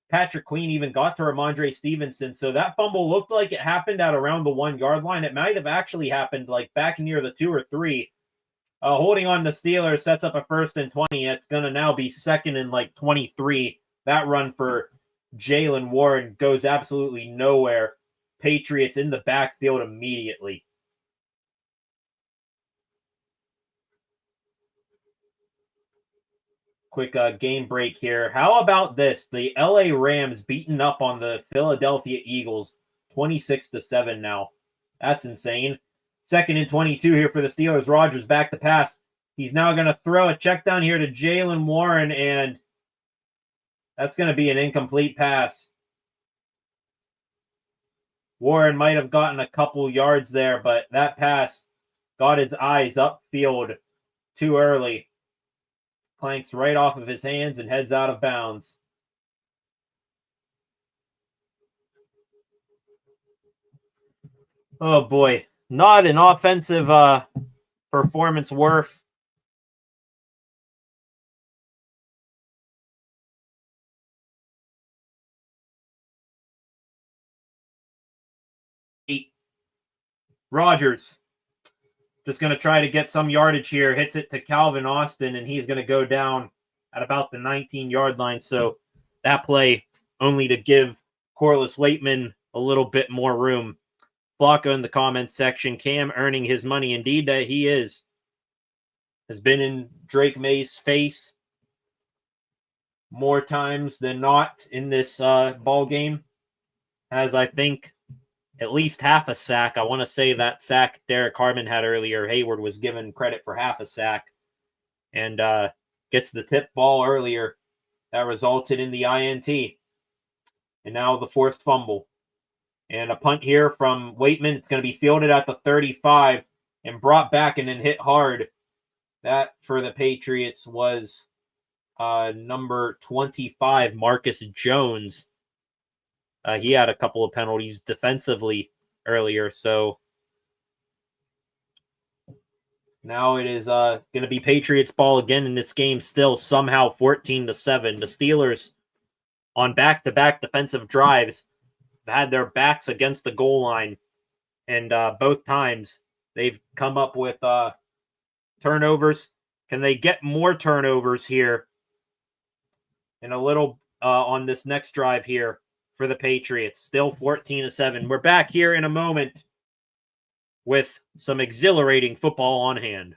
Patrick Queen even got to Ramondre Stevenson. So that fumble looked like it happened at around the 1 yard line. It might have actually happened like back near the 2 or 3. Holding on the Steelers sets up a 1st and 20. It's going to now be 2nd and like 23. That run for Jaylen Warren goes absolutely nowhere. Patriots in the backfield immediately. Quick game break here. How about this? The LA Rams beaten up on the Philadelphia Eagles 26-7 now. That's insane. 2nd and 22 here for the Steelers. Rodgers back to pass. He's now going to throw a check down here to Jaylen Warren, and that's going to be an incomplete pass. Warren might have gotten a couple yards there, but that pass got his eyes upfield too early. Clanks right off of his hands and heads out of bounds. Oh boy, not an offensive performance worth. Rodgers just going to try to get some yardage here. Hits it to Calvin Austin, and he's going to go down at about the 19-yard line. So that play only to give Corliss Waitman a little bit more room. Flocka in the comments section. Cam earning his money. Indeed, that he is. Has been in Drake May's face more times than not in this ball game. Has, I think, at least half a sack. I want to say that sack Derek Harmon had earlier, Hayward was given credit for half a sack. And gets the tip ball earlier. That resulted in the INT. And now the forced fumble. And a punt here from Waitman. It's going to be fielded at the 35 and brought back and then hit hard. That for the Patriots was number 25, Marcus Jones. He had a couple of penalties defensively earlier. So now it is going to be Patriots ball again in this game, still somehow 14-7. The Steelers on back-to-back defensive drives have had their backs against the goal line. And both times they've come up with turnovers. Can they get more turnovers here in a little on this next drive here for the Patriots? Still 14-7. We're back here in a moment with some exhilarating football on hand.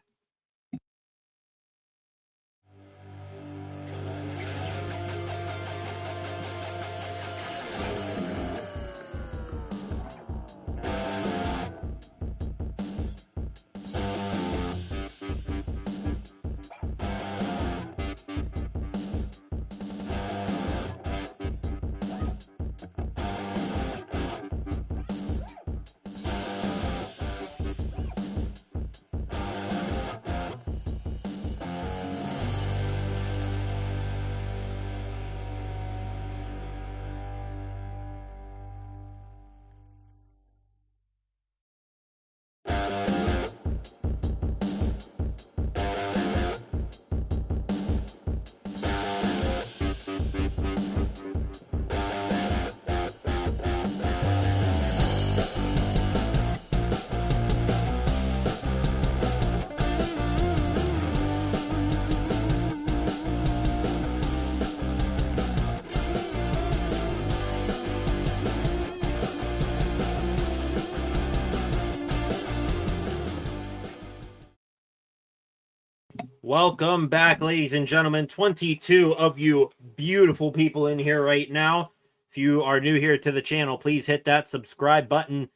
Welcome back, ladies and gentlemen. 22 of you beautiful people in here right now. If you are new here to the channel, please hit that subscribe button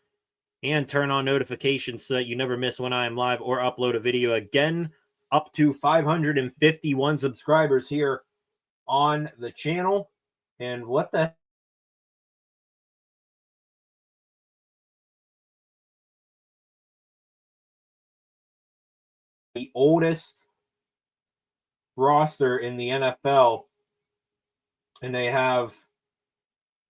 and turn on notifications so that you never miss when I am live or upload a video again. Up to 551 subscribers here on the channel. And what the oldest roster in the NFL, and they have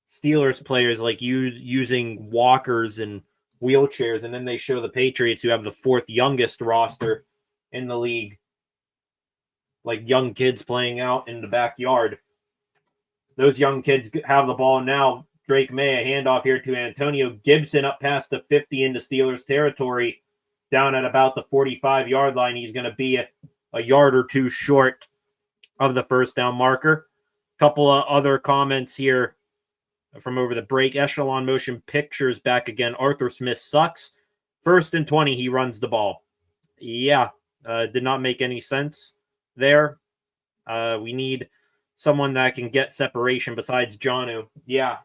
Steelers players like using walkers and wheelchairs, and then they show the Patriots, who have the fourth youngest roster in the league, like young kids playing out in the backyard. Those young kids have the ball now. Drake May, a handoff here to Antonio Gibson up past the 50 into Steelers territory, down at about the 45-yard line. He's going to be a yard or two short of the first down marker. Couple of other comments here from over the break. Echelon Motion Pictures back again. Arthur Smith sucks. 1st and 20, he runs the ball. Yeah, did not make any sense there. We need someone that can get separation besides Jonnu. Yeah,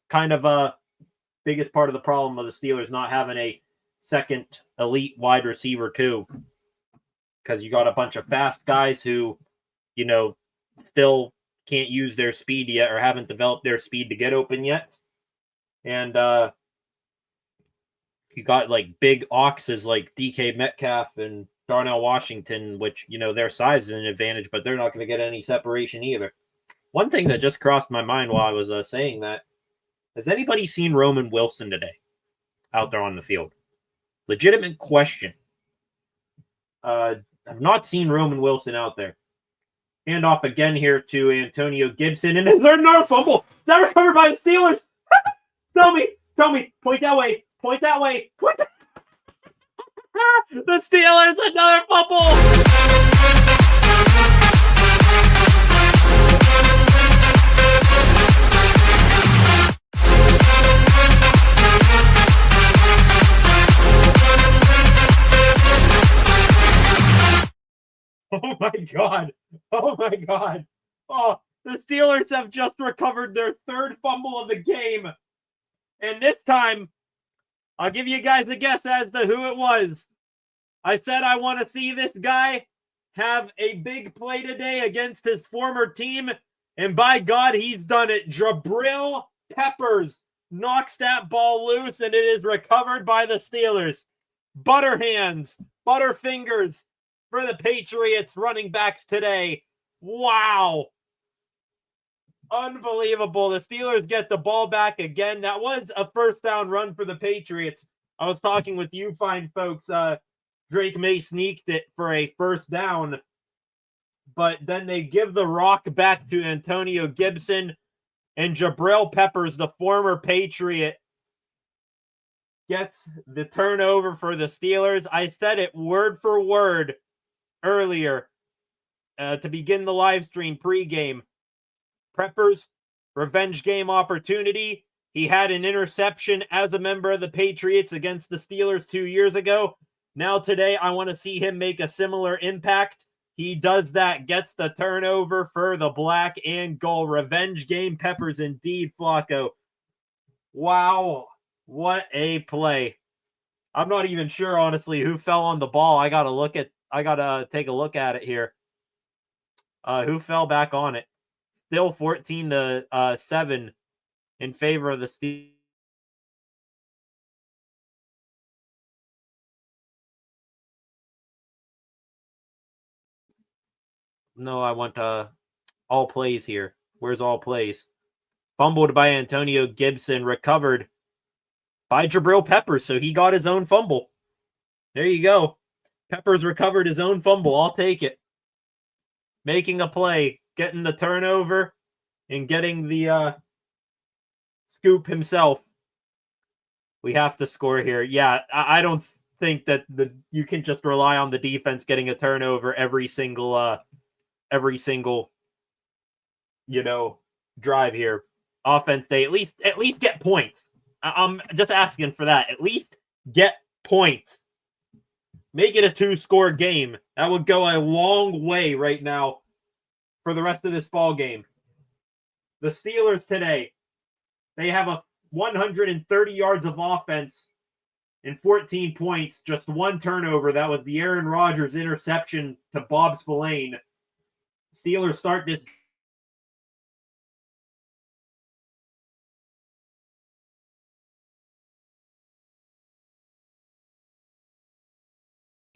kind of biggest part of the problem of the Steelers not having a second elite wide receiver too, because you got a bunch of fast guys who, still can't use their speed yet or haven't developed their speed to get open yet. And you got like big oxes like DK Metcalf and Darnell Washington, which, their size is an advantage, but they're not going to get any separation either. One thing that just crossed my mind while I was saying that, has anybody seen Roman Wilson today out there on the field? Legitimate question. I've not seen Roman Wilson out there. Handoff again here to Antonio Gibson, and another fumble. That recovered by the Steelers. Tell me. Point that way. The Steelers, another fumble. Oh my God. Oh, the Steelers have just recovered their 3rd fumble of the game. And this time, I'll give you guys a guess as to who it was. I said I want to see this guy have a big play today against his former team. And by God, he's done it. Jabril Peppers knocks that ball loose, and it is recovered by the Steelers. Butterfingers for the Patriots running backs today. Wow. Unbelievable. The Steelers get the ball back again. That was a first down run for the Patriots. I was talking with you fine folks. Drake May sneaked it for a first down, but then they give the rock back to Antonio Gibson, and Jabril Peppers, the former Patriot, gets the turnover for the Steelers. I said it word for word earlier to begin the live stream pregame. Peppers, revenge game opportunity. He had an interception as a member of the Patriots against the Steelers 2 years ago. Now today, I want to see him make a similar impact. He does that, gets the turnover for the black and gold. Revenge game Peppers indeed, Flacco. Wow, what a play. I'm not even sure, honestly, who fell on the ball. I gotta take a look at it here. Who fell back on it? Still 14-7 in favor of the Steelers. No, I want all plays here. Where's all plays? Fumbled by Antonio Gibson, recovered by Jabril Peppers, so he got his own fumble. There you go. Peppers recovered his own fumble. I'll take it. Making a play, getting the turnover, and getting the scoop himself. We have to score here. Yeah, I don't think that you can just rely on the defense getting a turnover every single drive here. Offense day, at least get points. I'm just asking for that. At least get points. Make it a 2-score game. That would go a long way right now for the rest of this ball game. The Steelers today, they have a 130 yards of offense and 14 points, just one turnover. That was the Aaron Rodgers interception to Bob Spillane. Steelers start this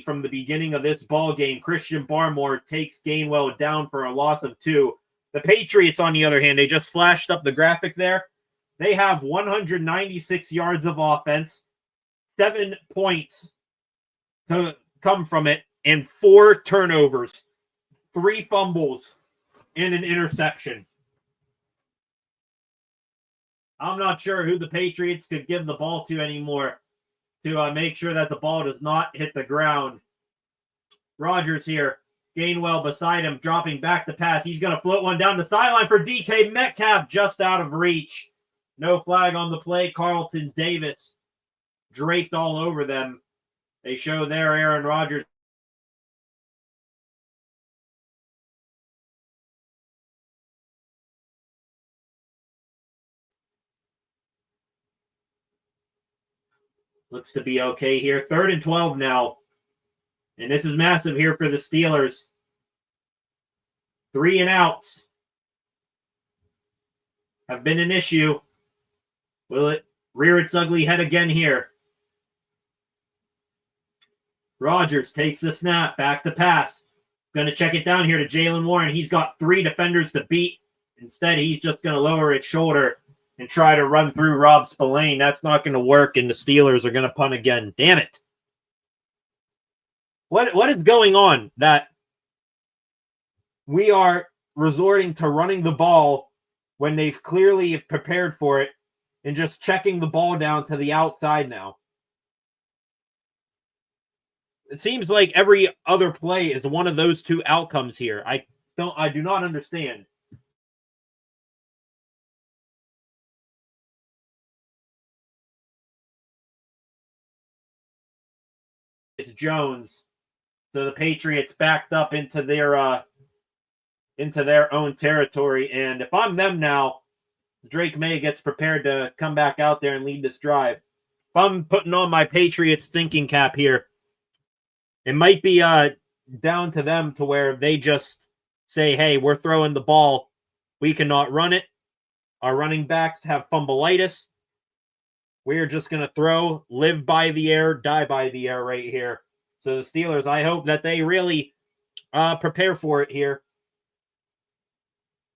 from the beginning of this ball game. Christian Barmore takes Gainwell down for a loss of 2. The Patriots, on the other hand, they just flashed up the graphic there. They have 196 yards of offense, 7 points to come from it, and 4 turnovers, 3 fumbles, and an interception. I'm not sure who the Patriots could give the ball to anymore to make sure that the ball does not hit the ground. Rodgers here. Gainwell beside him, dropping back the pass. He's going to float one down the sideline for DK Metcalf, just out of reach. No flag on the play. Carlton Davis draped all over them. They show there Aaron Rodgers. Looks to be okay here. 3rd and 12 now. And this is massive here for the Steelers. 3 and outs have been an issue. Will it rear its ugly head again here? Rodgers takes the snap, back to pass. Going to check it down here to Jaylen Warren. He's got 3 defenders to beat. Instead, he's just going to lower his shoulder and try to run through Rob Spillane. That's not going to work, and the Steelers are going to punt again. Damn it. What is going on that we are resorting to running the ball when they've clearly prepared for it and just checking the ball down to the outside now? It seems like every other play is one of those 2 outcomes here. I do not understand. It's Jones. So the Patriots backed up into their own territory. And if I'm them now, Drake May gets prepared to come back out there and lead this drive. If I'm putting on my Patriots thinking cap here, it might be down to them to where they just say, hey, we're throwing the ball. We cannot run it. Our running backs have fumbleitis. We're just going to throw, live by the air, die by the air right here. So the Steelers, I hope that they really prepare for it here.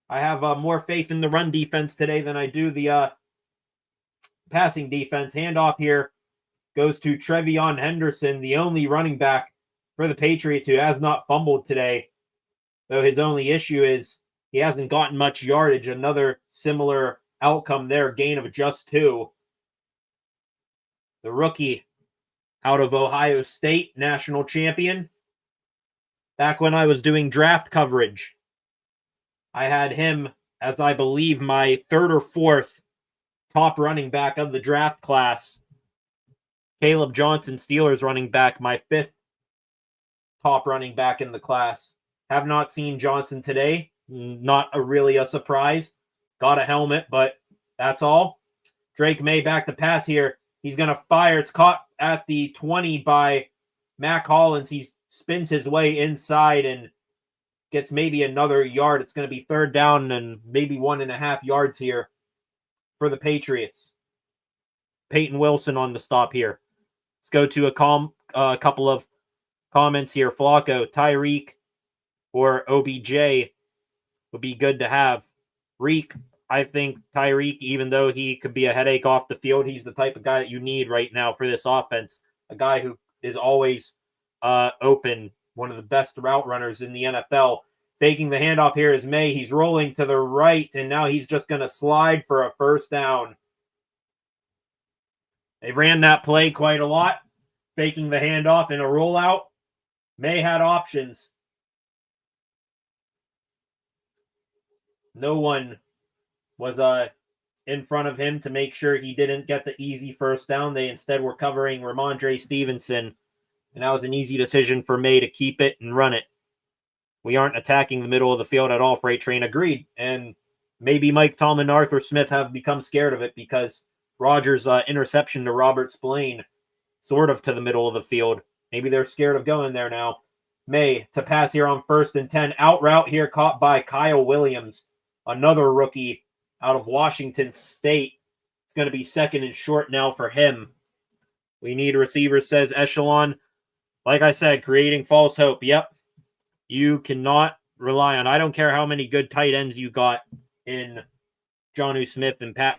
I have more faith in the run defense today than I do the passing defense. Handoff here goes to Trevion Henderson, the only running back for the Patriots who has not fumbled today. Though his only issue is he hasn't gotten much yardage. Another similar outcome there, gain of just 2. The rookie out of Ohio State, national champion. Back when I was doing draft coverage, I had him as, I believe, my 3rd or 4th top running back of the draft class. Caleb Johnson, Steelers running back, my 5th top running back in the class. Have not seen Johnson today. Not really a surprise. Got a helmet, but that's all. Drake May back to pass here. He's going to fire. It's caught at the 20 by Mac Hollins. He spins his way inside and gets maybe another yard. It's going to be 3rd down and maybe 1.5 yards here for the Patriots. Peyton Wilson on the stop here. Let's go to a couple of comments here. Flacco, Tyreek, or OBJ would be good to have. Reek, I think Tyreek, even though he could be a headache off the field, he's the type of guy that you need right now for this offense. A guy who is always open, one of the best route runners in the NFL. Faking the handoff here is May. He's rolling to the right, and now he's just going to slide for a 1st down. They ran that play quite a lot, faking the handoff in a rollout. May had options. No one was in front of him to make sure he didn't get the easy 1st down. They instead were covering Ramondre Stevenson. And that was an easy decision for May to keep it and run it. We aren't attacking the middle of the field at all. Freight Train agreed. And maybe Mike Tom and Arthur Smith have become scared of it because Rogers' interception to Robert Spillane sort of to the middle of the field. Maybe they're scared of going there now. May to pass here on 1st and 10. Out route here caught by Kyle Williams, another rookie out of Washington State. It's going to be 2nd and short now for him. We need receivers, says Echelon. Like I said, creating false hope. Yep. You cannot rely on. I don't care how many good tight ends you got in Jonnu Smith and Pat.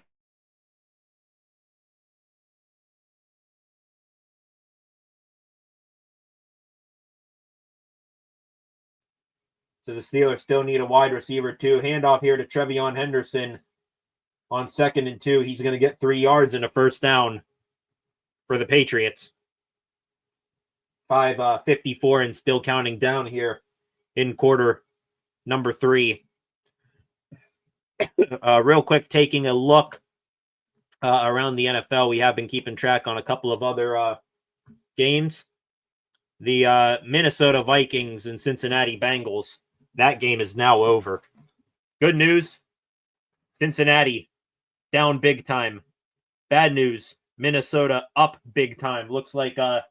So the Steelers still need a wide receiver too. Handoff here to Trevion Henderson on 2nd and 2. He's going to get 3 yards and a first down for the Patriots. 5:54 and still counting down here in quarter number 3. Real quick, taking a look around the NFL. We have been keeping track on a couple of other games. The Minnesota Vikings and Cincinnati Bengals. That game is now over. Good news, Cincinnati down big time. Bad news, Minnesota up big time. Looks like that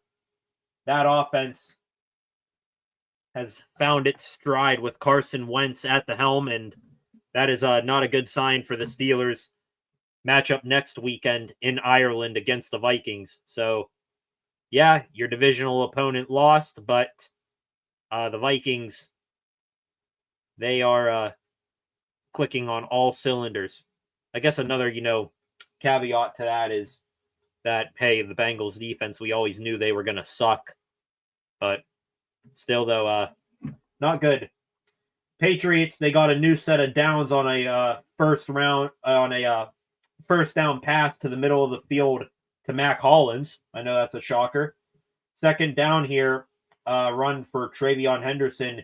offense has found its stride with Carson Wentz at the helm, and that is not a good sign for the Steelers. Matchup next weekend in Ireland against the Vikings. So, yeah, your divisional opponent lost, but the Vikings, they are clicking on all cylinders. I guess another, caveat to that is that, hey, the Bengals defense, we always knew they were going to suck. But still, though, not good. Patriots, they got a new set of downs on a first down pass to the middle of the field to Mac Hollins. I know that's a shocker. 2nd down here, run for Trevion Henderson.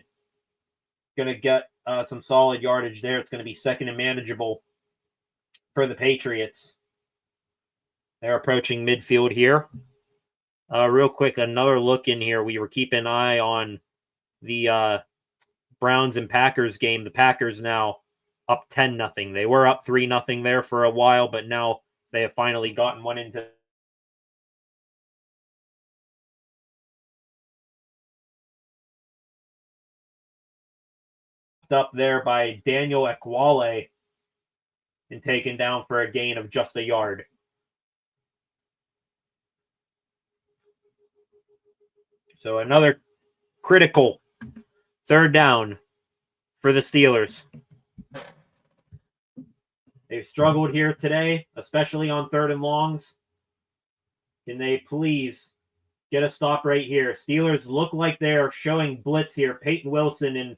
Going to get some solid yardage there. It's going to be 2nd and manageable for the Patriots. They're approaching midfield here. Real quick, another look in here. We were keeping an eye on the Browns and Packers game. The Packers now up 10-0. They were up 3-0 there for a while, but now they have finally gotten one into up there by Daniel Ekwale and taken down for a gain of just a yard. So another critical 3rd down for the Steelers. They've struggled here today, especially on 3rd and longs. Can they please get a stop right here? Steelers look like they are showing blitz here. Peyton Wilson and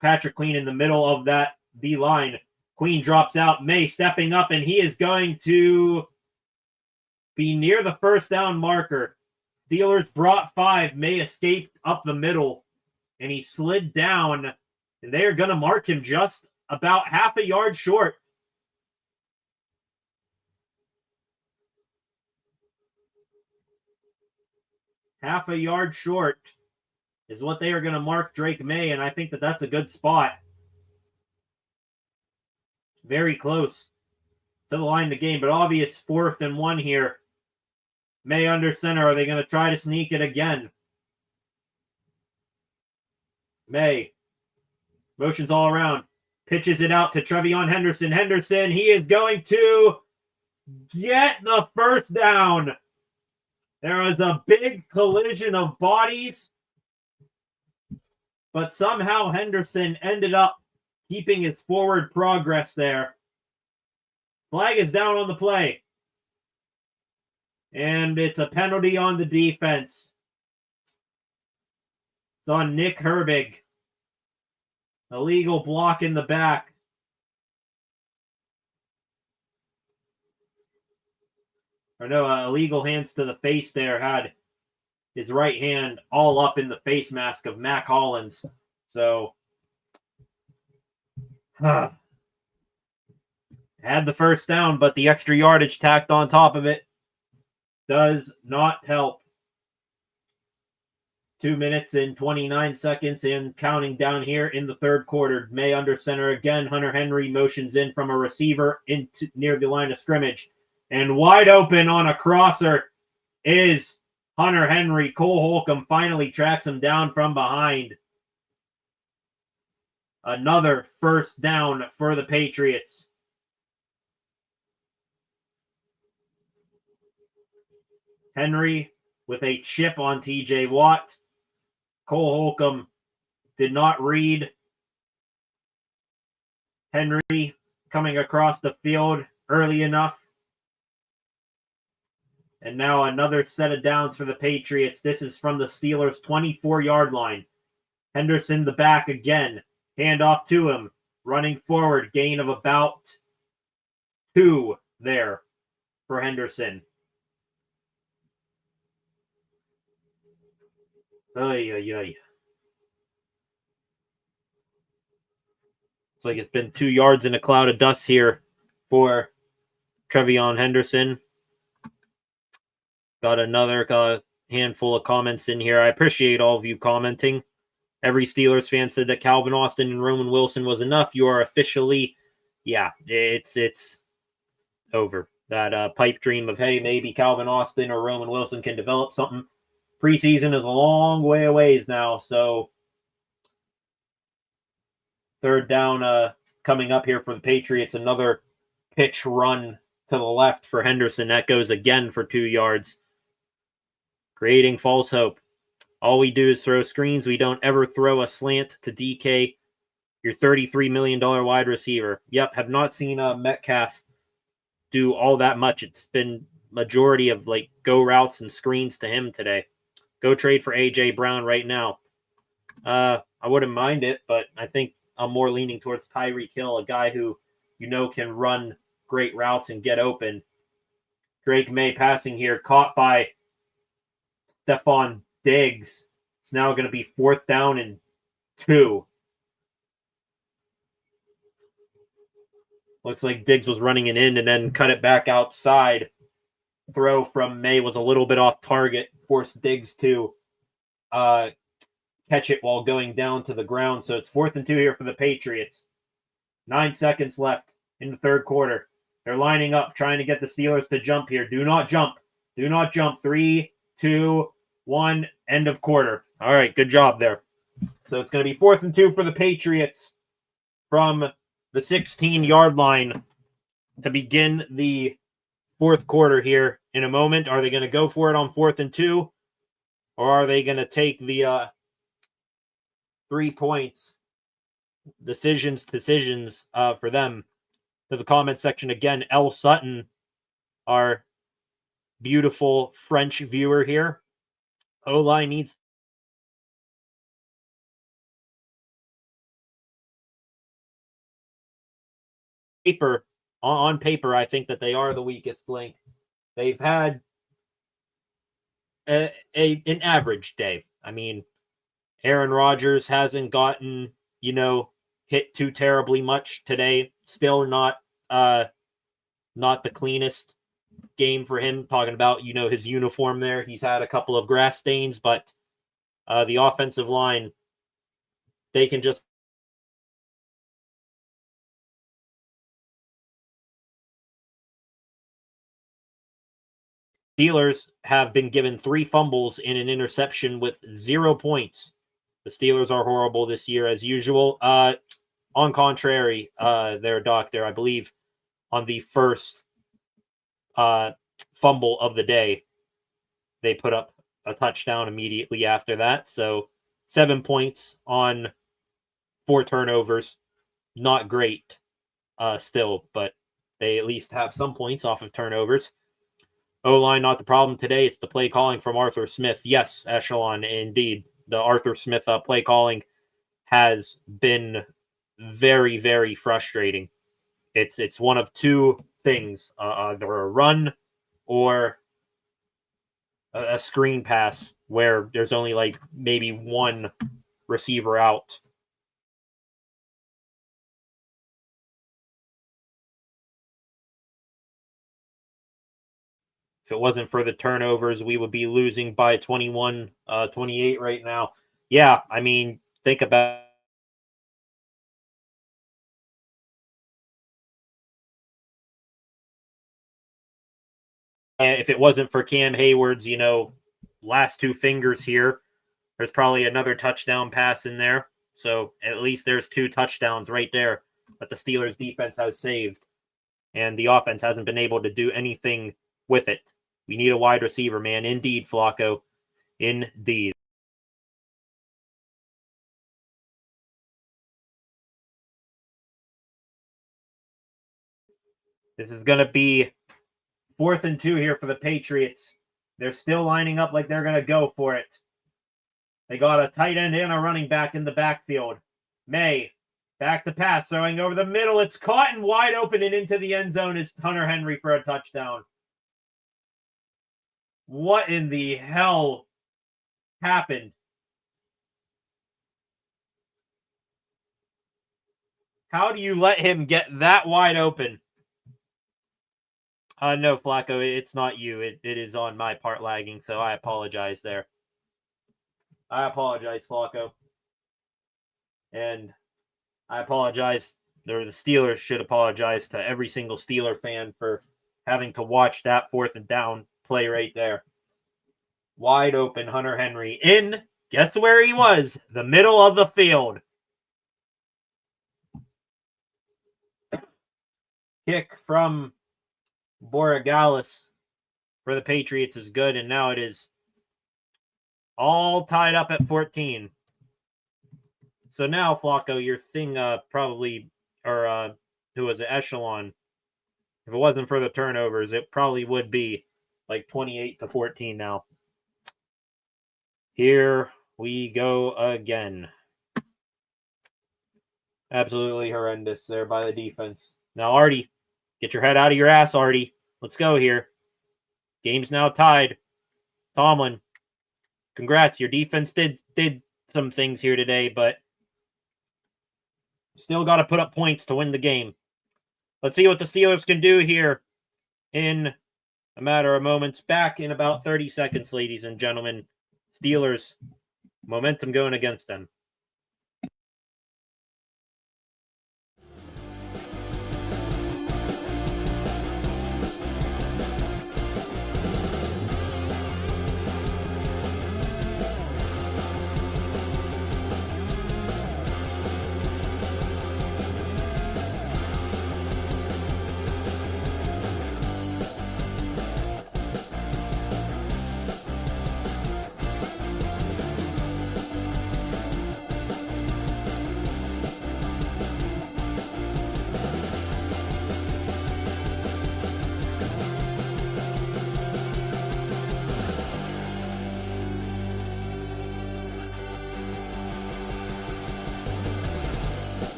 Patrick Queen in the middle of that D line. Queen drops out. May stepping up, and he is going to be near the first down marker. Steelers brought 5. May escaped up the middle, and he slid down, and they are going to mark him just about half a yard short. Half a yard short is what they are going to mark Drake May, and I think that that's a good spot. Very close to the line of the game, but obvious 4th and 1 here. May under center. Are they going to try to sneak it again? May. Motions all around. Pitches it out to Trevion Henderson. Henderson, he is going to get the first down. There was a big collision of bodies, but somehow Henderson ended up keeping his forward progress there. Flag is down on the play. And it's a penalty on the defense. It's on Nick Herbig. Illegal block in the back. Or no, illegal hands to the face there. Had his right hand all up in the face mask of Mac Hollins. So, had the first down, but the extra yardage tacked on top of it does not help. 2 minutes and 29 seconds and counting down here in the third quarter. May under center again. Hunter Henry motions in from a receiver into near the line of scrimmage. And wide open on a crosser is Hunter Henry. Cole Holcomb finally tracks him down from behind. Another first down for the Patriots. Henry with a chip on TJ Watt. Cole Holcomb did not read Henry coming across the field early enough. And now another set of downs for the Patriots. This is from the Steelers' 24-yard line. Henderson the back again. Handoff to him. Running forward. Gain of about 2 there for Henderson. Ay, ay, ay. It's like it's been 2 yards in a cloud of dust here for Trevion Henderson. Got another handful of comments in here. I appreciate all of you commenting. Every Steelers fan said that Calvin Austin and Roman Wilson was enough. You are officially, it's over. That pipe dream of, hey, maybe Calvin Austin or Roman Wilson can develop something. Preseason is a long way away now, so third down coming up here for the Patriots. Another pitch run to the left for Henderson. That goes again for 2 yards. Creating false hope. All we do is throw screens. We don't ever throw a slant to DK, your $33 million wide receiver. Yep, have not seen Metcalf do all that much. It's been majority of like go routes and screens to him today. Go trade for A.J. Brown right now. I wouldn't mind it, but I think I'm more leaning towards Tyreek Hill, a guy who can run great routes and get open. Drake May passing here, caught by Stephon Diggs. It's now going to be 4th down and 2. Looks like Diggs was running it in and then cut it back outside. Throw from May was a little bit off target. Forced Diggs to catch it while going down to the ground. So it's 4th and 2 here for the Patriots. 9 seconds left in the third quarter. They're lining up, trying to get the Steelers to jump here. Do not jump. Do not jump. 3, 2, 1. End of quarter. All right, good job there. So it's going to be 4th and 2 for the Patriots from the 16-yard line to begin the fourth quarter here in a moment. Are they going to go for it on 4th and 2? Or are they going to take the 3 points? Decisions for them. To the comment section again, L. Sutton, our beautiful French viewer here. O-line needs on paper, I think that they are the weakest link. They've had an average day. I mean, Aaron Rodgers hasn't gotten, hit too terribly much today. Still not the cleanest game for him. Talking about, his uniform there. He's had a couple of grass stains, but the offensive line, they can just Steelers have been given 3 fumbles and an interception with 0 points. The Steelers are horrible this year as usual. On contrary, their doctor, I believe, on the first fumble of the day, they put up a touchdown immediately after that. So 7 points on 4 turnovers. Not great still, but they at least have some points off of turnovers. O-line, not the problem today. It's the play calling from Arthur Smith. Yes, Echelon, indeed. The Arthur Smith play calling has been very, very frustrating. It's one of 2 things, either a run or a screen pass where there's only like maybe 1 receiver out. If it wasn't for the turnovers, we would be losing by 21, 28 right now. Yeah, I mean, think about if it wasn't for Cam Hayward's, last two fingers here, there's probably another touchdown pass in there. So at least there's two touchdowns right there that the Steelers defense has saved. And the offense hasn't been able to do anything with it. We need a wide receiver, man. Indeed, Flacco. Indeed. This is going to be 4th and 2 here for the Patriots. They're still lining up like they're going to go for it. They got a tight end and a running back in the backfield. May, back to pass, throwing over the middle. It's caught and wide open, and into the end zone is Hunter Henry for a touchdown. What in the hell happened? How do you let him get that wide open? No, Flacco, it's not you. It is on my part lagging, so I apologize there. I apologize, Flacco. And I apologize, or the Steelers should apologize to every single Steeler fan for having to watch that 4th and down play right there. Wide open Hunter Henry in, guess where he was? The middle of the field. Kick from Borregales for the Patriots is good, and now it is all tied up at 14. So now, Flacco, your thing probably, or who was it, Echelon, if it wasn't for the turnovers, it probably would be like 28-14 now. Here we go again. Absolutely horrendous there by the defense. Now, Artie, get your head out of your ass, Artie. Let's go here. Game's now tied. Tomlin, congrats. Your defense did some things here today, but still got to put up points to win the game. Let's see what the Steelers can do here in a matter of moments. Back in about 30 seconds, ladies and gentlemen. Steelers, momentum going against them.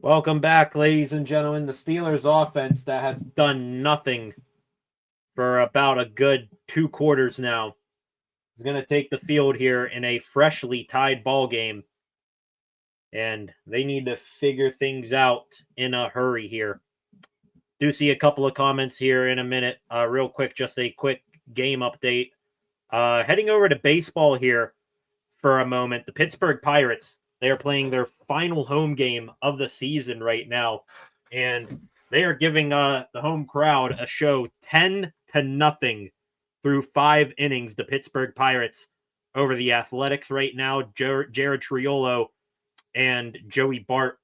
Welcome back, ladies and gentlemen. The Steelers offense that has done nothing for about a good 2 quarters now is going to take the field here in a freshly tied ball game. And they need to figure things out in a hurry here. Do see a couple of comments here in a minute. Real quick, just a quick game update. Heading over to baseball here for a moment. The Pittsburgh Pirates, they are playing their final home game of the season right now, and they are giving the home crowd a show 10-0 through 5 innings. The Pittsburgh Pirates over the Athletics right now. Jared Triolo and Joey Bart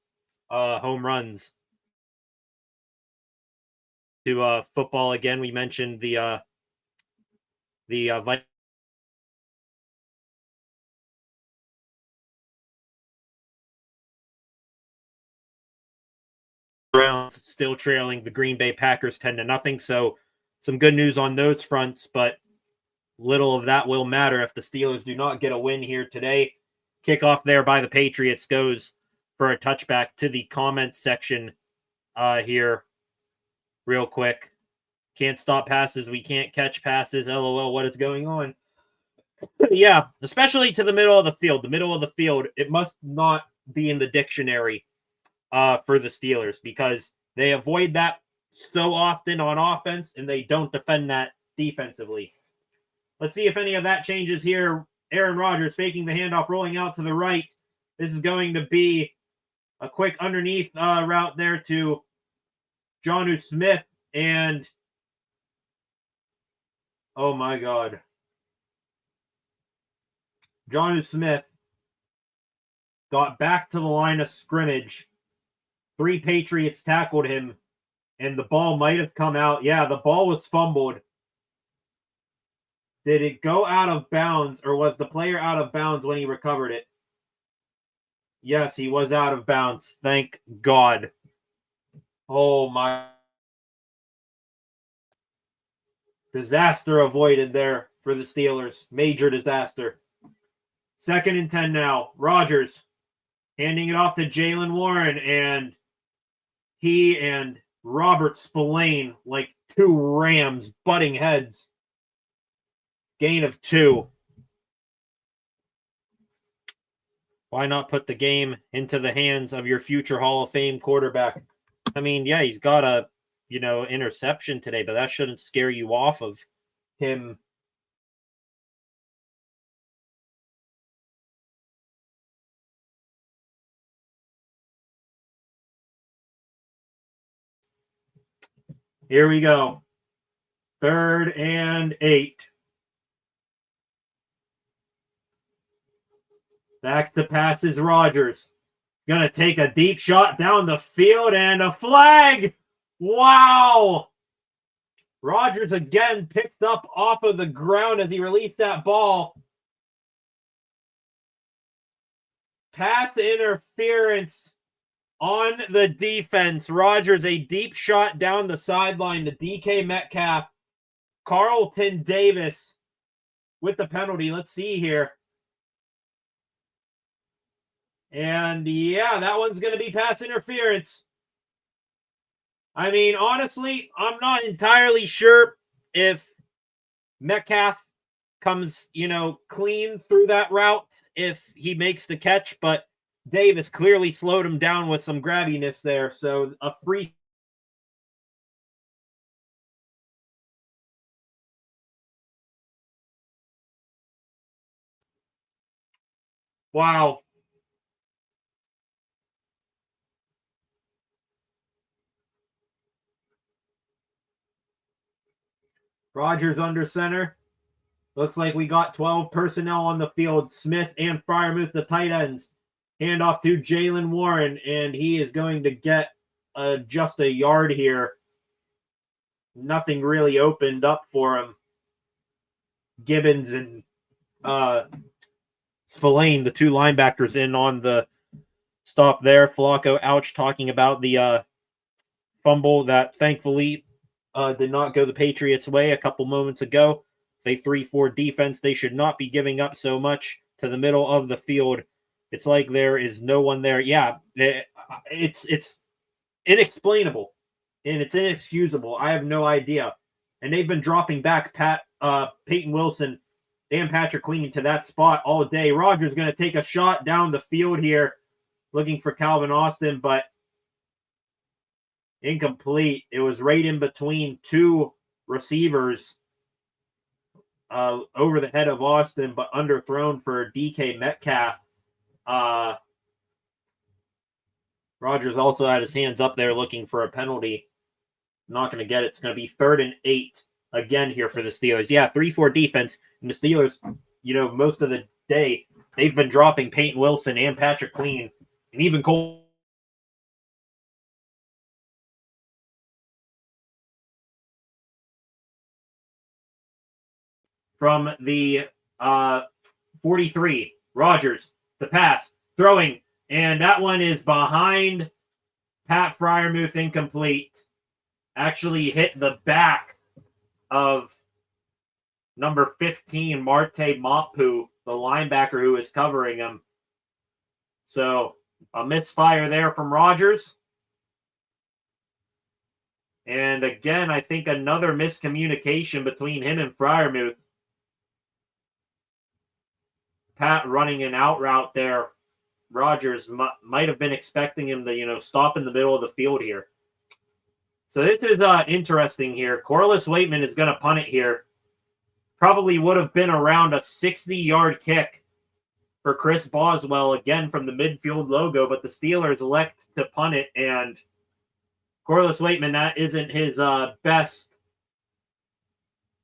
home runs. To football again, we mentioned the Browns still trailing the Green Bay Packers 10-0. So some good news on those fronts, but little of that will matter if the Steelers do not get a win here today. Kickoff there by the Patriots goes for a touchback to the comment section here real quick. Can't stop passes. We can't catch passes. LOL, what is going on? Yeah, especially to the middle of the field. The middle of the field, it must not be in the dictionary for the Steelers because they avoid that so often on offense and they don't defend that defensively. Let's see if any of that changes here. Aaron Rodgers faking the handoff, rolling out to the right. This is going to be a quick underneath route there to Jonnu Smith. And, oh my God. Jonnu Smith got back to the line of scrimmage. 3 Patriots tackled him, and the ball might have come out. Yeah, the ball was fumbled. Did it go out of bounds, or was the player out of bounds when he recovered it? Yes, he was out of bounds. Thank God. Oh, my. Disaster avoided there for the Steelers. Major disaster. 2nd and 10 now. Rodgers handing it off to Jaylen Warren, and he and Robert Spillane like 2 rams butting heads. Gain of 2. Why not put the game into the hands of your future Hall of Fame quarterback? I mean, yeah, he's got a, interception today, but that shouldn't scare you off of him. Here we go. 3rd and 8. Back to passes Rodgers. Gonna take a deep shot down the field and a flag. Wow. Rodgers again picked up off of the ground as he released that ball. Pass interference on the defense. Rodgers, a deep shot down the sideline to DK Metcalf. Carlton Davis with the penalty. Let's see here. And yeah, that one's going to be pass interference. I mean, honestly, I'm not entirely sure if Metcalf comes, clean through that route if he makes the catch, but Davis clearly slowed him down with some grabbiness there. So a free. Wow. Rodgers under center. Looks like we got 12 personnel on the field. Smith and Freiermuth, the tight ends. Handoff to Jaylen Warren, and he is going to get just a yard here. Nothing really opened up for him. Gibbons and Spillane, the 2 linebackers, in on the stop there. Flacco, ouch, talking about the fumble that thankfully did not go the Patriots' way a couple moments ago. They 3-4 defense. They should not be giving up so much to the middle of the field. It's like there is no one there. Yeah, it's inexplainable and it's inexcusable. I have no idea. And they've been dropping back Peyton Wilson and Patrick Queen to that spot all day. Rodgers going to take a shot down the field here, looking for Calvin Austin, but incomplete. It was right in between 2 receivers over the head of Austin, but underthrown for DK Metcalf. Rodgers also had his hands up there looking for a penalty. Not going to get it. It's going to be 3rd and 8 again here for the Steelers. Yeah, 3-4 defense. And the Steelers, most of the day, they've been dropping Peyton Wilson and Patrick Queen and even Cole. From the 43, Rodgers, the pass, throwing, and that one is behind Pat Freiermuth, incomplete. Actually hit the back of number 15, Marte Mapu, the linebacker who is covering him. So a misfire there from Rodgers. And again, I think another miscommunication between him and Freiermuth. Pat running an out route there. Rogers might have been expecting him to, stop in the middle of the field here. So this is interesting here. Corliss Waitman is going to punt it here. Probably would have been around a 60-yard kick for Chris Boswell, again from the midfield logo, but the Steelers elect to punt it, and Corliss Waitman, that isn't his best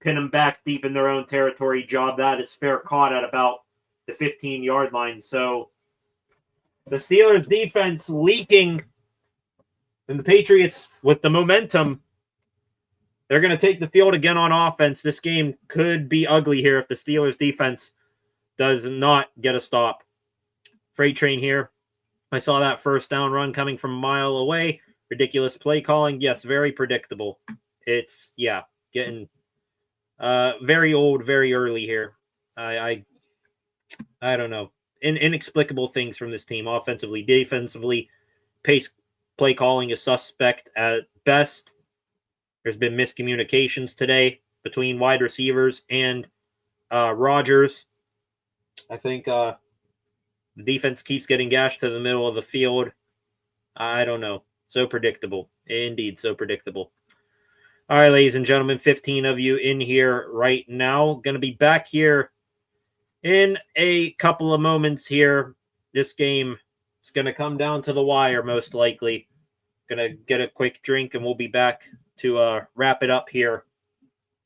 pin him back deep in their own territory job. That is fair caught at about the 15-yard line. So the Steelers defense leaking, and the Patriots with the momentum, they're going to take the field again on offense. This game could be ugly here if the Steelers defense does not get a stop. Freight train here. I saw that first down run coming from a mile away. Ridiculous play calling. Yes, very predictable. It's, getting very old, very early here. I don't know. Inexplicable things from this team, offensively, defensively. Pace play calling is suspect at best. There's been miscommunications today between wide receivers and Rogers. I think the defense keeps getting gashed to the middle of the field. I don't know. So predictable. Indeed, so predictable. All right, ladies and gentlemen, 15 of you in here right now. Going to be back here in a couple of moments here. This game is going to come down to the wire, most likely. Going to get a quick drink, and we'll be back to wrap it up here.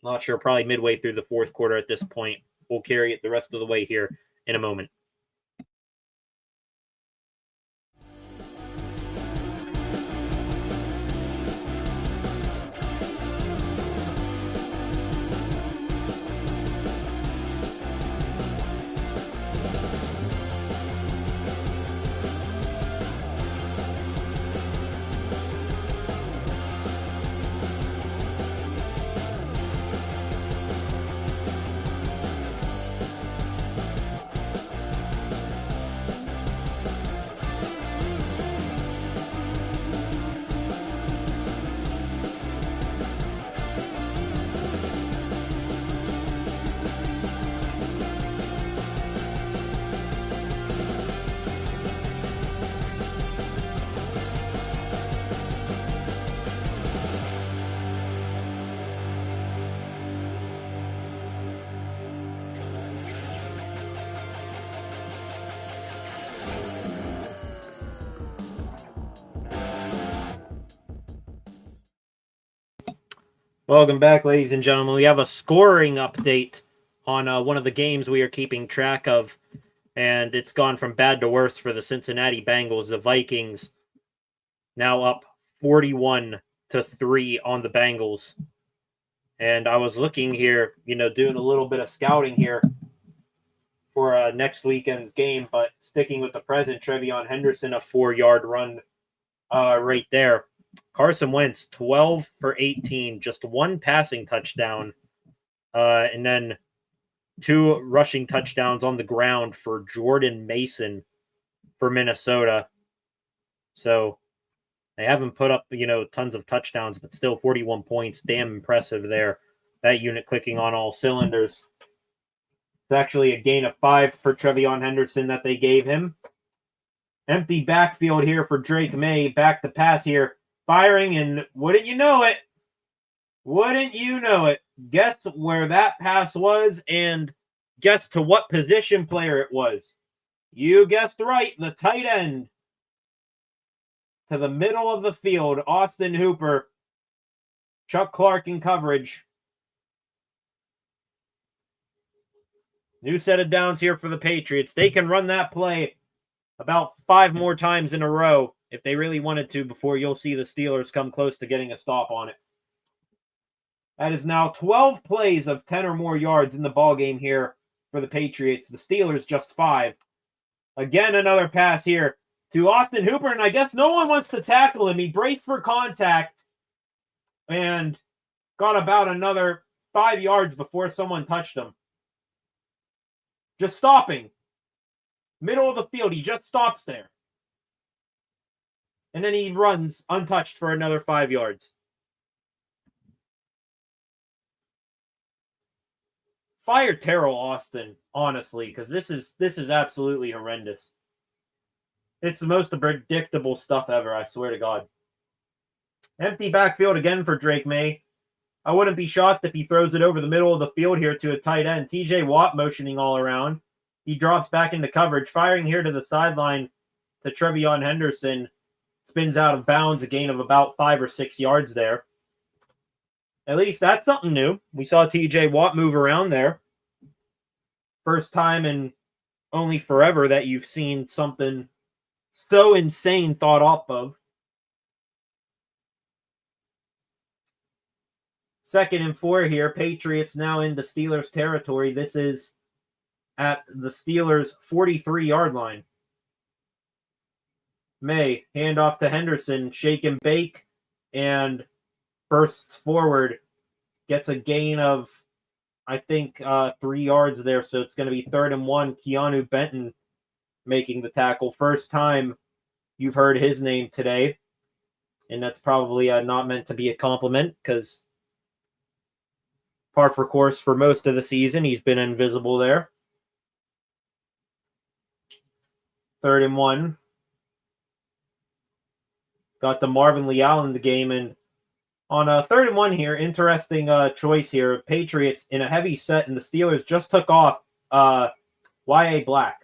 Not sure, probably midway through the fourth quarter at this point. We'll carry it the rest of the way here in a moment. Welcome back, ladies and gentlemen. We have a scoring update on one of the games we are keeping track of, and it's gone from bad to worse for the Cincinnati Bengals. The Vikings now up 41-3 on the Bengals. And I was looking here, doing a little bit of scouting here for next weekend's game, but sticking with the present, Trevion Henderson, a 4-yard run right there. Carson Wentz, 12 for 18, just one passing touchdown, and then 2 rushing touchdowns on the ground for Jordan Mason for Minnesota. So they haven't put up, tons of touchdowns, but still 41 points. Damn impressive there. That unit clicking on all cylinders. It's actually a gain of 5 for Trevion Henderson that they gave him. Empty backfield here for Drake May. Back to pass here. Firing, and wouldn't you know it? Guess where that pass was, and guess to what position player it was. You guessed right, the tight end. To the middle of the field, Austin Hooper. Chuck Clark in coverage. New set of downs here for the Patriots. They can run that play about 5 more times in a row if they really wanted to before you'll see the Steelers come close to getting a stop on it. That is now 12 plays of 10 or more yards in the ballgame here for the Patriots. The Steelers just 5. Again, another pass here to Austin Hooper, and I guess no one wants to tackle him. He braced for contact and got about another 5 yards before someone touched him. Just stopping. Middle of the field, he just stops there. And then he runs untouched for another 5 yards. Fire Terrell Austin, honestly, because this is absolutely horrendous. It's the most predictable stuff ever, I swear to God. Empty backfield again for Drake May. I wouldn't be shocked if he throws it over the middle of the field here to a tight end. TJ Watt motioning all around. He drops back into coverage, firing here to the sideline to Trevion Henderson. Spins out of bounds, a gain of about 5 or 6 yards there. At least that's something new. We saw TJ Watt move around there. First time in only forever that you've seen something so insane thought up of. 2nd and 4 here. Patriots now into Steelers territory. This is at the Steelers' 43-yard line. May, handoff to Henderson, shake and bake, and bursts forward. Gets a gain of, I think, 3 yards there, so it's going to be 3rd and 1. Keanu Benton making the tackle. First time you've heard his name today, and that's probably not meant to be a compliment, because par for course for most of the season, he's been invisible there. 3rd and 1. Got the Marvin Leal in the game, and on 3rd and 1 here, interesting choice here. Patriots in a heavy set, and the Steelers just took off Y.A. Black.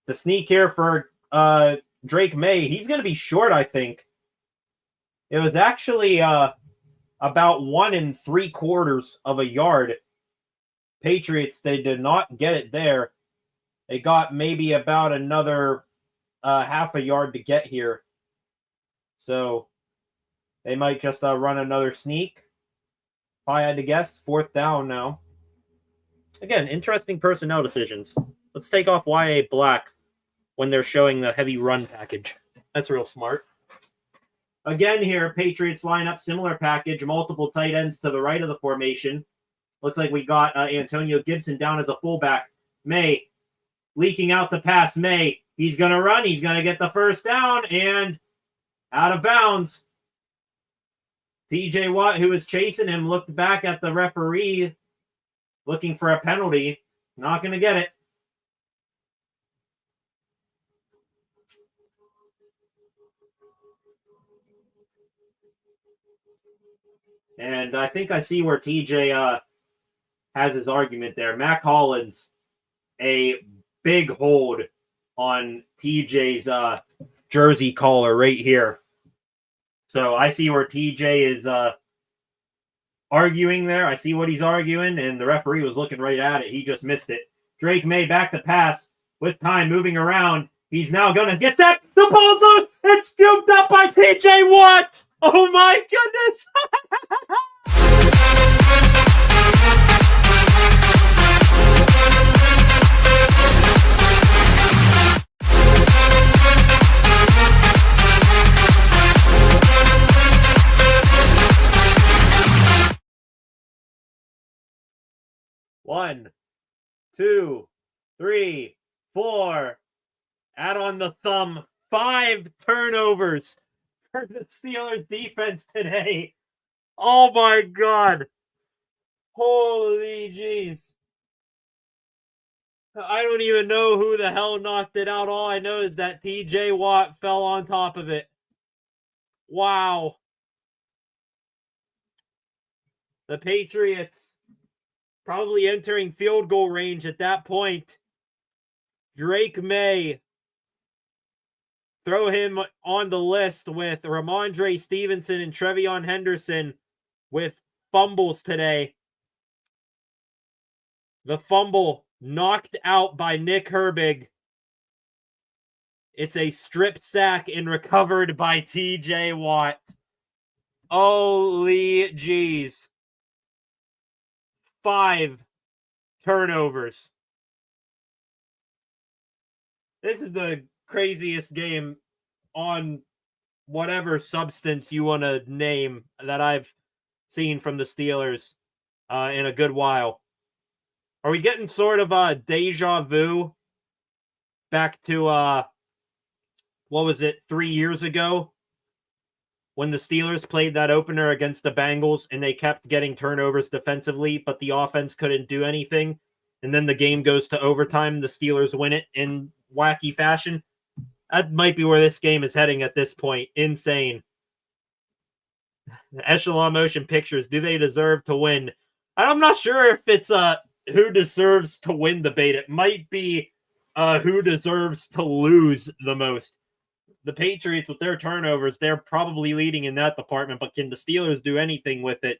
The sneak here for Drake May. He's going to be short, I think. It was actually about 1 3/4 of a yard. Patriots, they did not get it there. They got maybe about another half a yard to get here. So they might just run another sneak. If I had to guess, 4th down now. Again, interesting personnel decisions. Let's take off Y.A. Black when they're showing the heavy run package. That's real smart. Again here, Patriots line up similar package, multiple tight ends to the right of the formation. Looks like we got Antonio Gibson down as a fullback. May leaking out the pass. May, he's going to run. He's going to get the 1st down, and out of bounds. TJ Watt, who was chasing him, looked back at the referee looking for a penalty. Not going to get it. And I think I see where TJ has his argument there. Mac Hollins, a big hold on TJ's jersey collar right here. So I see where TJ is arguing there. I see what he's arguing, and the referee was looking right at it. He just missed it. Drake May back to pass with time moving around. He's now going to get sacked. The ball's loose. It's scooped up by TJ Watt. Oh my goodness. One, 2, 3, 4. Add on the thumb. 5 turnovers for the Steelers defense today. Oh my God. Holy jeez. I don't even know who the hell knocked it out. All I know is that TJ Watt fell on top of it. Wow. The Patriots probably entering field goal range at that point. Drake May. Throw him on the list with Ramondre Stevenson and Trevion Henderson with fumbles today. The fumble knocked out by Nick Herbig. It's a strip sack and recovered by TJ Watt. Holy jeez. 5 turnovers. This is the craziest game on whatever substance you want to name that I've seen from the Steelers in a good while. Are we getting sort of a deja vu back to, what was it, 3 years ago? when the Steelers played that opener against the Bengals and they kept getting turnovers defensively, but the offense couldn't do anything. And then the game goes to overtime. The Steelers win it in wacky fashion. That might be where this game is heading at this point. Insane. Echelon Motion Pictures, do they deserve to win? I'm not sure if it's who deserves to win debate. It might be who deserves to lose the most. The Patriots, with their turnovers, they're probably leading in that department, but can the Steelers do anything with it?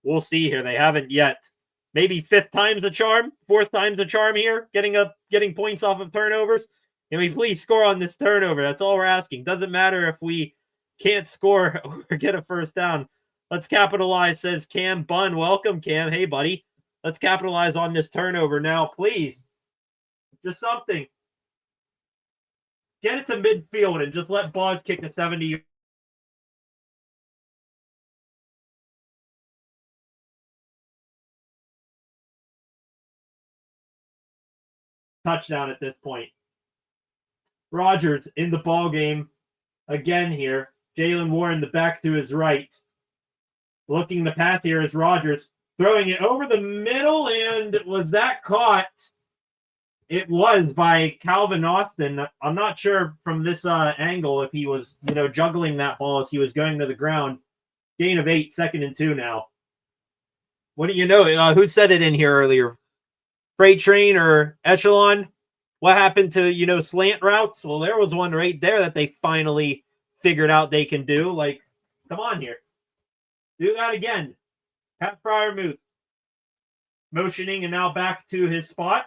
We'll see here. They haven't yet. Maybe fifth time's the charm, fourth time's the charm here, getting points off of turnovers. Can we please score on this turnover? That's all we're asking. Doesn't matter if we can't score or get a first down. Let's capitalize, says Cam Bunn. Welcome, Cam. Hey, buddy. Let's capitalize on this turnover now, please. Just something. Get it to midfield and just let Boggs kick a 70. Touchdown at this point. Rodgers in the ball game again here. Jaylen Warren, the back to his right. Looking to pass here is Rodgers. Throwing it over the middle, and was that caught? It was by Calvin Austin. I'm not sure from this angle if he was, juggling that ball as he was going to the ground. Gain of 8, 2nd and 2 now. What do you know? Who said it in here earlier? Freight train or echelon? What happened to, slant routes? Well, there was one right there that they finally figured out they can do. Like, come on here. Do that again. Pat Freiermuth motioning and now back to his spot.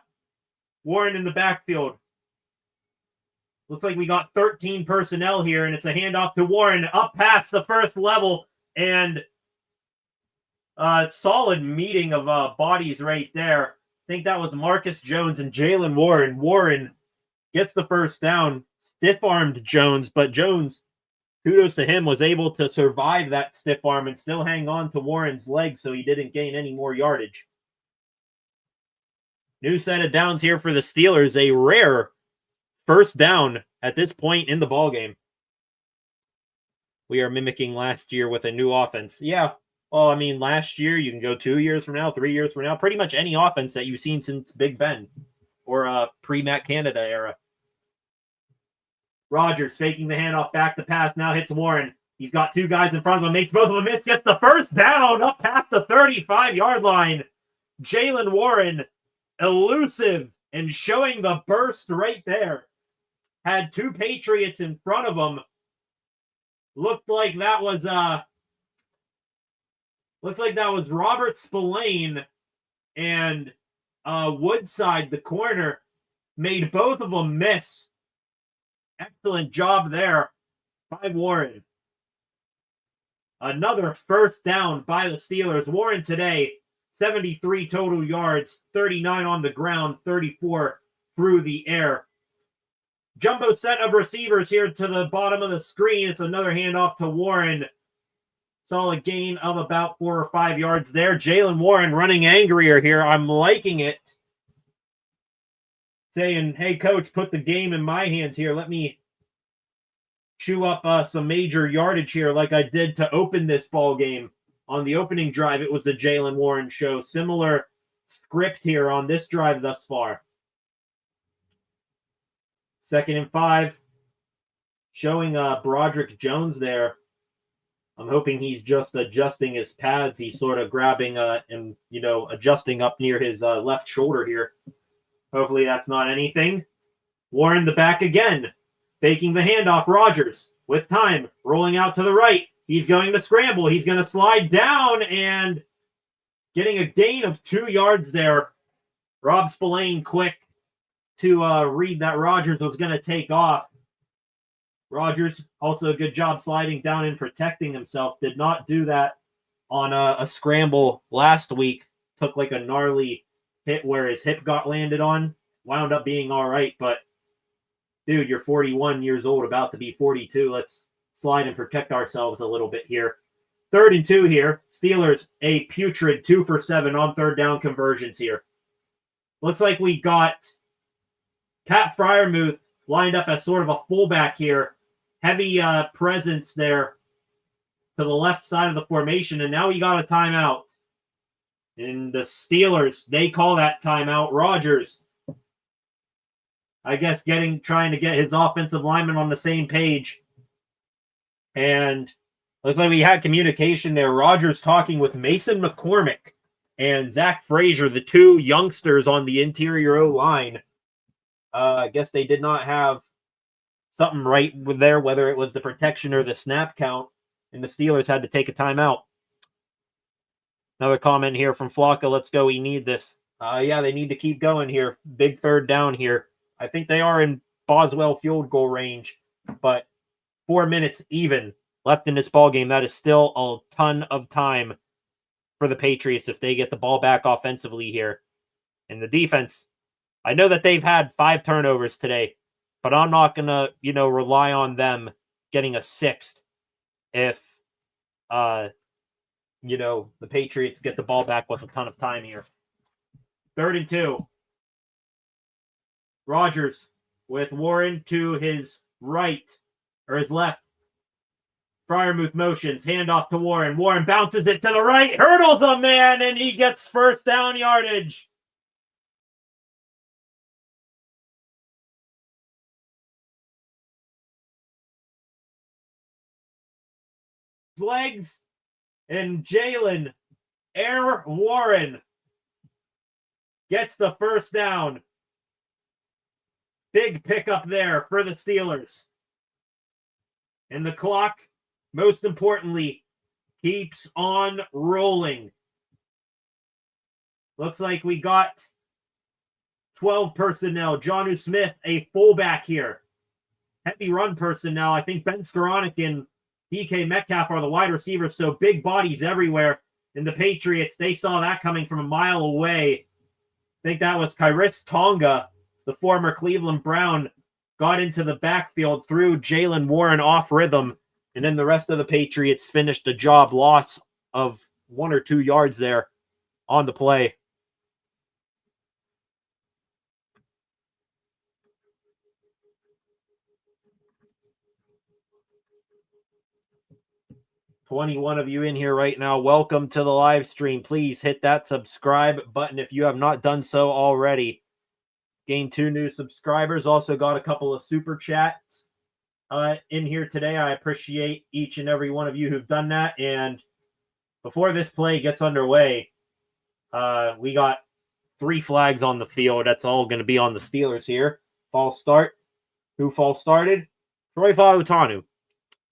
Warren in the backfield. Looks like we got 13 personnel here, and it's a handoff to Warren up past the first level, and solid meeting of bodies right there. I think that was Marcus Jones and Jaylen Warren. Warren gets the first down, stiff-armed Jones, but Jones, kudos to him, was able to survive that stiff arm and still hang on to Warren's leg so he didn't gain any more yardage. New set of downs here for the Steelers. A rare first down at this point in the ballgame. We are mimicking last year with a new offense. Yeah, well, I mean, last year, you can go 2 years from now, 3 years from now, pretty much any offense that you've seen since Big Ben or pre-Matt Canada era. Rodgers faking the handoff back to pass, now hits Warren. He's got two guys in front of him, makes both of them miss, gets the first down up past the 35-yard line. Jaylen Warren, elusive and showing the burst right there. Had two Patriots in front of him. Looked like that was Robert Spillane and Woodside, the corner, made both of them miss. Excellent job there by Warren. Another first down by the Steelers. Warren today, 73 total yards, 39 on the ground, 34 through the air. Jumbo set of receivers here to the bottom of the screen. It's another handoff to Warren. Solid gain of about 4 or 5 yards there. Jaylen Warren running angrier here. I'm liking it. Saying, hey, coach, put the game in my hands here. Let me chew up some major yardage here like I did to open this ball game. On the opening drive, it was the Jaylen Warren show. Similar script here on this drive thus far. 2nd and 5. Showing Broderick Jones there. I'm hoping he's just adjusting his pads. He's sort of grabbing and, adjusting up near his left shoulder here. Hopefully that's not anything. Warren the back again. Faking the handoff. Rodgers with time. Rolling out to the right. He's going to scramble. He's going to slide down and getting a gain of 2 yards there. Rob Spillane quick to read that Rodgers was going to take off. Rodgers, also a good job sliding down and protecting himself. Did not do that on a scramble last week. Took like a gnarly hit where his hip got landed on. Wound up being all right, but dude, you're 41 years old, about to be 42. Let's slide and protect ourselves a little bit here. 3rd and 2 here. Steelers, a putrid 2 for 7 on third down conversions here. Looks like we got Pat Freiermuth lined up as sort of a fullback here, heavy presence there to the left side of the formation, and now he got a timeout. And the Steelers, they call that timeout. Rodgers, I guess, trying to get his offensive lineman on the same page. And looks like we had communication there. Rodgers talking with Mason McCormick and Zach Frazier, the two youngsters on the interior O-line. I guess they did not have something right there, whether it was the protection or the snap count, and the Steelers had to take a timeout. Another comment here from Flocka. Let's go. We need this. Yeah, they need to keep going here. Big third down here. I think they are in Boswell field goal range, but 4 minutes even left in this ball game. That is still a ton of time for the Patriots if they get the ball back offensively here. And the defense, I know that they've had 5 turnovers today, but I'm not going to, rely on them getting a 6th if, the Patriots get the ball back with a ton of time here. 3rd and 2. Rodgers with Warren to his right, or his left. Freiermuth motions, handoff to Warren. Warren bounces it to the right, hurdles a man, and he gets first down yardage. Legs, and Jalen Warren gets the first down. Big pickup there for the Steelers. And the clock, most importantly, keeps on rolling. Looks like we got 12 personnel. Jonnu Smith, a fullback here. Heavy run personnel. I think Ben Skoranek and DK Metcalf are the wide receivers, so big bodies everywhere. And the Patriots, they saw that coming from a mile away. I think that was Khyiris Tonga, the former Cleveland Brown, got into the backfield, threw Jalen Warren off rhythm, and then the rest of the Patriots finished the job. Loss of 1 or 2 yards there on the play. $21 of you in here right now. Welcome to the live stream. Please hit that subscribe button if you have not done so already. Gained 2 new subscribers. Also got a couple of super chats in here today. I appreciate each and every one of you who've done that. And before this play gets underway, we got 3 flags on the field. That's all going to be on the Steelers here. False start. Who false started? Troy Fautanu.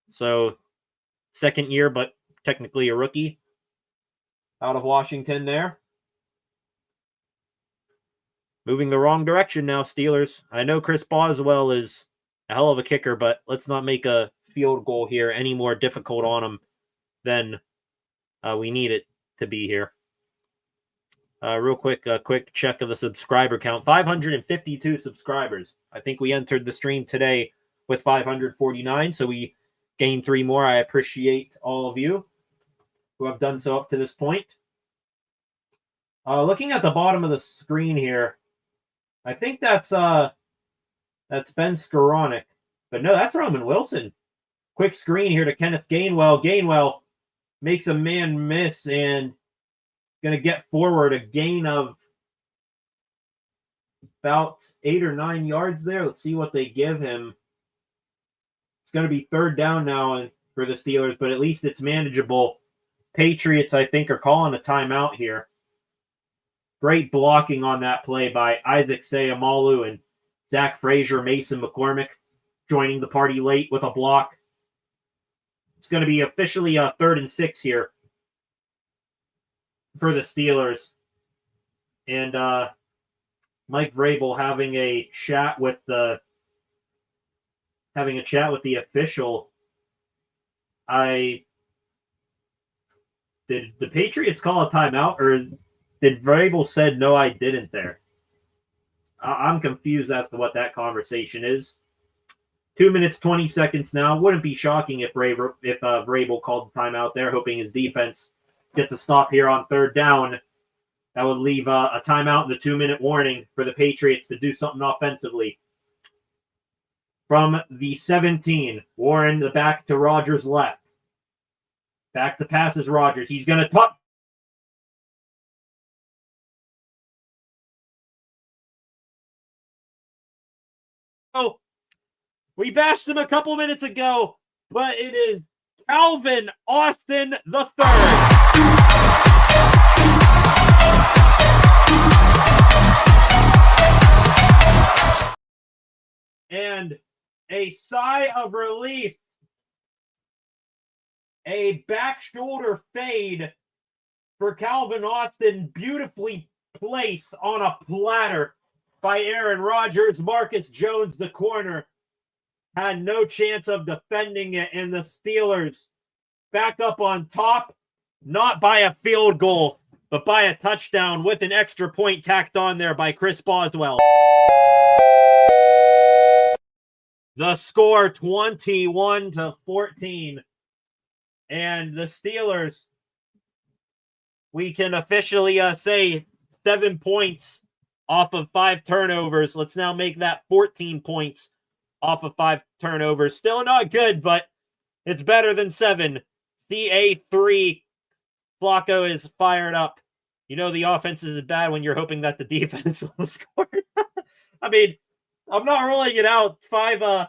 So 2nd year, but technically a rookie out of Washington there. Moving the wrong direction now, Steelers. I know Chris Boswell is a hell of a kicker, but let's not make a field goal here any more difficult on him than we need it to be here. Real quick, a quick check of the subscriber count. 552 subscribers. I think we entered the stream today with 549, so we gained 3 more. I appreciate all of you who have done so up to this point. Looking at the bottom of the screen here, I think that's Ben Skoranek. But no, that's Roman Wilson. Quick screen here to Kenneth Gainwell. Gainwell makes a man miss and going to get forward a gain of about 8 or 9 yards there. Let's see what they give him. It's going to be 3rd down now for the Steelers, but at least it's manageable. Patriots, I think, are calling a timeout here. Great blocking on that play by Isaac Seumalo and Zach Frazier, Mason McCormick joining the party late with a block. It's going to be officially a 3rd and 6 here for the Steelers. And Mike Vrabel having a chat with the official. Did the Patriots call a timeout, or did Vrabel said no, I didn't there? I'm confused as to what that conversation is. 2 minutes, 20 seconds now. Wouldn't be shocking if Vrabel called the timeout there, hoping his defense gets a stop here on 3rd down. That would leave a timeout and the 2-minute warning for the Patriots to do something offensively. from the 17. Warren, the back to Rogers left. Back to passes Rogers. He's going to tuck. Oh, we bashed him a couple minutes ago, but it is Calvin Austin the third. And a sigh of relief. A back shoulder fade for Calvin Austin, beautifully placed on a platter by Aaron Rodgers. Marcus Jones, the corner, had no chance of defending it, and the Steelers back up on top, not by a field goal, but by a touchdown with an extra point tacked on there by Chris Boswell. The score 21-14. And the Steelers, we can officially say 7 points off of 5 turnovers. Let's now make that 14 points off of 5 turnovers. Still not good, but it's better than 7. CA3, Flacco is fired up. You know the offense is bad when you're hoping that the defense will score. I mean, I'm not ruling it out. 5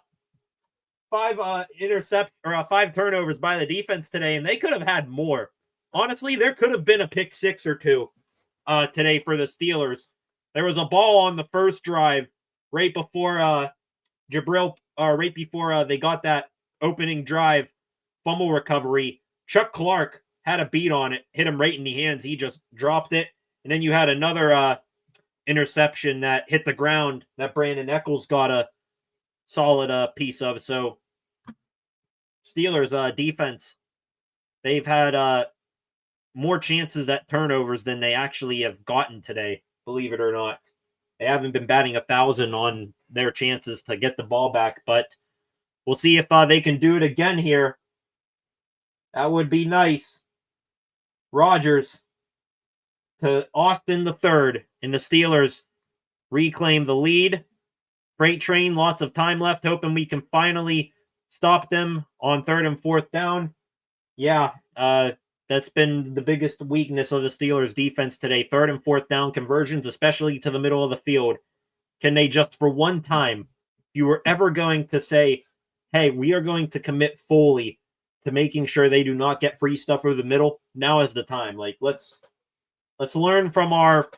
turnovers by the defense today, and they could have had more. Honestly, there could have been a pick 6 or 2 today for the Steelers. There was a ball on the first drive right before right before they got that opening drive fumble recovery. Chuck Clark had a beat on it, hit him right in the hands. He just dropped it. And then you had another interception that hit the ground that Brandon Eccles got a solid piece of. So Steelers defense, they've had more chances at turnovers than they actually have gotten today, believe it or not. They haven't been batting 1,000 on their chances to get the ball back, but we'll see if they can do it again here. That would be nice. Rogers to Austin the third, and the Steelers reclaim the lead. Freight train, lots of time left, hoping we can finally stop them on 3rd and 4th down. Yeah, that's been the biggest weakness of the Steelers' defense today. 3rd and 4th down conversions, especially to the middle of the field. Can they just, for one time, if you were ever going to say, hey, we are going to commit fully to making sure they do not get free stuff over the middle, now is the time. Like, let's learn from our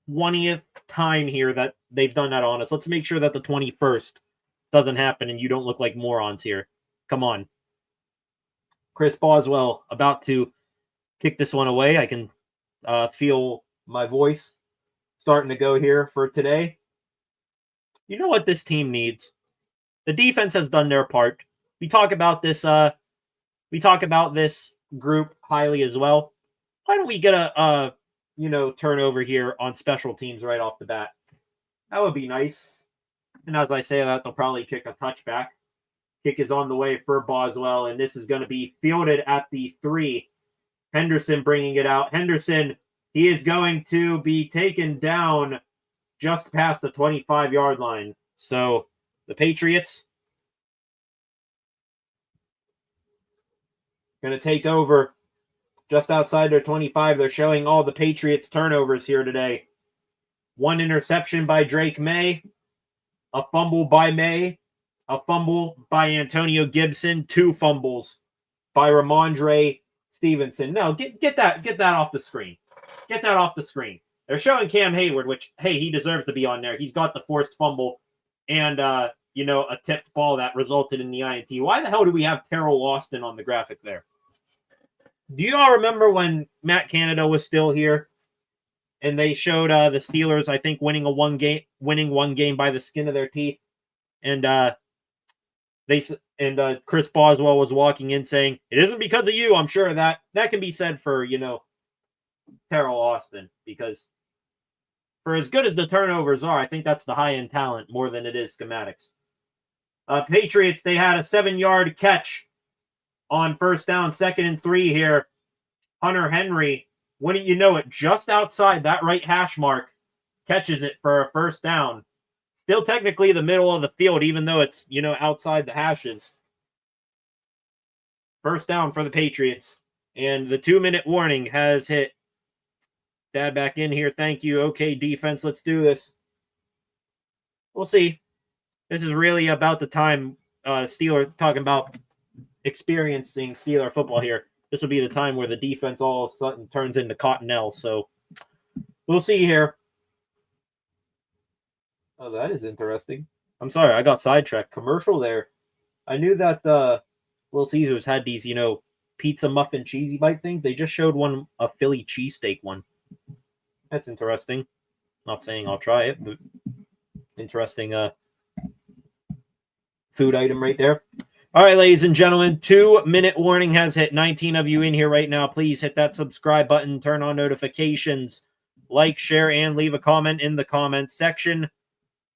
20th time here that they've done that on us. Let's make sure that the 21st doesn't happen and you don't look like morons here. Come on. Chris Boswell about to kick this one away. I can feel my voice starting to go here for today. You know what this team needs? The defense has done their part. We talk about this group highly as well. Why don't we get a turnover here on special teams right off the bat? That would be nice. And as I say that, they'll probably kick a touchback. Kick is on the way for Boswell, and this is going to be fielded at the 3. Henderson bringing it out. Henderson, he is going to be taken down just past the 25-yard line. So the Patriots going to take over just outside their 25. They're showing all the Patriots turnovers here today. 1 interception by Drake May. A fumble by May. A fumble by Antonio Gibson. 2 fumbles by Ramondre Stevenson. No, get that off the screen. Get that off the screen. They're showing Cam Hayward, which, hey, he deserves to be on there. He's got the forced fumble and, a tipped ball that resulted in the INT. Why the hell do we have Terrell Austin on the graphic there? Do you all remember when Matt Canada was still here and they showed the Steelers, I think, winning one game by the skin of their teeth? And Chris Boswell was walking in saying, it isn't because of you. I'm sure that can be said for, Terrell Austin, because for as good as the turnovers are, I think that's the high-end talent more than it is schematics. Patriots, they had a 7-yard catch on 1st down, 2nd and 3 here. Hunter Henry, wouldn't you know it, just outside that right hash mark, catches it for a 1st down. Still technically the middle of the field, even though it's, outside the hashes. First down for the Patriots. And the 2-minute warning has hit. Dad back in here. Thank you. Okay, defense, let's do this. We'll see. This is really about the time Steeler talking about experiencing Steeler football here. This will be the time where the defense all of a sudden turns into Cottonelle. So we'll see here. Oh, that is interesting. I'm sorry, I got sidetracked. Commercial there. I knew that Little Caesars had these, pizza muffin cheesy bite things. They just showed a Philly cheesesteak one. That's interesting. Not saying I'll try it, but interesting food item right there. All right, ladies and gentlemen, 2-minute warning has hit. 19 of you in here right now. Please hit that subscribe button, turn on notifications, like, share, and leave a comment in the comments section.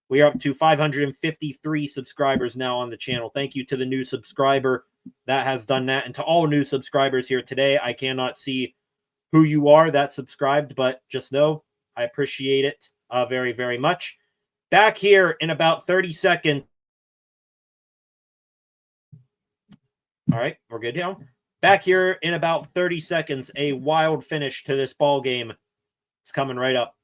We are up to 553 subscribers now on the channel. Thank you to the new subscriber that has done that. And to all new subscribers here today, I cannot see who you are that subscribed, but just know I appreciate it very, very much. Back here in about 30 seconds. All right, we're good now. Back here in about 30 seconds, a wild finish to this ball game. It's coming right up.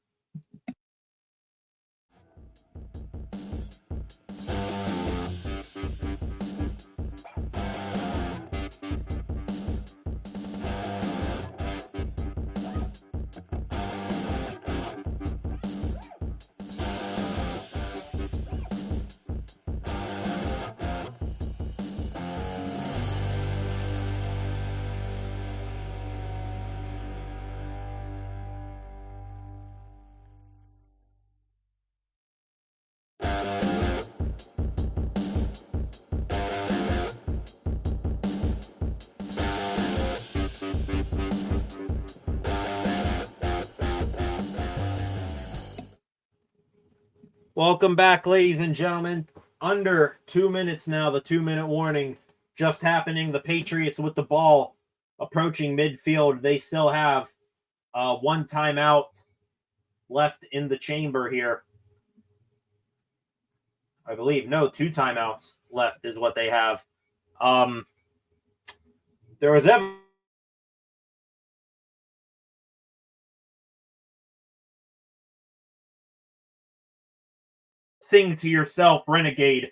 Welcome back, ladies and gentlemen. Under 2 minutes now, the 2-minute warning just happening. The Patriots with the ball approaching midfield. They still have one timeout left in the chamber here. I believe. No, 2 timeouts left is what they have. There was ever sing to yourself, Renegade.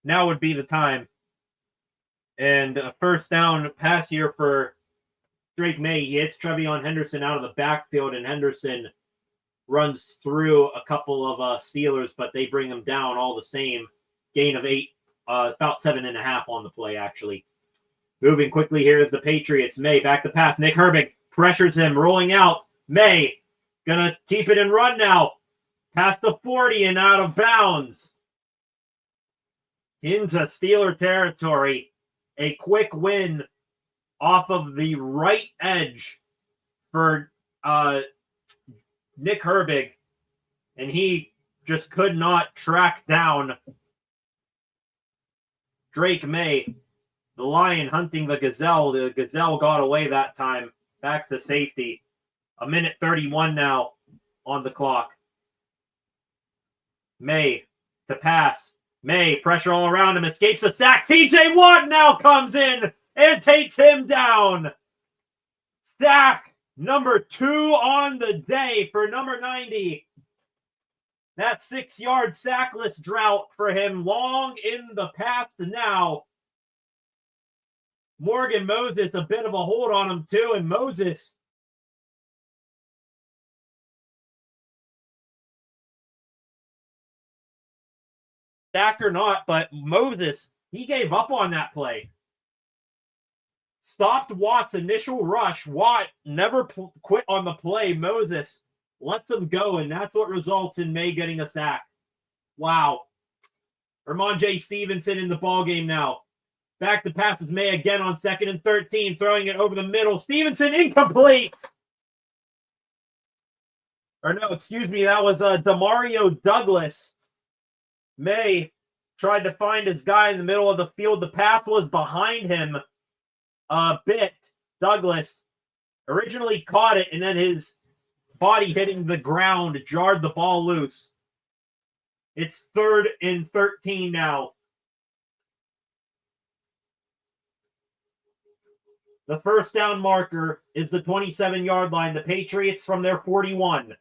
Now would be the time. And a first down pass here for Drake May. He hits Trevion Henderson out of the backfield, and Henderson runs through a couple of Steelers, but they bring him down all the same. Gain of 8, about 7.5 on the play, actually. Moving quickly here is the Patriots. May back to pass. Nick Herbig pressures him, rolling out. May gonna keep it and run now. Past the 40 and out of bounds. Into Steeler territory. A quick win off of the right edge for Nick Herbig. And he just could not track down Drake May. The Lion hunting the Gazelle. The Gazelle got away that time. Back to safety. 1:31 now on the clock. May to pass. May, pressure all around him, escapes the sack. TJ Watt now comes in and takes him down. Sack number 2 on the day for number 90. That 6-yard sackless drought for him long in the past now. Morgan Moses, a bit of a hold on him too, and Moses sack or not, but Moses, he gave up on that play. Stopped Watt's initial rush. Watt never quit on the play. Moses lets him go, and that's what results in May getting a sack. Wow. Ramondre Stevenson in the ballgame now. Back to passes May again on 2nd and 13, throwing it over the middle. Stevenson incomplete. Or no, excuse me, that was Demario Douglas. May tried to find his guy in the middle of the field. The pass was behind him a bit. Douglas originally caught it, and then his body hitting the ground jarred the ball loose. It's 3rd and 13 now. The first down marker is the 27-yard line. The Patriots from their 41.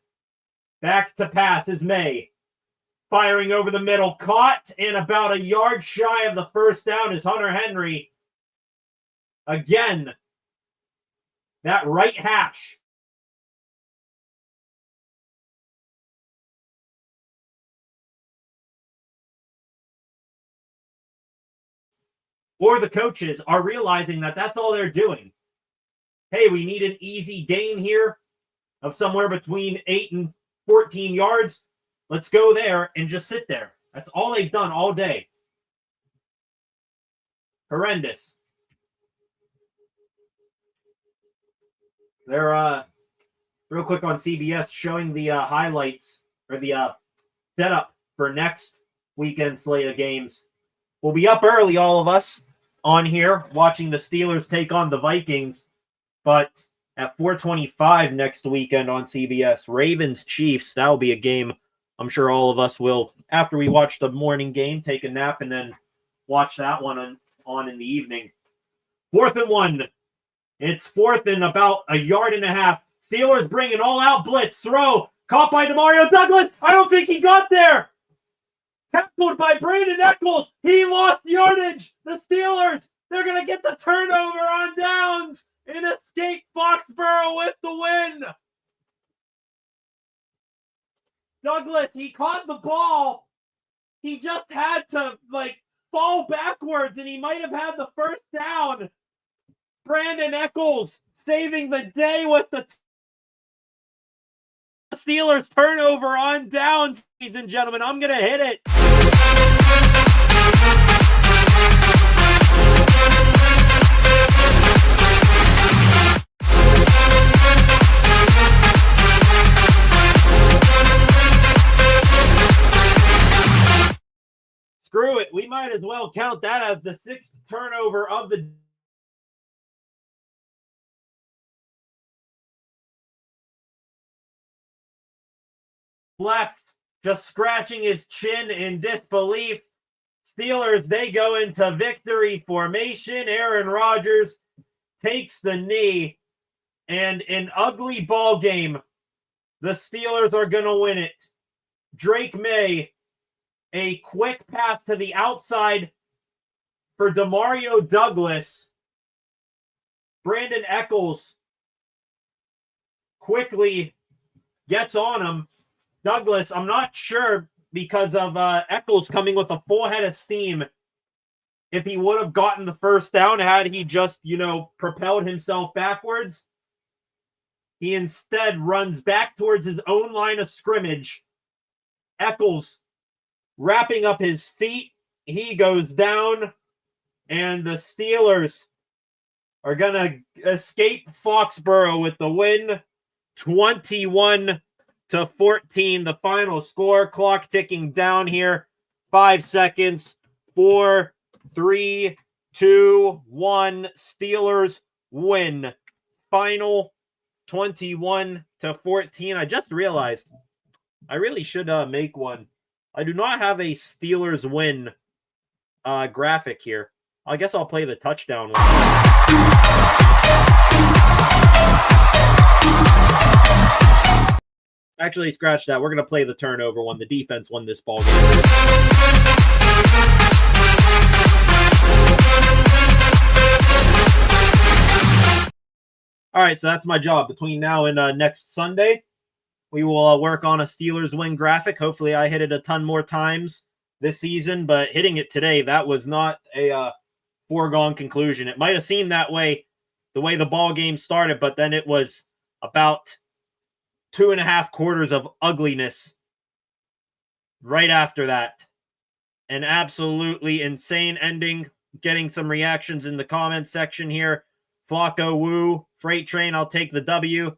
Back to pass is May. Firing over the middle. Caught and about a yard shy of the first down is Hunter Henry. Again, that right hash. Or the coaches are realizing that that's all they're doing. Hey, we need an easy gain here of somewhere between 8 and 14 yards. Let's go there and just sit there. That's all they've done all day. Horrendous. They're real quick on CBS showing the highlights or the setup for next weekend slate of games. We'll be up early, all of us, on here watching the Steelers take on the Vikings. But at 4:25 next weekend on CBS, Ravens-Chiefs. That'll be a game I'm sure all of us will, after we watch the morning game, take a nap and then watch that one on in the evening. 4th and 1. It's 4th and about a yard and a half. Steelers bring an all-out blitz. Throw. Caught by Demario Douglas. I don't think he got there. Tackled by Brandon Echols. He lost yardage. The Steelers, they're going to get the turnover on downs and escape Foxborough with the win. Douglas, he caught the ball. He just had to, fall backwards, and he might have had the first down. Brandon Echols saving the day with the Steelers turnover on downs, ladies and gentlemen. I'm going to hit it. Screw it. We might as well count that as the 6th turnover of the left, just scratching his chin in disbelief. Steelers, they go into victory formation. Aaron Rodgers takes the knee, and an ugly ball game. The Steelers are going to win it. Drake May, a quick pass to the outside for Demario Douglas. Brandon Echols quickly gets on him. Douglas, I'm not sure because of Echols coming with a full head of steam if he would have gotten the first down had he just, propelled himself backwards. He instead runs back towards his own line of scrimmage. Echols wrapping up his feet. He goes down, and the Steelers are going to escape Foxborough with the win. 21-14, the final score. Clock ticking down here. 5 seconds. 4, 3, 2, 1. Steelers win. Final 21-14. I just realized I really should make one. I do not have a Steelers win graphic here. I guess I'll play the touchdown one. Actually, scratch that. We're going to play the turnover one. The defense won this ball game. All right, so that's my job. Between now and next Sunday, we will work on a Steelers win graphic. Hopefully I hit it a ton more times this season, but hitting it today, that was not a foregone conclusion. It might have seemed that way, the way the ball game started, but then it was about 2.5 quarters of ugliness right after that. An absolutely insane ending. Getting some reactions in the comments section here. Flacco, woo, freight train, I'll take the W,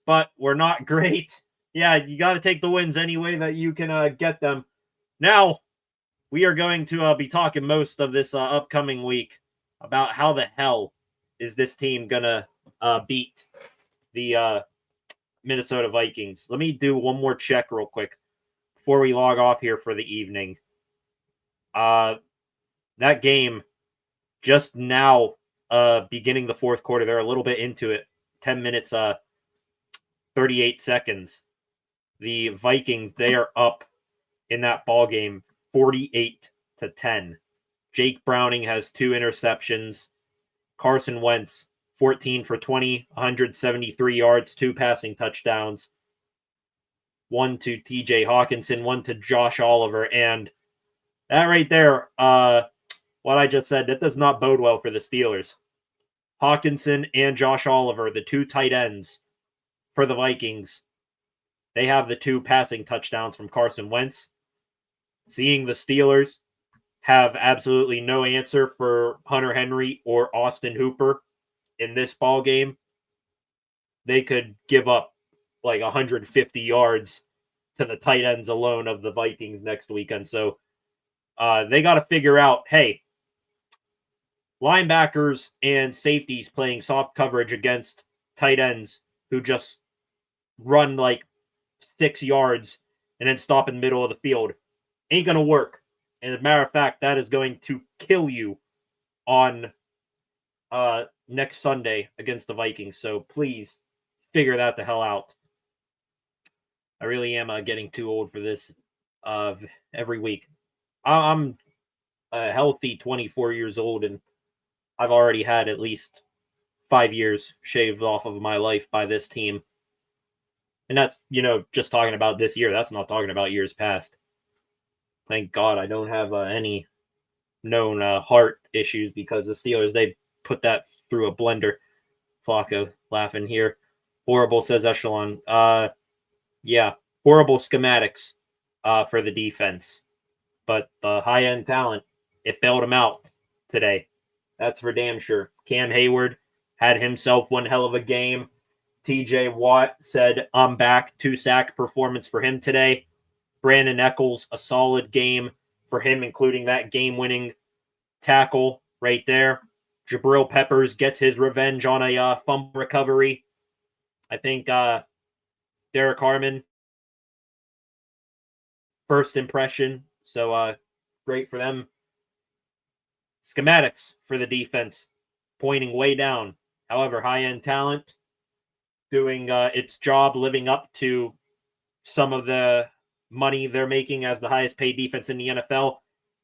but we're not great. Yeah, you got to take the wins any way that you can get them. Now, we are going to be talking most of this upcoming week about how the hell is this team going to beat the Minnesota Vikings. Let me do one more check real quick before we log off here for the evening. That game just now, beginning the fourth quarter, they're a little bit into it. 10 minutes, 38 seconds. The Vikings, they are up in that ball game 48-10. Jake Browning has 2 interceptions. Carson Wentz, 14 for 20, 173 yards, 2 passing touchdowns. 1 to TJ Hawkinson, 1 to Josh Oliver. And that right there, what I just said, that does not bode well for the Steelers. Hawkinson and Josh Oliver, the 2 tight ends for the Vikings, they have the 2 passing touchdowns from Carson Wentz. Seeing the Steelers have absolutely no answer for Hunter Henry or Austin Hooper in this ball game, they could give up like 150 yards to the tight ends alone of the Vikings next weekend. So they got to figure out, hey, linebackers and safeties playing soft coverage against tight ends who just run like 6 yards and then stop in the middle of the field ain't going to work. And as a matter of fact, that is going to kill you on next Sunday against the Vikings. So please figure that the hell out. I really am getting too old for this every week. I'm a healthy 24 years old, and I've already had at least 5 years shaved off of my life by this team. And that's, just talking about this year. That's not talking about years past. Thank God I don't have any known heart issues, because the Steelers, they put that through a blender. Flacco laughing here. Horrible, says Echelon. Yeah, horrible schematics for the defense. But the high-end talent, it bailed him out today. That's for damn sure. Cam Hayward had himself one hell of a game. TJ Watt said, I'm back. 2-sack performance for him today. Brandon Echols, a solid game for him, including that game-winning tackle right there. Jabril Peppers gets his revenge on a fumble recovery. I think Derek Harmon, first impression. So great for them. Schematics for the defense, pointing way down. However, high-end talent doing its job, living up to some of the money they're making as the highest paid defense in the NFL.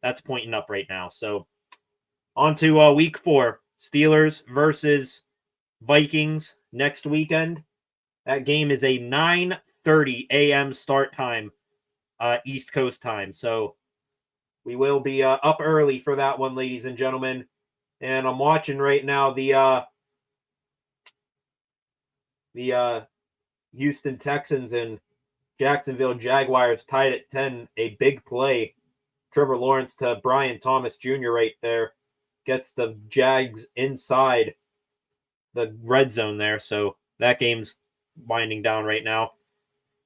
That's pointing up right now. So on to week 4, Steelers versus Vikings next weekend. That game is a 9:30 a.m. start time, East Coast time. So we will be up early for that one, ladies and gentlemen. And I'm watching right now the Houston Texans and Jacksonville Jaguars tied at 10. A big play. Trevor Lawrence to Brian Thomas Jr. right there. Gets the Jags inside the red zone there. So that game's winding down right now.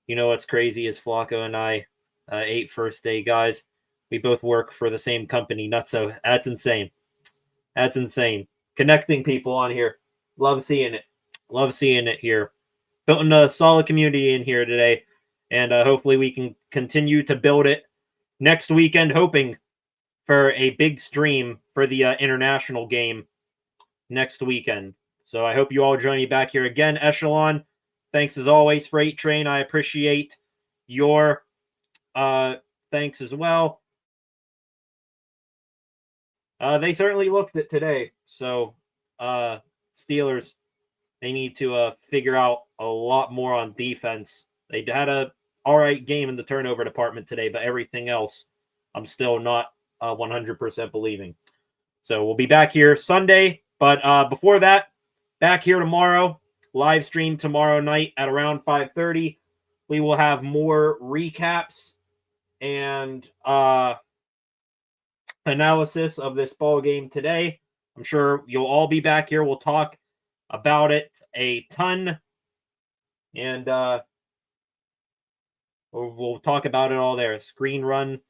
You know what's crazy is Flacco and I, 8 first day guys, we both work for the same company. Nutso. That's insane. That's insane. Connecting people on here. Love seeing it. Love seeing it here. Building a solid community in here today. And hopefully we can continue to build it next weekend, hoping for a big stream for the international game next weekend. So I hope you all join me back here again. Echelon, thanks as always. Freight Train, I appreciate your thanks as well. They certainly looked at today. So Steelers, they need to figure out a lot more on defense. They had a all right game in the turnover department today, but everything else, I'm still not 100% believing. So we'll be back here Sunday, but before that, back here tomorrow, live stream tomorrow night at around 5:30. We will have more recaps and analysis of this ball game today. I'm sure you'll all be back here. We'll talk about it a ton, and we'll talk about it all there. Screen, run,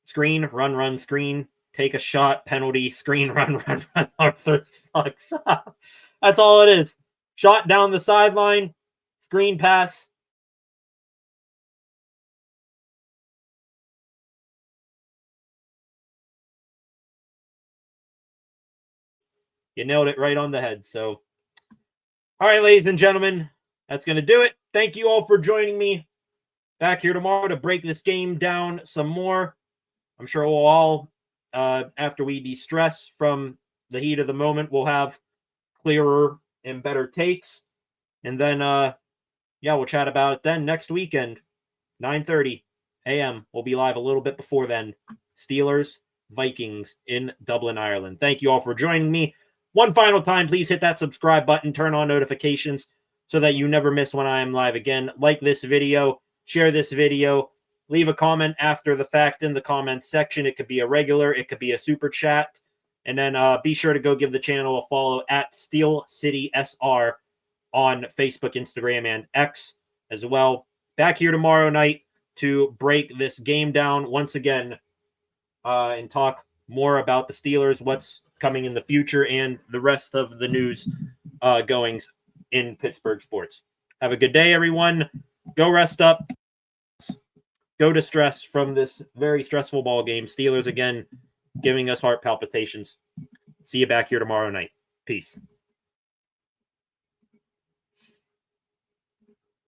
screen, take a shot, penalty, screen, run. Arthur sucks. That's all it is. Shot down the sideline, screen pass, You nailed it right on the head. So, all right, ladies and gentlemen, that's going to do it. Thank you all for joining me. Back here tomorrow to break this game down some more. I'm sure we'll all, after we de-stress from the heat of the moment, we'll have clearer and better takes. And then, we'll chat about it then next weekend, 9:30 a.m. We'll be live a little bit before then. Steelers, Vikings in Dublin, Ireland. Thank you all for joining me. One final time, please hit that subscribe button, turn on notifications so that you never miss when I am live again. Like this video, share this video, leave a comment after the fact in the comments section. It could be a regular, it could be a super chat. And then be sure to go give the channel a follow at Steel City SR on Facebook, Instagram, and X as well. Back here tomorrow night to break this game down once again and talk more about the Steelers, what's coming in the future, and the rest of the news goings in Pittsburgh sports. Have a good day, everyone. Go rest up. Go distress from this very stressful ball game. Steelers again giving us heart palpitations. See you back here tomorrow night. Peace.